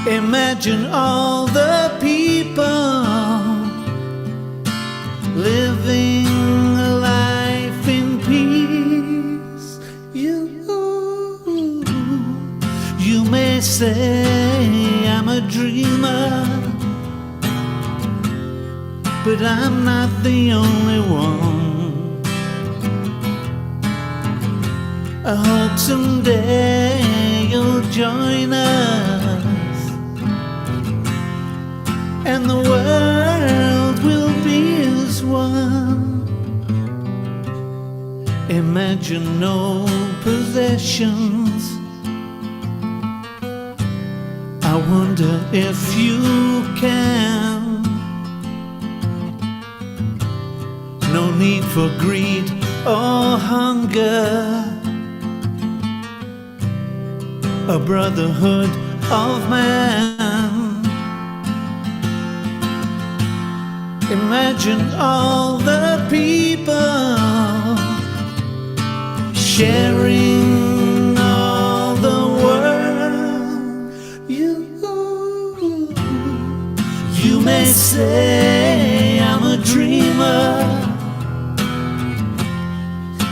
Imagine all the people living a life in peace. You may say I'm a dreamer, but I'm not the only one. I hope someday you'll join us, and the world will be as one. Imagine no possessions. I wonder if you can. No need for greed or hunger, a brotherhood of man. Imagine all the people sharing all the world. You may say I'm a dreamer,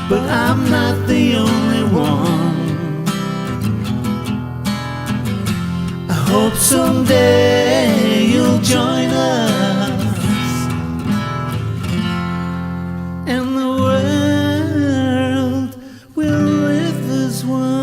but I'm not the only one. I hope someday you'll join us, and the world will live as one.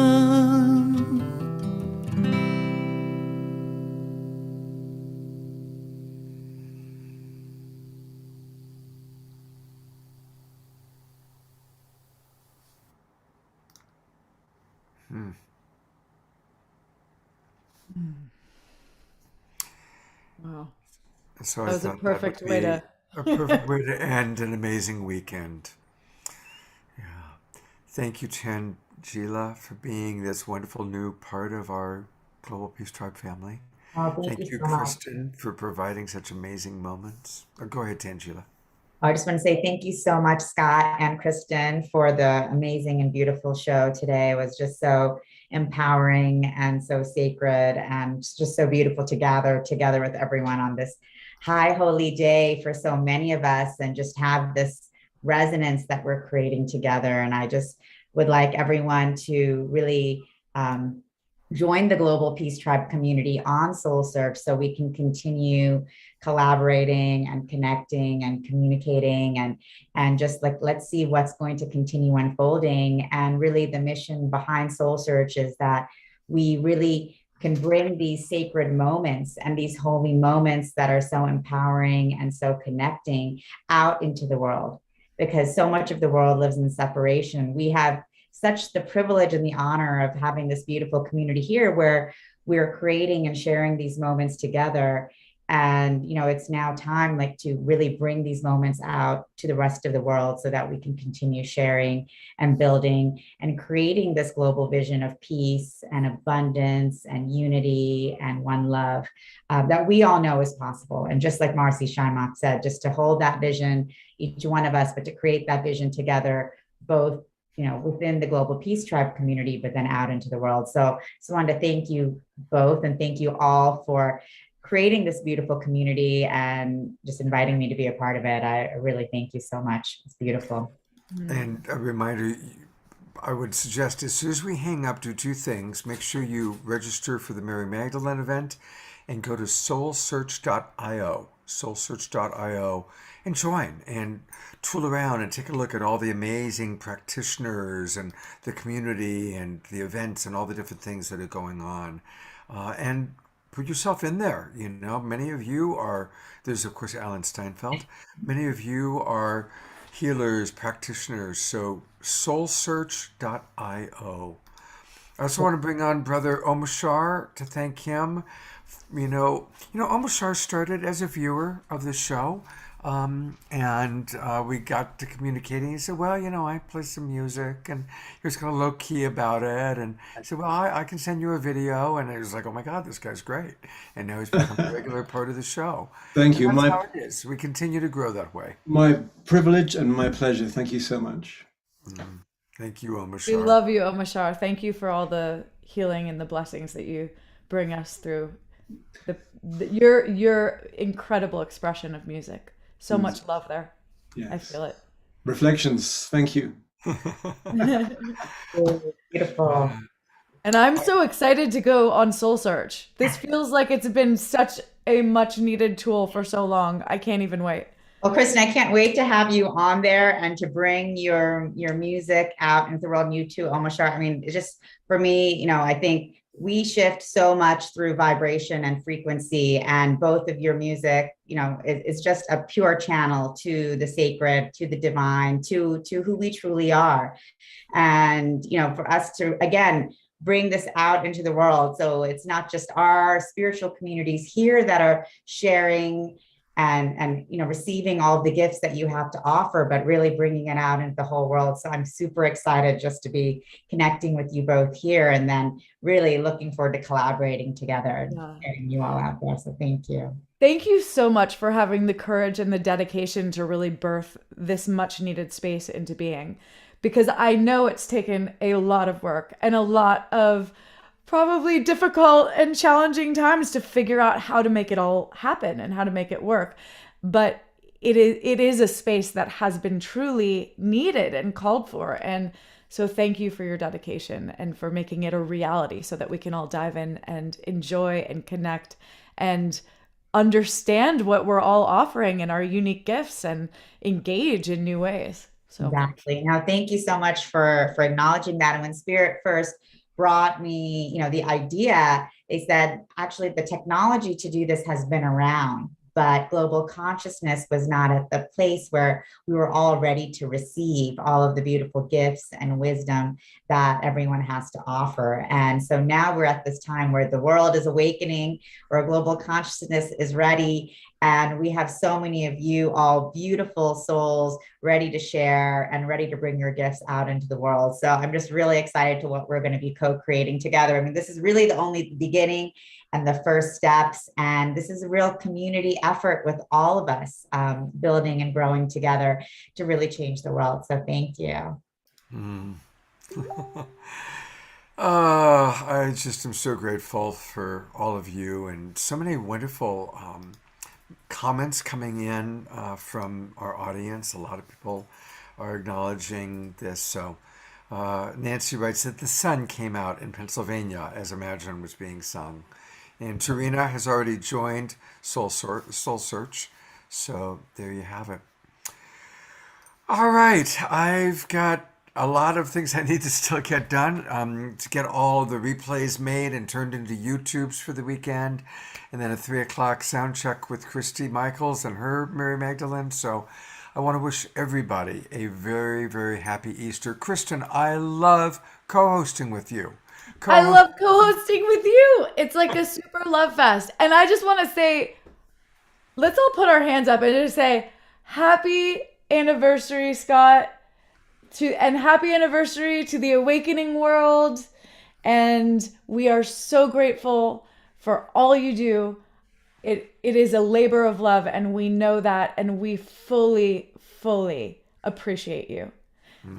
Wow. So That I was a thought that perfect would way be to. a perfect way to end an amazing weekend. Yeah. Thank you, Tangela, for being this wonderful new part of our Global Peace Tribe family. Oh, thank you Thank you, so much. Kristen, for providing such amazing moments. Go ahead, Tangela. I just want to say thank you so much, Scott and Kristen, for the amazing and beautiful show today. It was just so empowering and so sacred and just so beautiful to gather together with everyone on this high holy day for so many of us and just have this resonance that we're creating together. And I just would like everyone to really join the Global Peace Tribe community on Soul Search so we can continue collaborating and connecting and communicating and just like, let's see what's going to continue unfolding. And really the mission behind Soul Search is that we really can bring these sacred moments and these holy moments that are so empowering and so connecting out into the world, because so much of the world lives in separation. We have such the privilege and the honor of having this beautiful community here where we're creating and sharing these moments together. And, you know, it's now time like to really bring these moments out to the rest of the world so that we can continue sharing and building and creating this global vision of peace and abundance and unity and one love that we all know is possible. And just like Marcy Shaimak said, just to hold that vision, each one of us, but to create that vision together, both within the Global Peace Tribe community, but then out into the world. So just wanted to thank you both and thank you all for creating this beautiful community and just inviting me to be a part of it. I really thank you so much. It's beautiful. And a reminder, I would suggest as soon as we hang up, do two things. Make sure you register for the Mary Magdalene event and go to soulsearch.io, and join and tool around and take a look at all the amazing practitioners and the community and the events and all the different things that are going on. And put yourself in there. Many of you are, there's of course Alan Steinfeld, many of you are healers, practitioners. So soulsearch.io. I also want to bring on Brother Omashar to thank him. Omashar started as a viewer of the show, and we got to communicating. He said, "Well, I play some music," and he was kind of low key about it. And I said, "Well, I can send you a video." And it was like, "Oh my God, this guy's great!" And now he's become a regular part of the show. Thank And you. that's how it is. We continue to grow that way. My privilege and my pleasure. Thank you so much. Thank you, We Omashar. love you, Omashar. Thank you for all the healing and the blessings that you bring us through. Your incredible expression of music. So much love there. Yes. I feel it. Reflections. Thank you. Beautiful. And I'm so excited to go on Soul Search. This feels like it's been such a much needed tool for so long. I can't even wait. Well, Kristen, I can't wait to have you on there and to bring your music out into the world. And you too, Omashar. I mean, it's just for me, I think we shift so much through vibration and frequency, and both of your music, it's just a pure channel to the sacred, to the divine, to who we truly are. And, for us to, again, bring this out into the world. So it's not just our spiritual communities here that are sharing and receiving all of the gifts that you have to offer, but really bringing it out into the whole world. So I'm super excited just to be connecting with you both here, and then really looking forward to collaborating together and getting you all out there. So thank you. Thank you so much for having the courage and the dedication to really birth this much needed space into being, because I know it's taken a lot of work and a lot of probably difficult and challenging times to figure out how to make it all happen and how to make it work. But it is a space that has been truly needed and called for. And so thank you for your dedication and for making it a reality so that we can all dive in and enjoy and connect and understand what we're all offering and our unique gifts and engage in new ways. So exactly. Now, thank you so much for acknowledging that. And when Spirit first brought me, the idea, is that actually the technology to do this has been around, but global consciousness was not at the place where we were all ready to receive all of the beautiful gifts and wisdom that everyone has to offer. And so now we're at this time where the world is awakening, where global consciousness is ready. And we have so many of you, all beautiful souls, ready to share and ready to bring your gifts out into the world. So I'm just really excited to what we're going to be co-creating together. I mean, this is really the only beginning and the first steps. And this is a real community effort with all of us building and growing together to really change the world. So thank you. I just am so grateful for all of you and so many wonderful comments coming in from our audience. A lot of people are acknowledging this. So Nancy writes that the sun came out in Pennsylvania as Imagine was being sung. And Tarina has already joined Soul Search. So there you have it. All right. I've got a lot of things I need to still get done to get all the replays made and turned into YouTubes for the weekend. And then a 3 o'clock sound check with Christy Michaels and her Mary Magdalene. So I want to wish everybody a very, very happy Easter. Kristen, I love co-hosting with you. I love co-hosting with you. It's like a super love fest. And I just want to say, let's all put our hands up and just say, happy anniversary, Scott. And happy anniversary to the awakening world. And we are so grateful for all you do. It is a labor of love, and we know that, and we fully, fully appreciate you.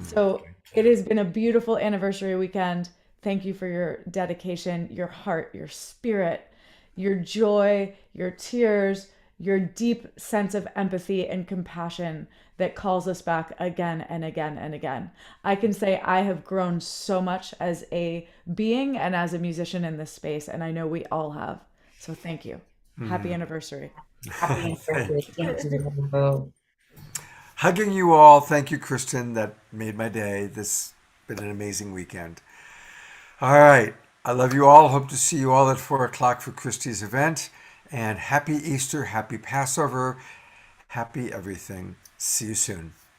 So it has been a beautiful anniversary weekend. Thank you for your dedication, your heart, your spirit, your joy, your tears, your deep sense of empathy and compassion that calls us back again and again and again. I can say I have grown so much as a being and as a musician in this space, and I know we all have. So thank you. Happy anniversary. Happy anniversary. Thank you. Hugging you all. Thank you, Kristen. That made my day. This has been an amazing weekend. All right. I love you all. Hope to see you all at 4 o'clock for Christie's event. And happy Easter, happy Passover, happy everything. See you soon.